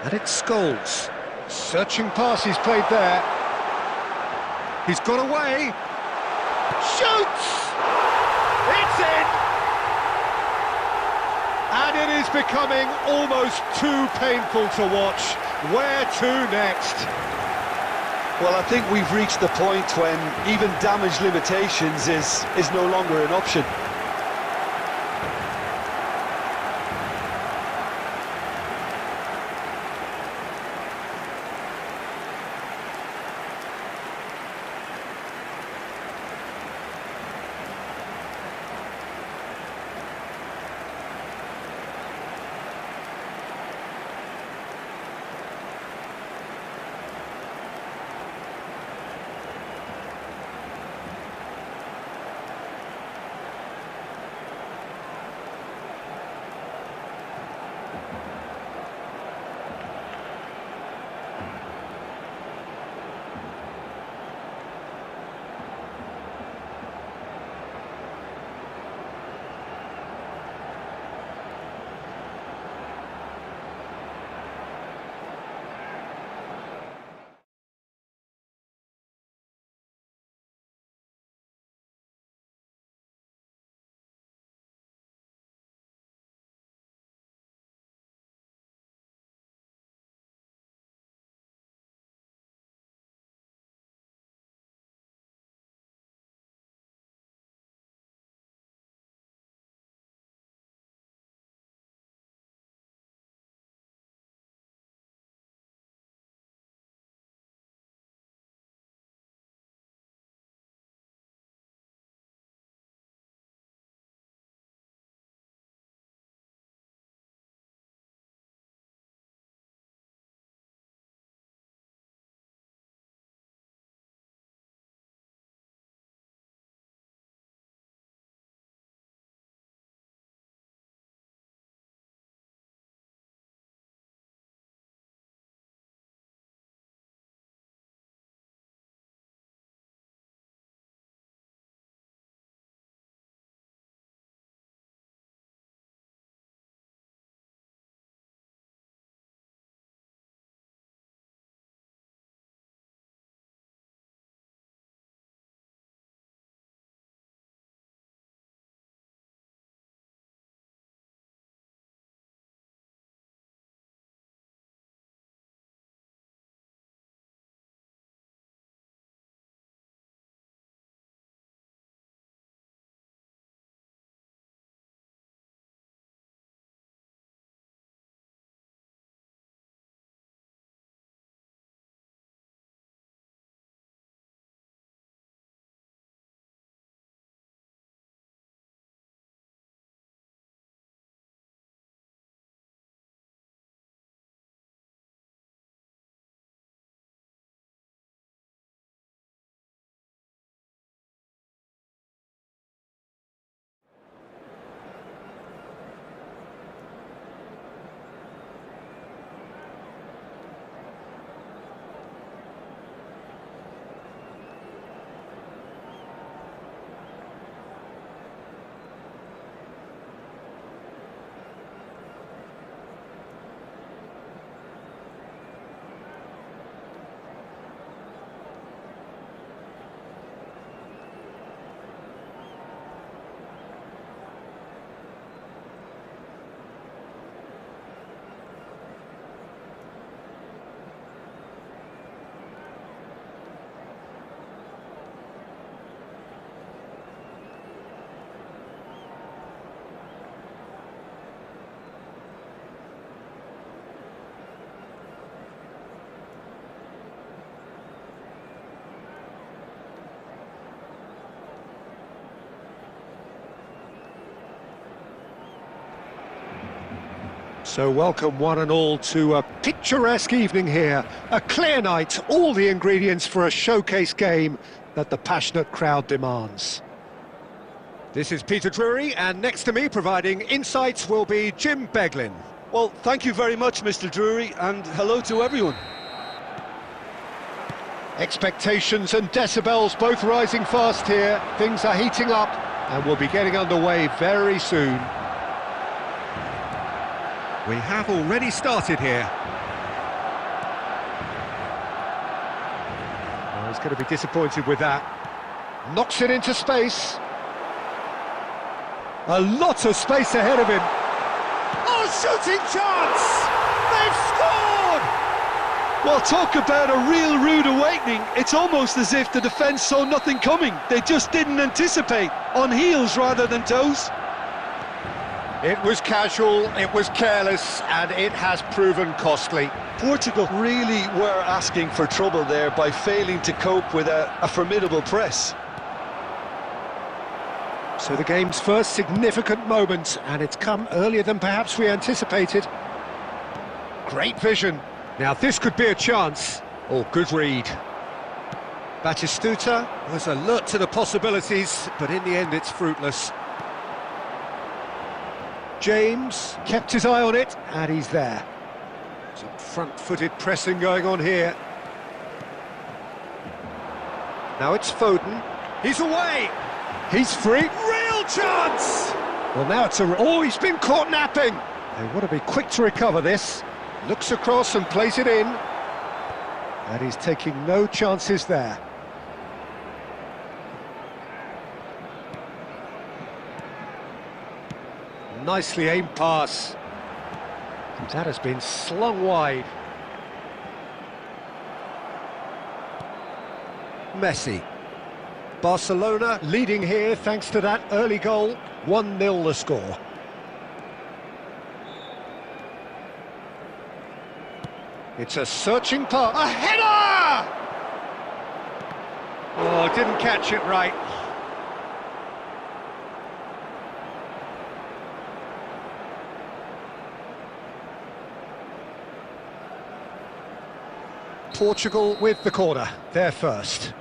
S1: And it's Scholes. Searching pass he's played there. He's got away. Shoots! It's in! And it is becoming almost too painful to watch. Where to next?
S2: Well, I think we've reached the point when even damage limitations is no longer an option.
S1: So welcome one and all to a picturesque evening here. A clear night, all the ingredients for a showcase game that the passionate crowd demands. This is Peter Drury, and next to me providing insights will be Jim Beglin.
S5: Well, thank you very much, Mr. Drury, and hello to everyone.
S1: Expectations and decibels both rising fast here. Things are heating up and we'll be getting underway very soon. We have already started here. Oh, he's going to be disappointed with that. Knocks it into space. A lot of space ahead of him. Oh, shooting chance! They've scored!
S2: Well, talk about a real rude awakening. It's almost as if the defence saw nothing coming. They just didn't anticipate, on heels rather than toes.
S1: It was casual, it was careless, and it has proven costly.
S2: Portugal really were asking for trouble there by failing to cope with a formidable press.
S1: So the game's first significant moment, and it's come earlier than perhaps we anticipated. Great vision. Now this could be a chance. Oh, good read. Batistuta was alert to the possibilities, but in the end it's fruitless. James kept his eye on it, and he's there. Some front-footed pressing going on here. Now it's Foden. He's away! He's free. Real chance! Well, now it's a... Oh, he's been caught napping! They want to be quick to recover this. Looks across and plays it in. And he's taking no chances there. Nicely aimed pass. That has been slung wide. Messi. Barcelona leading here thanks to that early goal. 1-0 the score. It's a searching pass. A header! Oh, didn't catch it right. Portugal with the corner. They're first.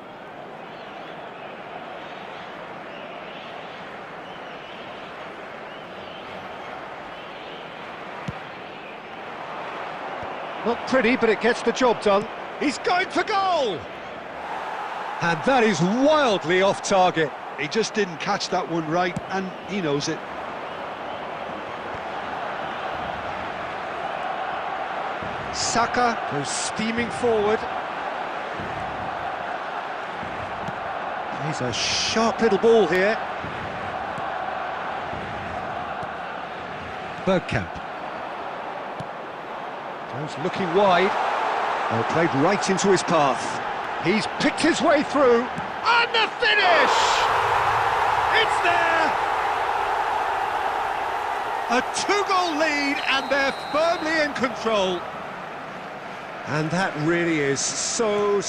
S1: Not pretty, but it gets the job done. He's going for goal! And that is wildly off target.
S5: He just didn't catch that one right, and he knows it.
S1: Saka goes steaming forward. He's a sharp little ball here. Bergkamp. Goes looking wide. Oh, played right into his path. He's picked his way through. And the finish! It's there! A 2-goal lead, and they're firmly in control. And that really is so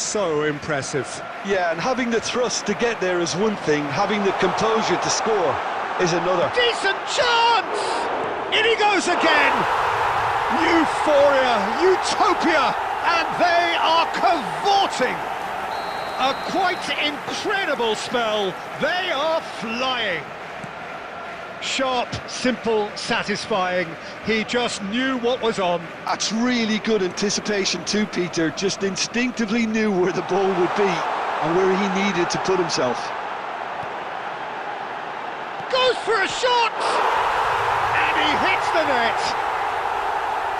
S1: impressive.
S2: Yeah, and having the thrust to get there is one thing, having the composure to score is another.
S1: Decent chance! In he goes again! Euphoria, utopia, and they are cavorting! A quite incredible spell. They are flying. Sharp, simple, satisfying. He just knew what was on.
S2: That's really good anticipation too, Peter. Just instinctively knew where the ball would be and where he needed to put himself.
S1: Goes for a shot! And he hits the net.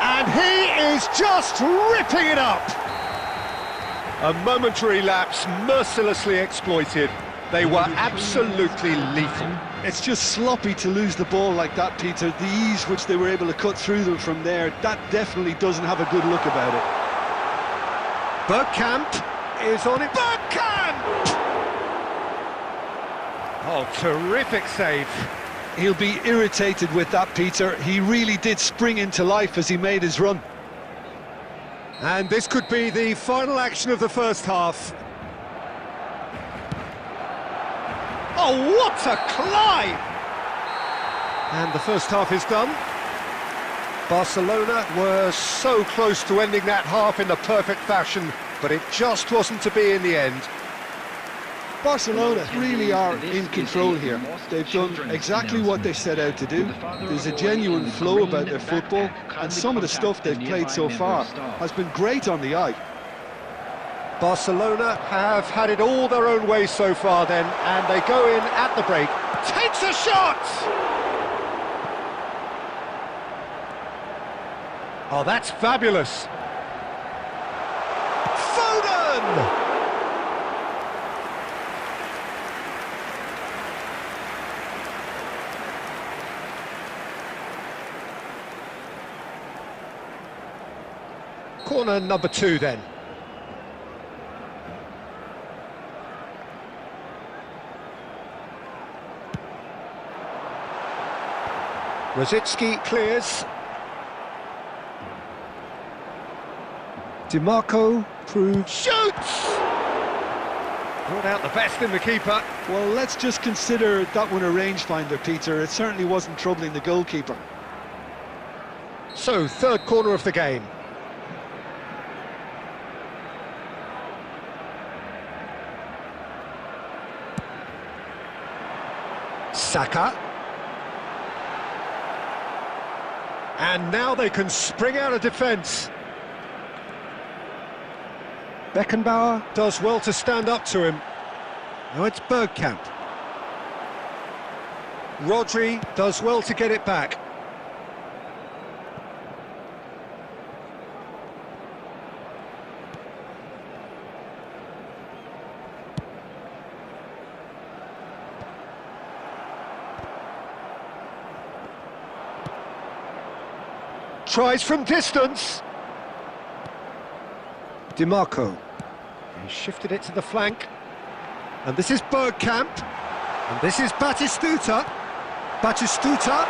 S1: And he is just ripping it up. A momentary lapse mercilessly exploited. They were absolutely lethal.
S5: It's just sloppy to lose the ball like that, Peter. The ease which they were able to cut through them from there, that definitely doesn't have a good look about it.
S1: Bergkamp is on it. Bergkamp! Oh, terrific save.
S2: He'll be irritated with that, Peter. He really did spring into life as he made his run.
S1: And this could be the final action of the first half. Oh, what a climb! And the first half is done. Barcelona were so close to ending that half in the perfect fashion, but it just wasn't to be in the end.
S2: Barcelona really are in control here. They've done exactly what they set out to do. There's a genuine flow about their football, and some of the stuff they've played so far has been great on the eye.
S1: Barcelona have had it all their own way so far then, and they go in at the break. Takes a shot! Oh, that's fabulous. Foden! Corner number 2 then. Rosicki clears. DiMarco proves... Shoots! Brought out the best in the keeper.
S2: Well, let's just consider that one a rangefinder, Peter. It certainly wasn't troubling the goalkeeper.
S1: So, third corner of the game. Saka. And now they can spring out of defence. Beckenbauer does well to stand up to him. Now it's Bergkamp. Rodri does well to get it back. Tries from distance. DiMarco. He shifted it to the flank. And this is Bergkamp. And this is Batistuta. Batistuta.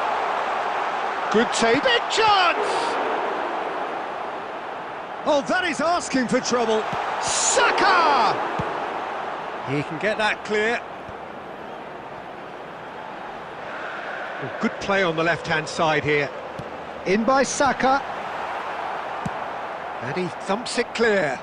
S1: Good take. Big chance! Oh, that is asking for trouble. Saka! He can get that clear. Oh, good play on the left-hand side here. In by Saka. And he thumps it clear.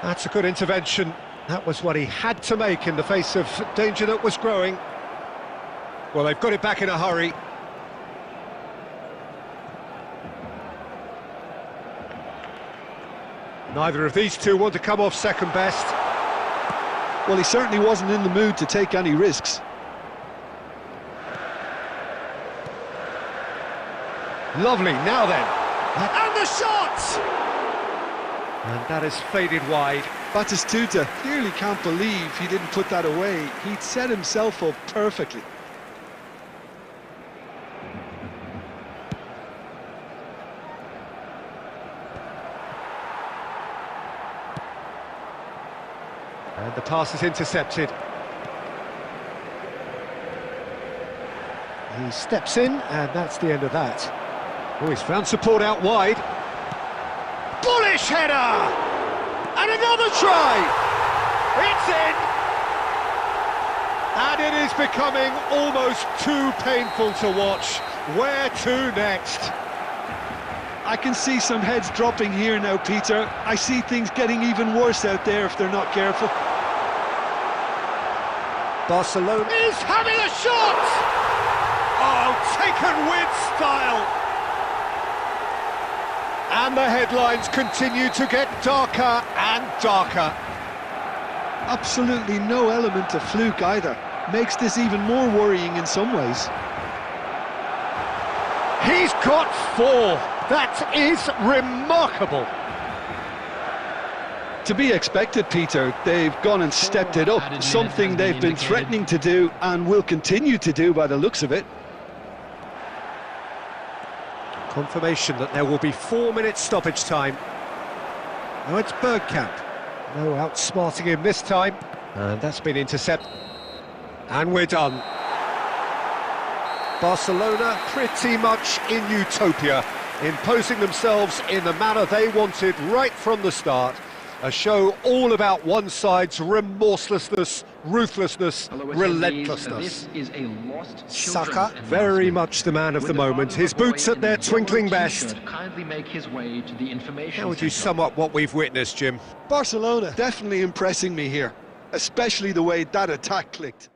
S1: That's a good intervention. That was what he had to make in the face of danger that was growing. Well, they've got it back in a hurry. Neither of these two want to come off second best.
S2: Well, he certainly wasn't in the mood to take any risks.
S1: Lovely, now then. And the shot! And that has faded wide.
S2: Batistuta clearly can't believe he didn't put that away. He'd set himself up perfectly.
S1: And the pass is intercepted. He steps in, and that's the end of that. Oh, he's found support out wide. Bullish header! And another try! It's in! And it is becoming almost too painful to watch. Where to next?
S2: I can see some heads dropping here now, Peter. I see things getting even worse out there if they're not careful.
S1: Barcelona is having a shot! Oh, taken with style! And the headlines continue to get darker and darker.
S2: Absolutely no element of fluke either. Makes this even more worrying in some ways.
S1: He's got 4. That is remarkable.
S2: To be expected, Peter. They've gone and stepped it up. Something they've been threatening to do and will continue to do by the looks of it.
S1: Confirmation that there will be 4 minutes stoppage time. Now it's Bergkamp. No outsmarting him this time. And that's been intercepted. And we're done. Barcelona pretty much in utopia, imposing themselves in the manner they wanted right from the start. A show all about one side's remorselessness, ruthlessness,
S3: Hello, attendees.
S1: relentlessness.
S3: This is a lost
S1: Saka,
S3: children
S1: very
S3: announcement.
S1: much the man of the
S3: Would
S1: moment.
S3: father
S1: His
S3: of a boy
S1: boots at
S3: in
S1: their
S3: the
S1: twinkling
S3: yellow
S1: best.
S3: t-shirt kindly make his way to the information
S1: How would you
S3: centre?
S1: sum up what we've witnessed, Jim?
S2: Barcelona definitely impressing me here, especially the way that attack clicked.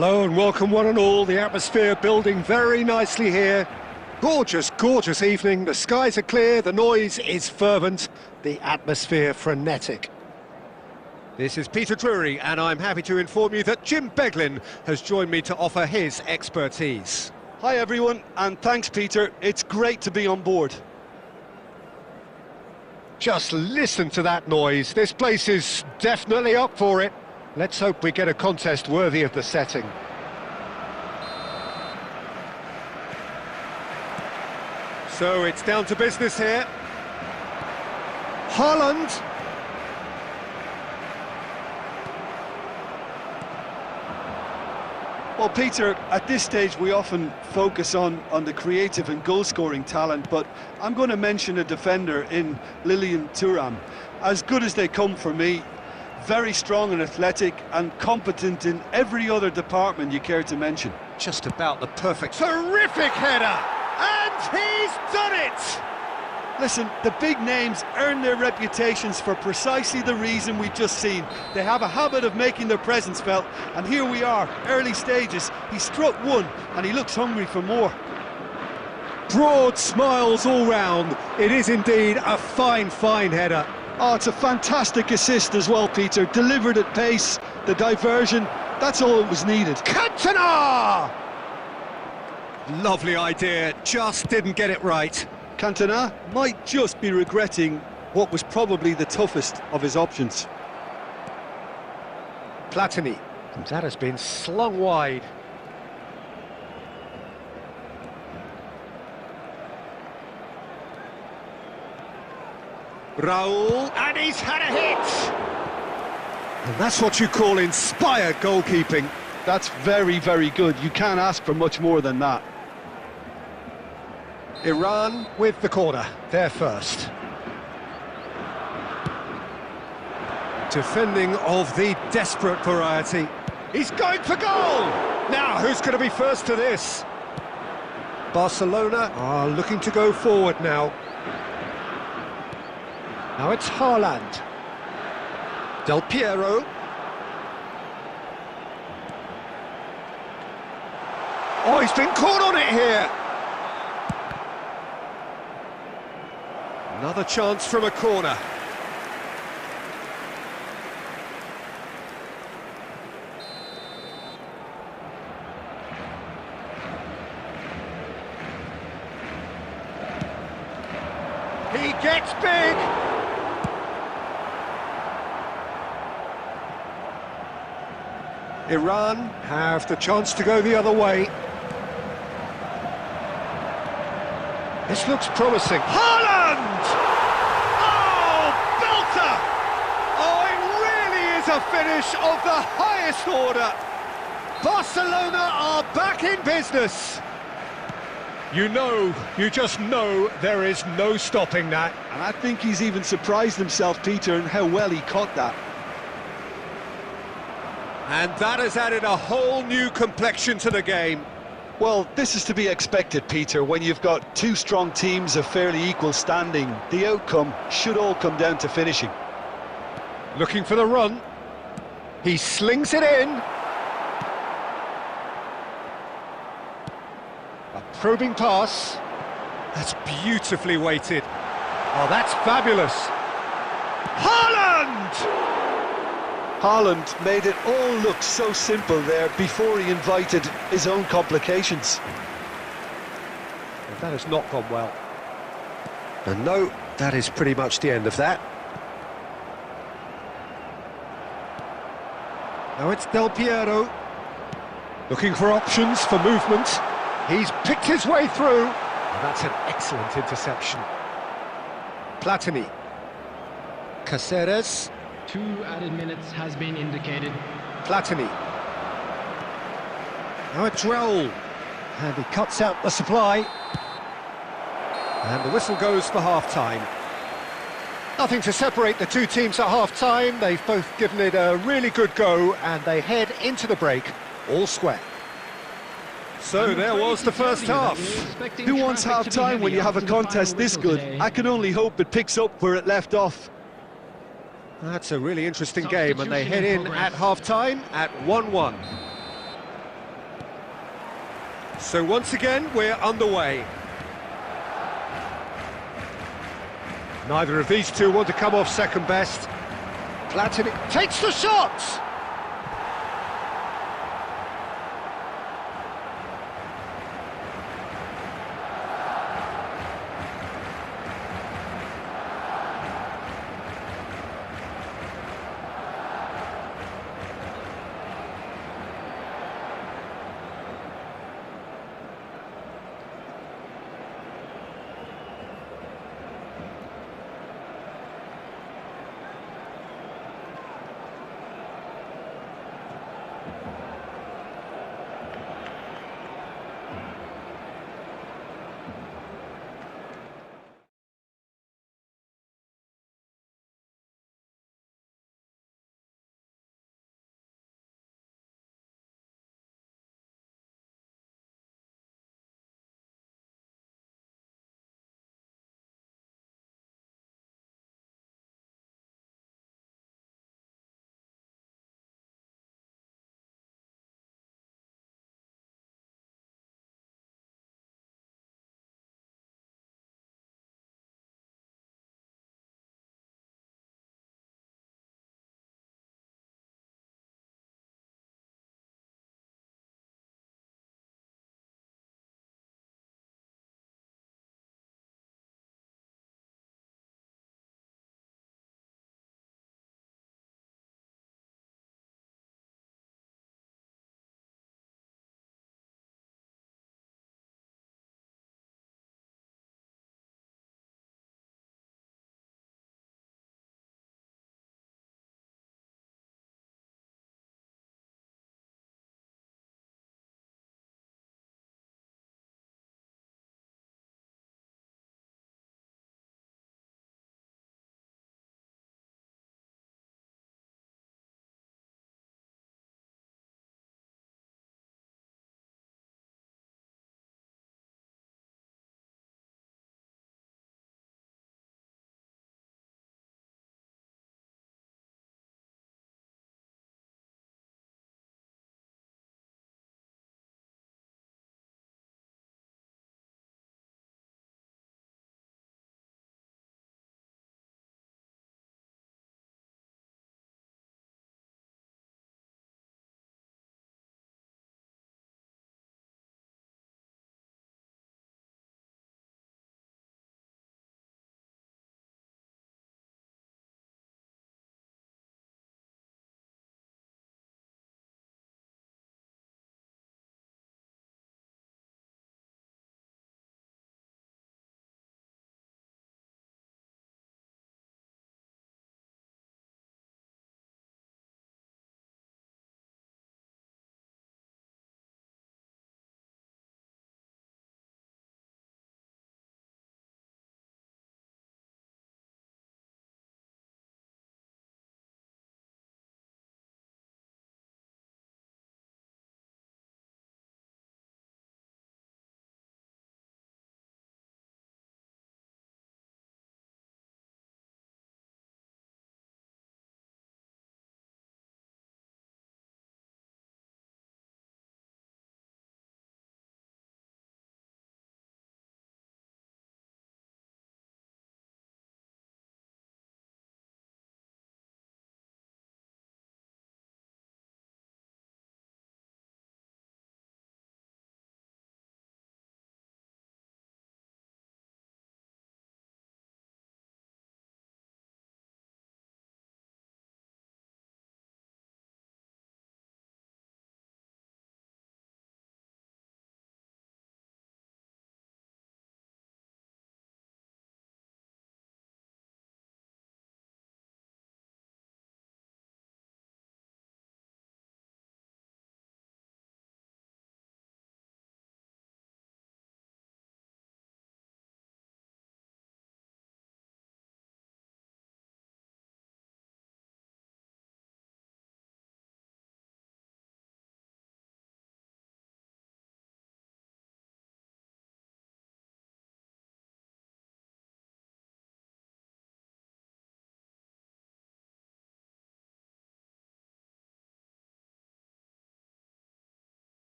S1: Hello and welcome one and all. The atmosphere building very nicely here. Gorgeous, gorgeous evening. The skies are clear, the noise is fervent, the atmosphere frenetic. This is Peter Drury, and I'm happy to inform you that Jim Beglin has joined me to offer his expertise.
S5: Hi everyone, and thanks Peter, it's great to be on board.
S1: Just listen to that noise. This place is definitely up for it. Let's hope we get a contest worthy of the setting. So it's down to business here. Haaland.
S5: Well, Peter, at this stage we often focus on the creative and goal-scoring talent, but I'm going to mention a defender in Lilian Thuram. As good as they come for me, very strong and athletic and competent in every other department you care to mention.
S1: Just about the perfect... Terrific header! And he's done it!
S5: Listen, the big names earn their reputations for precisely the reason we've just seen. They have a habit of making their presence felt, and here we are, early stages. He struck one, and he looks hungry for more.
S1: Broad smiles all round. It is indeed a fine, fine header.
S5: Oh, it's a fantastic assist as well, Peter. Delivered at pace, the diversion, that's all that was needed.
S1: Cantona! Lovely idea, just didn't get it right.
S5: Cantona might just be regretting what was probably the toughest of his options.
S1: Platini, that has been slung wide. Raul, and he's had a hit! And that's what you call inspired goalkeeping.
S5: That's very, very good. You can't ask for much more than that.
S1: Iran with the corner, they're first. Defending of the desperate variety. He's going for goal! Now, who's going to be first to this? Barcelona are looking to go forward now. Now it's Haaland. Del Piero. Oh, he's been caught on it here! Another chance from a corner. He gets big! Iran have the chance to go the other way. This looks promising. Haaland! Oh, belter! Oh, it really is a finish of the highest order. Barcelona are back in business. You just know there is no stopping that.
S5: And I think he's even surprised himself, Peter, in how well he caught that.
S1: And that has added a whole new complexion to the game.
S5: Well, this is to be expected, Peter. When you've got two strong teams of fairly equal standing, the outcome should all come down to finishing.
S1: Looking for the run. He slings it in. A probing pass. That's beautifully weighted. Oh, that's fabulous. Haaland!
S5: Haaland made it all look so simple there before he invited his own complications.
S1: That has not gone well. And no, that is pretty much the end of that. Now it's Del Piero. Looking for options for movement. He's picked his way through. And that's an excellent interception. Platini. Caceres.
S4: 2 added minutes has been indicated.
S1: Platini. Now it's Raul. And he cuts out the supply. And the whistle goes for half-time. Nothing to separate the two teams at half-time. They've both given it a really good go, and they head into the break all square. So there was the first half.
S5: Who wants half-time when you have a contest this good? I can only hope it picks up where it left off.
S1: That's a really interesting game, and they head in at half-time at 1-1. So once again, we're underway. Neither of these two want to come off second best. Platini takes the shot!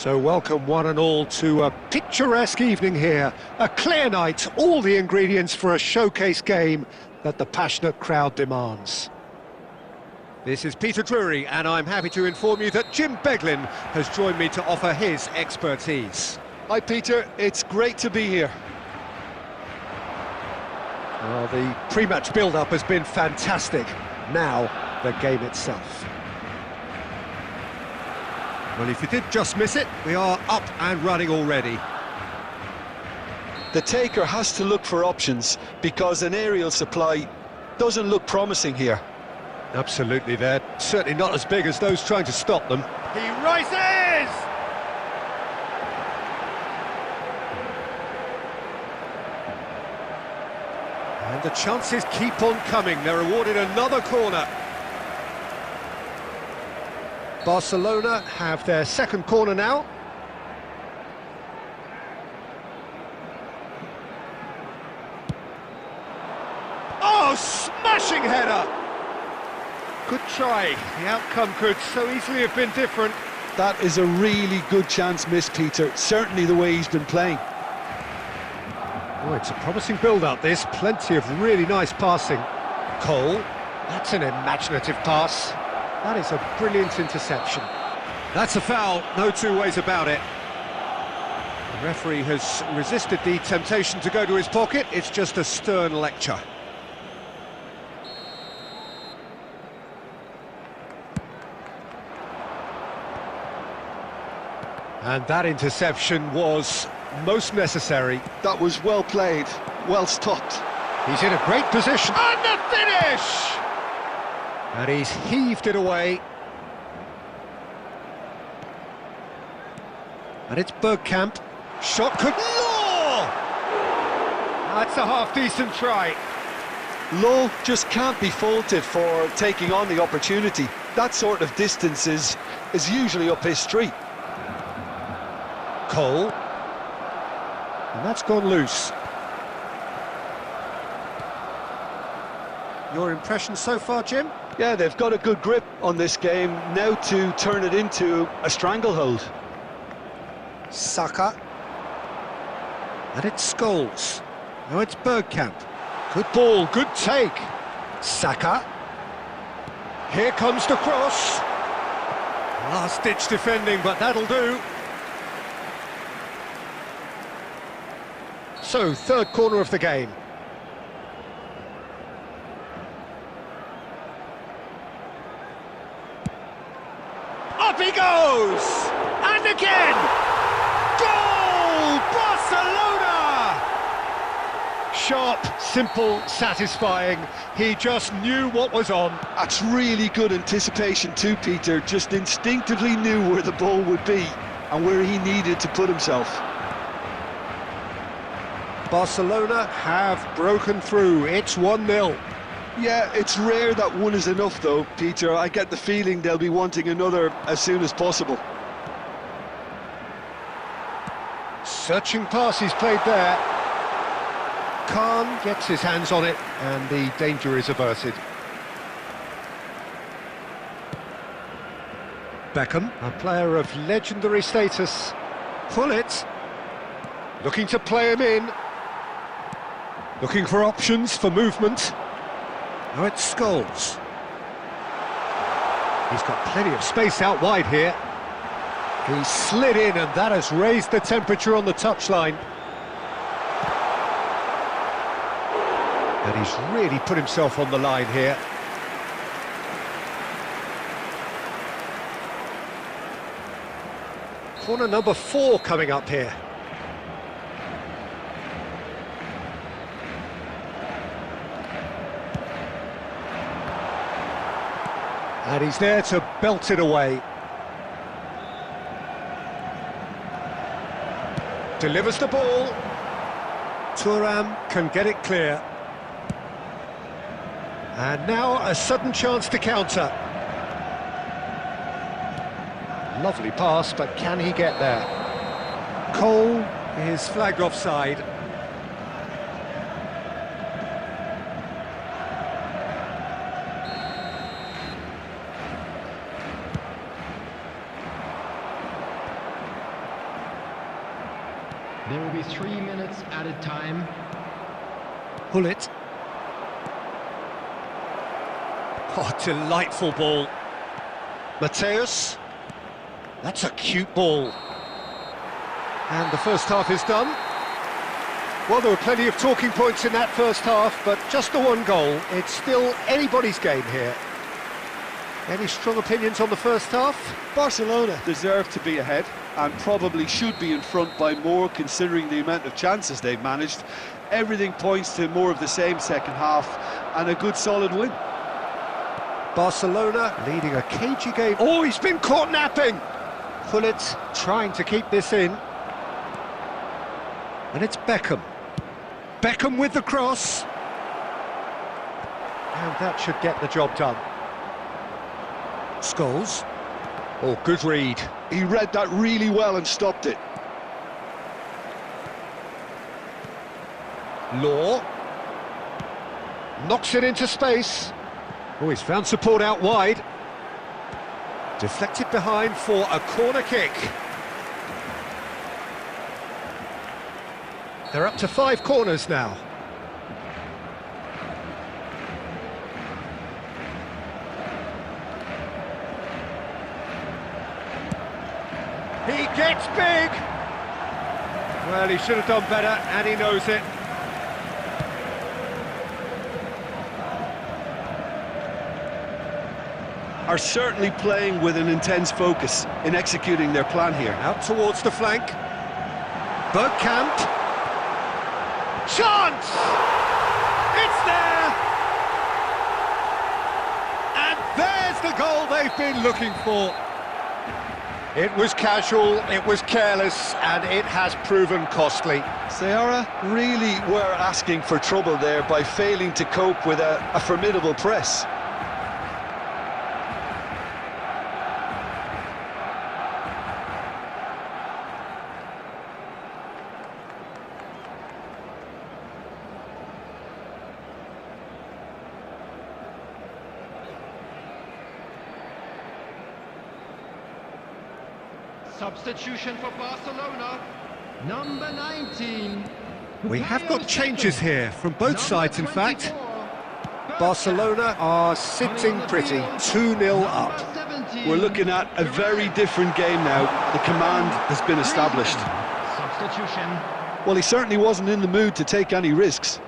S1: So welcome one and all to a picturesque evening here. A clear night, all the ingredients for a showcase game that the passionate crowd demands. This is Peter Drury, and I'm happy to inform you that Jim Beglin has joined me to offer his expertise.
S2: Hi Peter, it's great to be here.
S1: Well, the pre-match build-up has been fantastic. Now, the game itself. Well, if you did just miss it, we are up and running already.
S2: The taker has to look for options because an aerial supply doesn't look promising here.
S1: Absolutely, they're certainly not as big as those trying to stop them. He rises! And the chances keep on coming. They're awarded another corner. Barcelona have their second corner now. Oh, smashing header! Good try. The outcome could so easily have been different.
S2: That is a really good chance missed, Peter. Certainly the way he's been playing.
S1: Oh, it's a promising build-up, this. Plenty of really nice passing. Cole, that's an imaginative pass. That is a brilliant interception. That's a foul, no two ways about it. The referee has resisted the temptation to go to his pocket. It's just a stern lecture. And that interception was most necessary.
S2: That was well played, well stopped.
S1: He's in a great position. And the finish! And he's heaved it away. And it's Bergkamp. Shot could... Law! That's a half-decent try.
S2: Lowe just can't be faulted for taking on the opportunity. That sort of distance is usually up his street.
S1: Cole. And that's gone loose. Your impression so far, Jim?
S2: Yeah, they've got a good grip on this game, now to turn it into a stranglehold.
S1: Saka. And it's Scholes. Now it's Bergkamp. Good ball, good take. Saka. Here comes the cross. Last-ditch defending, but that'll do. So, third corner of the game. Up he goes! And again! Goal! Barcelona! Sharp, simple, satisfying. He just knew what was on.
S2: That's really good anticipation too, Peter. Just instinctively knew where the ball would be and where he needed to put himself.
S1: Barcelona have broken through. It's 1-0.
S2: Yeah, it's rare that one is enough though, Peter. I get the feeling they'll be wanting another as soon as possible.
S1: Searching pass he's played there. Khan gets his hands on it and the danger is averted. Beckham, a player of legendary status. Pullet, looking to play him in. Looking for options for movement. Now it's Scholes. He's got plenty of space out wide here. He slid in and that has raised the temperature on the touchline. And he's really put himself on the line here. Corner number 4 coming up here. And he's there to belt it away. Delivers the ball. Thuram can get it clear. And now a sudden chance to counter. Lovely pass, but can he get there? Cole is flagged offside.
S4: There will be 3 minutes added time.
S1: Pull it. Oh, delightful ball. Mateus. That's a cute ball. And the first half is done. Well, there were plenty of talking points in that first half, but just the one goal. It's still anybody's game here. Any strong opinions on the first half?
S5: Barcelona deserve to be ahead and probably should be in front by more considering the amount of chances they've managed. Everything points to more of the same second half and a good solid win.
S1: Barcelona leading a cagey game. Oh, he's been caught napping! Pullet trying to keep this in. And it's Beckham. Beckham with the cross. And that should get the job done. Scholes. Oh, good read.
S2: He read that really well and stopped it.
S1: Law. Knocks it into space. Oh, he's found support out wide. Deflected behind for a corner kick. They're up to 5 corners now. He gets big! Well, he should have done better, and he knows it.
S5: Are certainly playing with an intense focus in executing their plan here.
S1: Out towards the flank. Bergkamp. Chance! It's there! And there's the goal they've been looking for. It was casual, it was careless, and it has proven costly.
S2: Seara really were asking for trouble there by failing to cope with a formidable press.
S4: Substitution for Barcelona, number 19.
S1: We have got changes here from both sides, in fact. Barcelona are sitting pretty, 2-0 up.
S5: We're looking at a very different game now. The command has been established.
S4: Substitution.
S2: Well, he certainly wasn't in the mood to take any risks.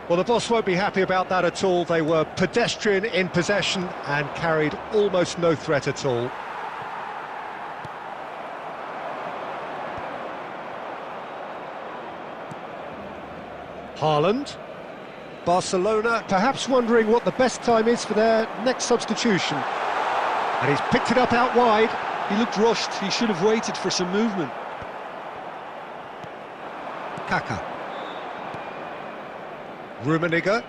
S1: Well, the boss won't be happy about that at all. They were pedestrian in possession and carried almost no threat at all. Haaland. Barcelona perhaps wondering what the best time is for their next substitution. And he's picked it up out wide.
S2: He looked rushed. He should have waited for some movement.
S1: Kaka. Rummenigge.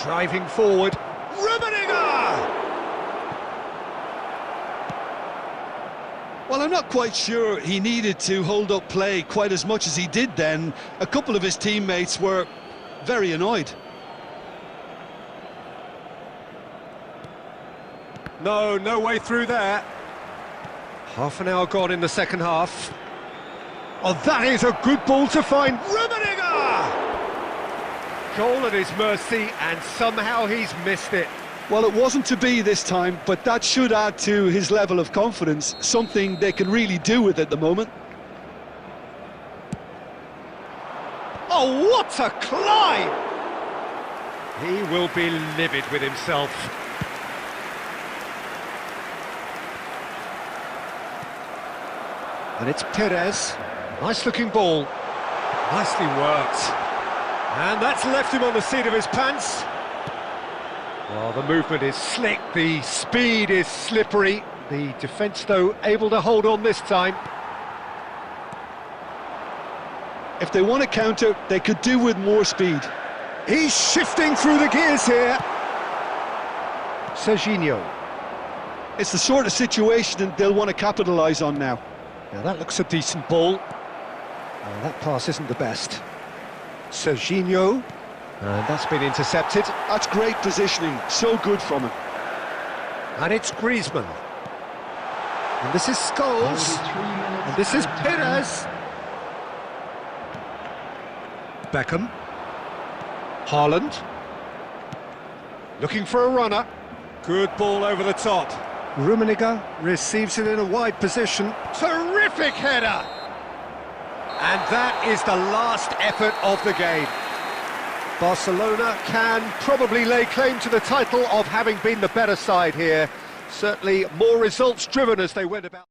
S1: Driving forward. Rummenigge!
S5: Well, I'm not quite sure he needed to hold up play quite as much as he did then. A couple of his teammates were very annoyed.
S1: No way through there. Half an hour gone in the second half. Oh, that is a good ball to find. Rummenigge! Goal at his mercy, and somehow he's missed it.
S2: Well, it wasn't to be this time, but that should add to his level of confidence, something they can really do with at the moment.
S1: Oh, what a climb! He will be livid with himself. And it's Perez. Nice-looking ball. Nicely worked. And that's left him on the seat of his pants. Well, the movement is slick, the speed is slippery. The defence, though, able to hold on this time.
S2: If they want to counter, they could do with more speed.
S1: He's shifting through the gears here. Serginho.
S2: It's the sort of situation that they'll want to capitalise on now.
S1: Now that looks a decent ball. That pass isn't the best. Serginho. And that's been intercepted.
S2: That's great positioning, so good from him.
S1: And it's Griezmann. And this is Scholes.
S4: 43 minutes
S1: And this is
S4: added time.
S1: Pires. Beckham. Haaland. Looking for a runner. Good ball over the top. Rummenigge receives it in a wide position. Terrific header! And that is the last effort of the game. Barcelona can probably lay claim to the title of having been the better side here. Certainly more results driven as they went about.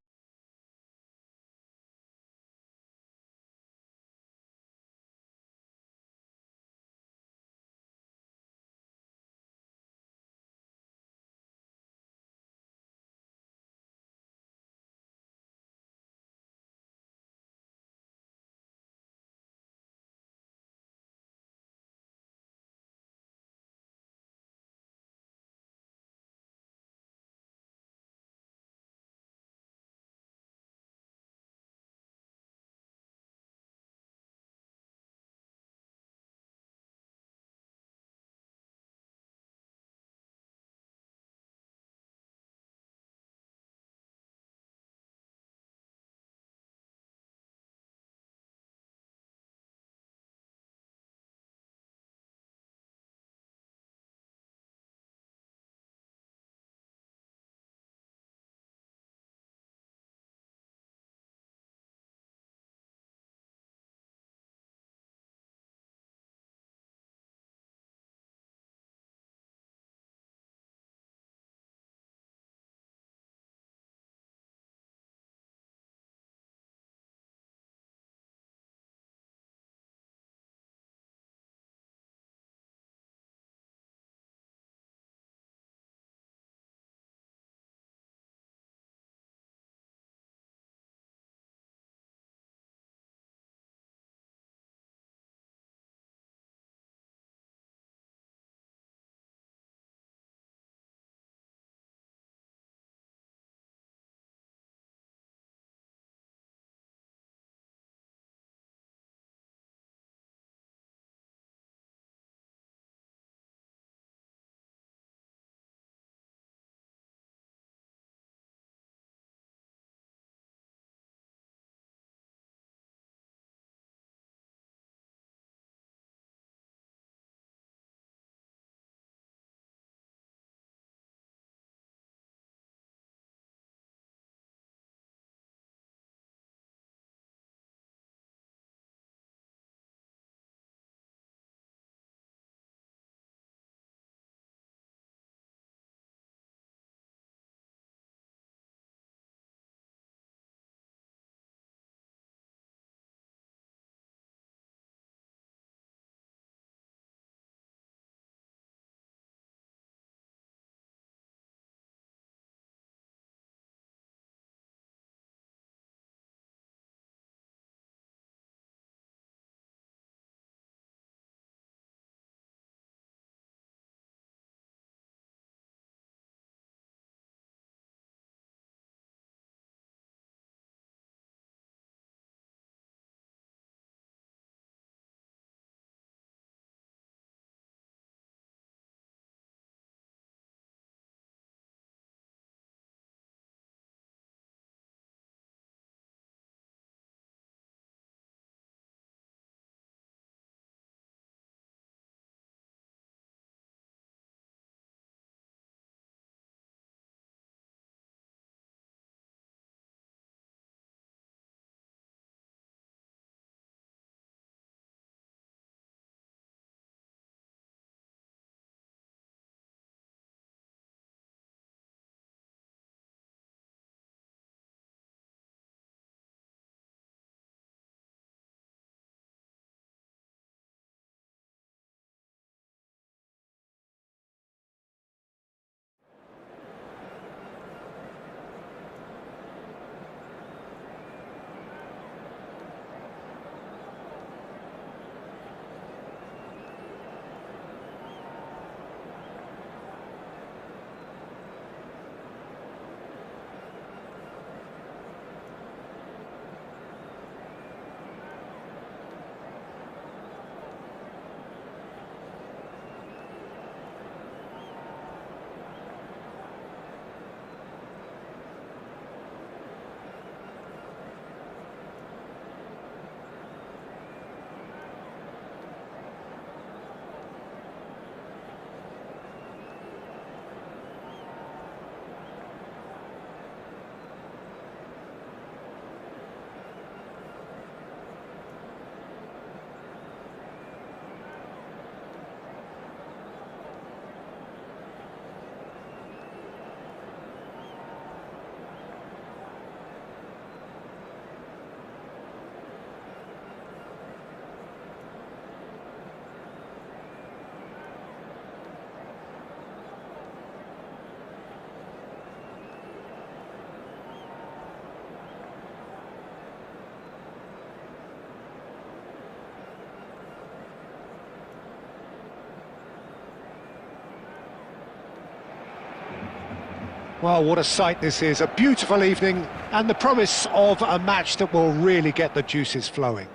S1: Well, what a sight this is. A beautiful evening and the promise of a match that will really get the juices flowing.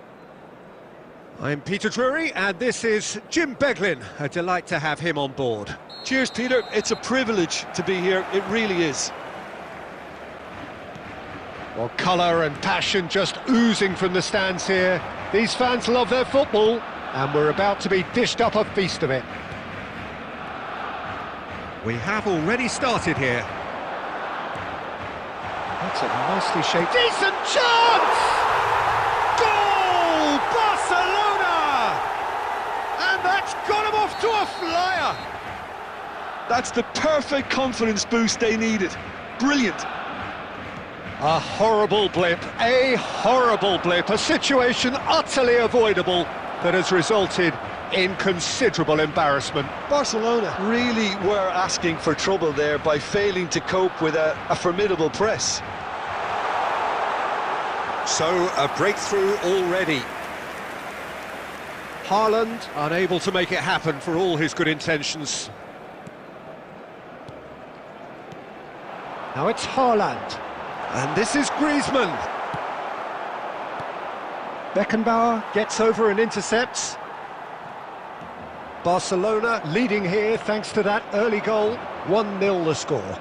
S1: I'm Peter Drury and this is Jim Beglin. A delight to have him on board.
S5: Cheers, Peter. It's a privilege to be here. It really is.
S1: Well, colour and passion just oozing from the stands here. These fans love their football and we're about to be dished up a feast of it. We have already started here. That's a nicely shaped... Decent chance! Goal! Barcelona! And that's got him off to a flyer!
S5: That's the perfect confidence boost they needed. Brilliant.
S1: A horrible blip, a situation utterly avoidable that has resulted in considerable embarrassment.
S2: Barcelona really were asking for trouble there by failing to cope with a formidable press.
S1: So, a breakthrough already. Haaland unable to make it happen for all his good intentions. Now it's Haaland. And this is Griezmann. Beckenbauer gets over and intercepts. Barcelona leading here thanks to that early goal. 1-0 the score.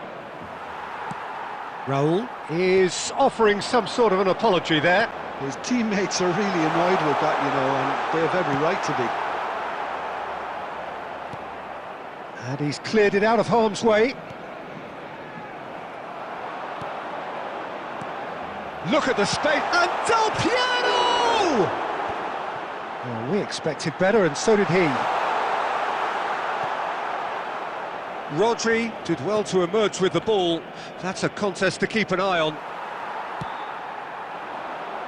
S1: Raul is offering some sort of an apology there.
S5: His teammates are really annoyed with that, you know, and they have every right to be.
S1: And he's cleared it out of harm's way. Look at the space, and Del Piero! Well, we expected better, and so did he. Rodri did well to emerge with the ball. That's a contest to keep an eye on.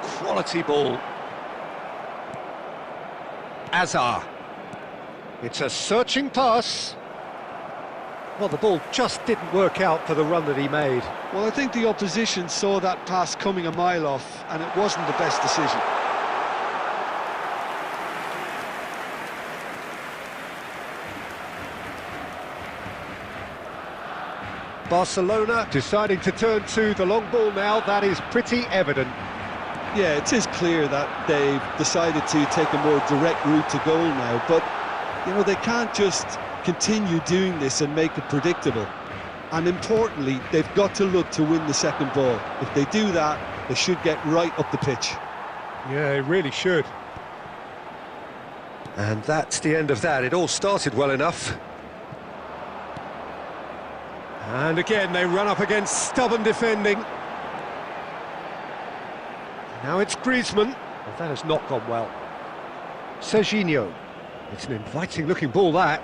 S1: Quality ball. Azar. It's a searching pass. Well, the ball just didn't work out for the run that he made.
S5: Well, I think the opposition saw that pass coming a mile off, and it wasn't the best decision.
S1: Barcelona deciding to turn to the long ball now, that is pretty evident.
S5: Yeah, it is clear that they've decided to take a more direct route to goal now, but, you know, they can't just continue doing this and make it predictable. And importantly, they've got to look to win the second ball. If they do that, they should get right up the pitch.
S1: Yeah, it really should. And that's the end of that. It all started well enough. And again, they run up against stubborn defending. Now it's Griezmann. Well, that has not gone well. Serginho. It's an inviting-looking ball, that.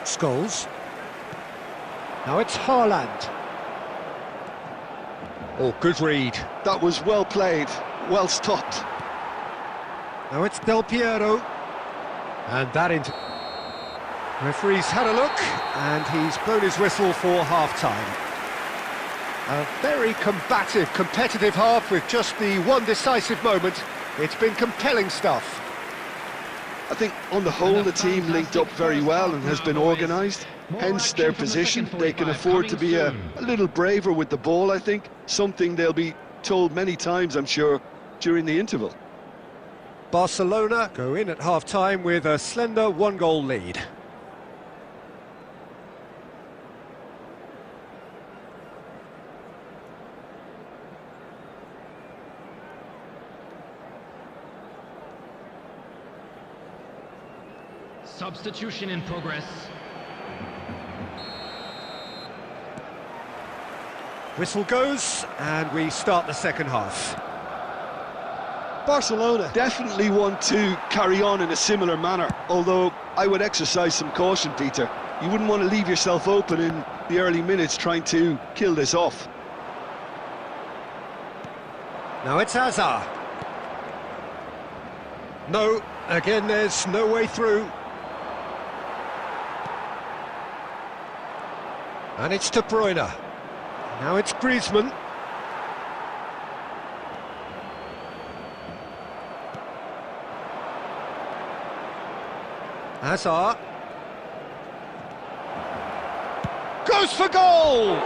S1: Scholes. Now it's Haaland. Oh, good read.
S5: That was well played, well stopped.
S1: Now it's Del Piero. And that into... Referee's had a look, and he's blown his whistle for half-time. A very combative, competitive half with just the one decisive moment. It's been compelling stuff.
S5: I think on the whole the team linked up very well and has been organised, hence their position. They can afford to be a little braver with the ball, I think, something they'll be told many times, I'm sure, during the interval.
S1: Barcelona go in at half-time with a slender one-goal lead.
S4: Substitution in progress.
S1: Whistle goes, and we start the second half.
S5: Barcelona definitely want to carry on in a similar manner, although I would exercise some caution, Peter. You wouldn't want to leave yourself open in the early minutes trying to kill this off.
S1: Now it's Hazard. No, again there's no way through. And it's De Bruyne. Now it's Griezmann. Hazard. Goes for goal!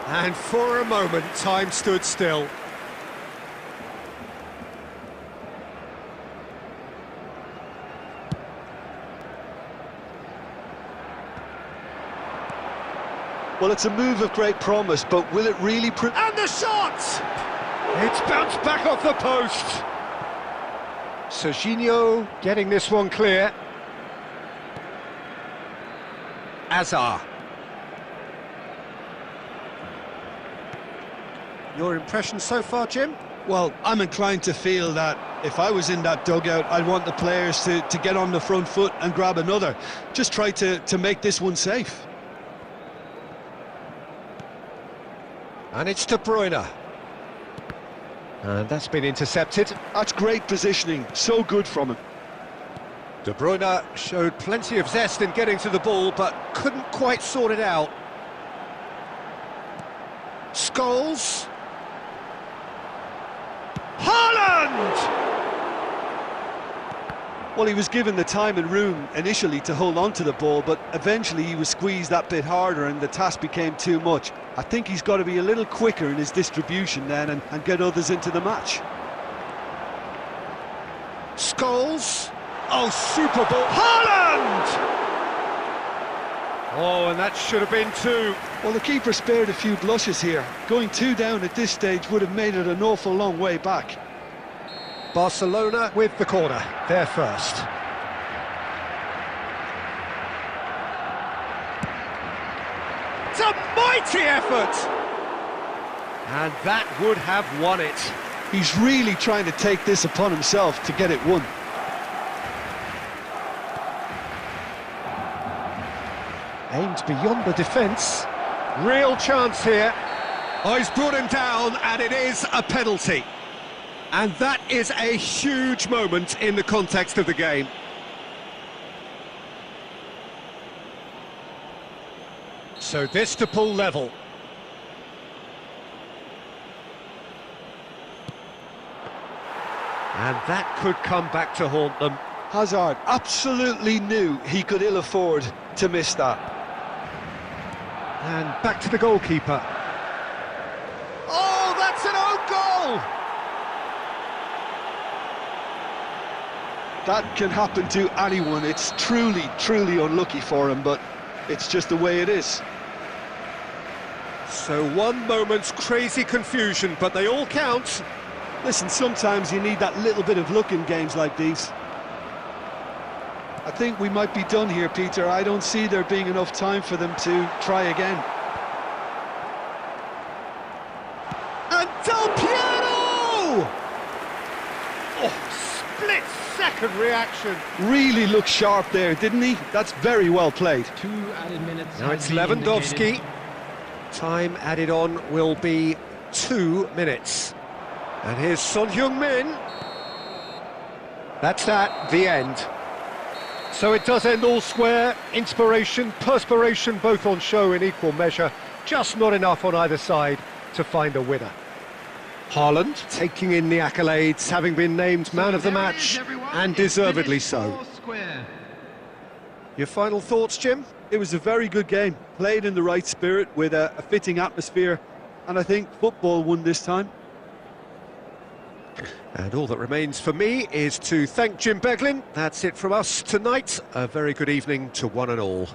S1: And for a moment, time stood still.
S2: Well, it's a move of great promise, but will it really...
S1: And the shot! It's bounced back off the post. Serginho getting this one clear. Azar. Your impression so far, Jim?
S5: Well, I'm inclined to feel that if I was in that dugout, I'd want the players to get on the front foot and grab another. Just try to make this one safe.
S1: And it's De Bruyne. And that's been intercepted.
S2: That's great positioning, so good from him.
S1: De Bruyne showed plenty of zest in getting to the ball, but couldn't quite sort it out. Scholes. Haaland!
S5: Well, he was given the time and room initially to hold on to the ball, but eventually he was squeezed that bit harder and the task became too much. I think he's got to be a little quicker in his distribution then and get others into the match.
S1: Scholes. Oh, super ball. Haaland! Oh, and that should have been two.
S5: Well, the keeper spared a few blushes here. Going 2 down at this stage would have made it an awful long way back.
S1: Barcelona with the corner, there first. It's a mighty effort! And that would have won it.
S5: He's really trying to take this upon himself to get it won.
S1: Aimed beyond the defence. Real chance here. Oh, he's brought him down, and it is a penalty. And that is a huge moment in the context of the game. So this to pull level. And that could come back to haunt them.
S2: Hazard absolutely knew he could ill afford to miss that.
S1: And back to the goalkeeper. Oh, that's an own goal!
S2: That can happen to anyone. It's truly, truly unlucky for him, but it's just the way it is.
S1: So one moment's crazy confusion, but they all count.
S5: Listen, sometimes you need that little bit of luck in games like these. I think we might be done here, Peter. I don't see there being enough time for them to try again.
S1: And Del Piero! Oh, split-second reaction.
S5: Really looked sharp there, didn't he? That's very well played.
S3: 2 added minutes.
S1: Now it's Lewandowski. Time added on will be 2 minutes. And here's Son Heung-min. That's that, the end. So it does end all square. Inspiration, perspiration, both on show in equal measure. Just not enough on either side to find a winner. Haaland taking in the accolades, having been named man of the match, and deservedly so. Your final thoughts, Jim?
S5: It was a very good game, played in the right spirit with a fitting atmosphere, and I think football won this time.
S1: And all that remains for me is to thank Jim Beglin. That's it from us tonight. A very good evening to one and all.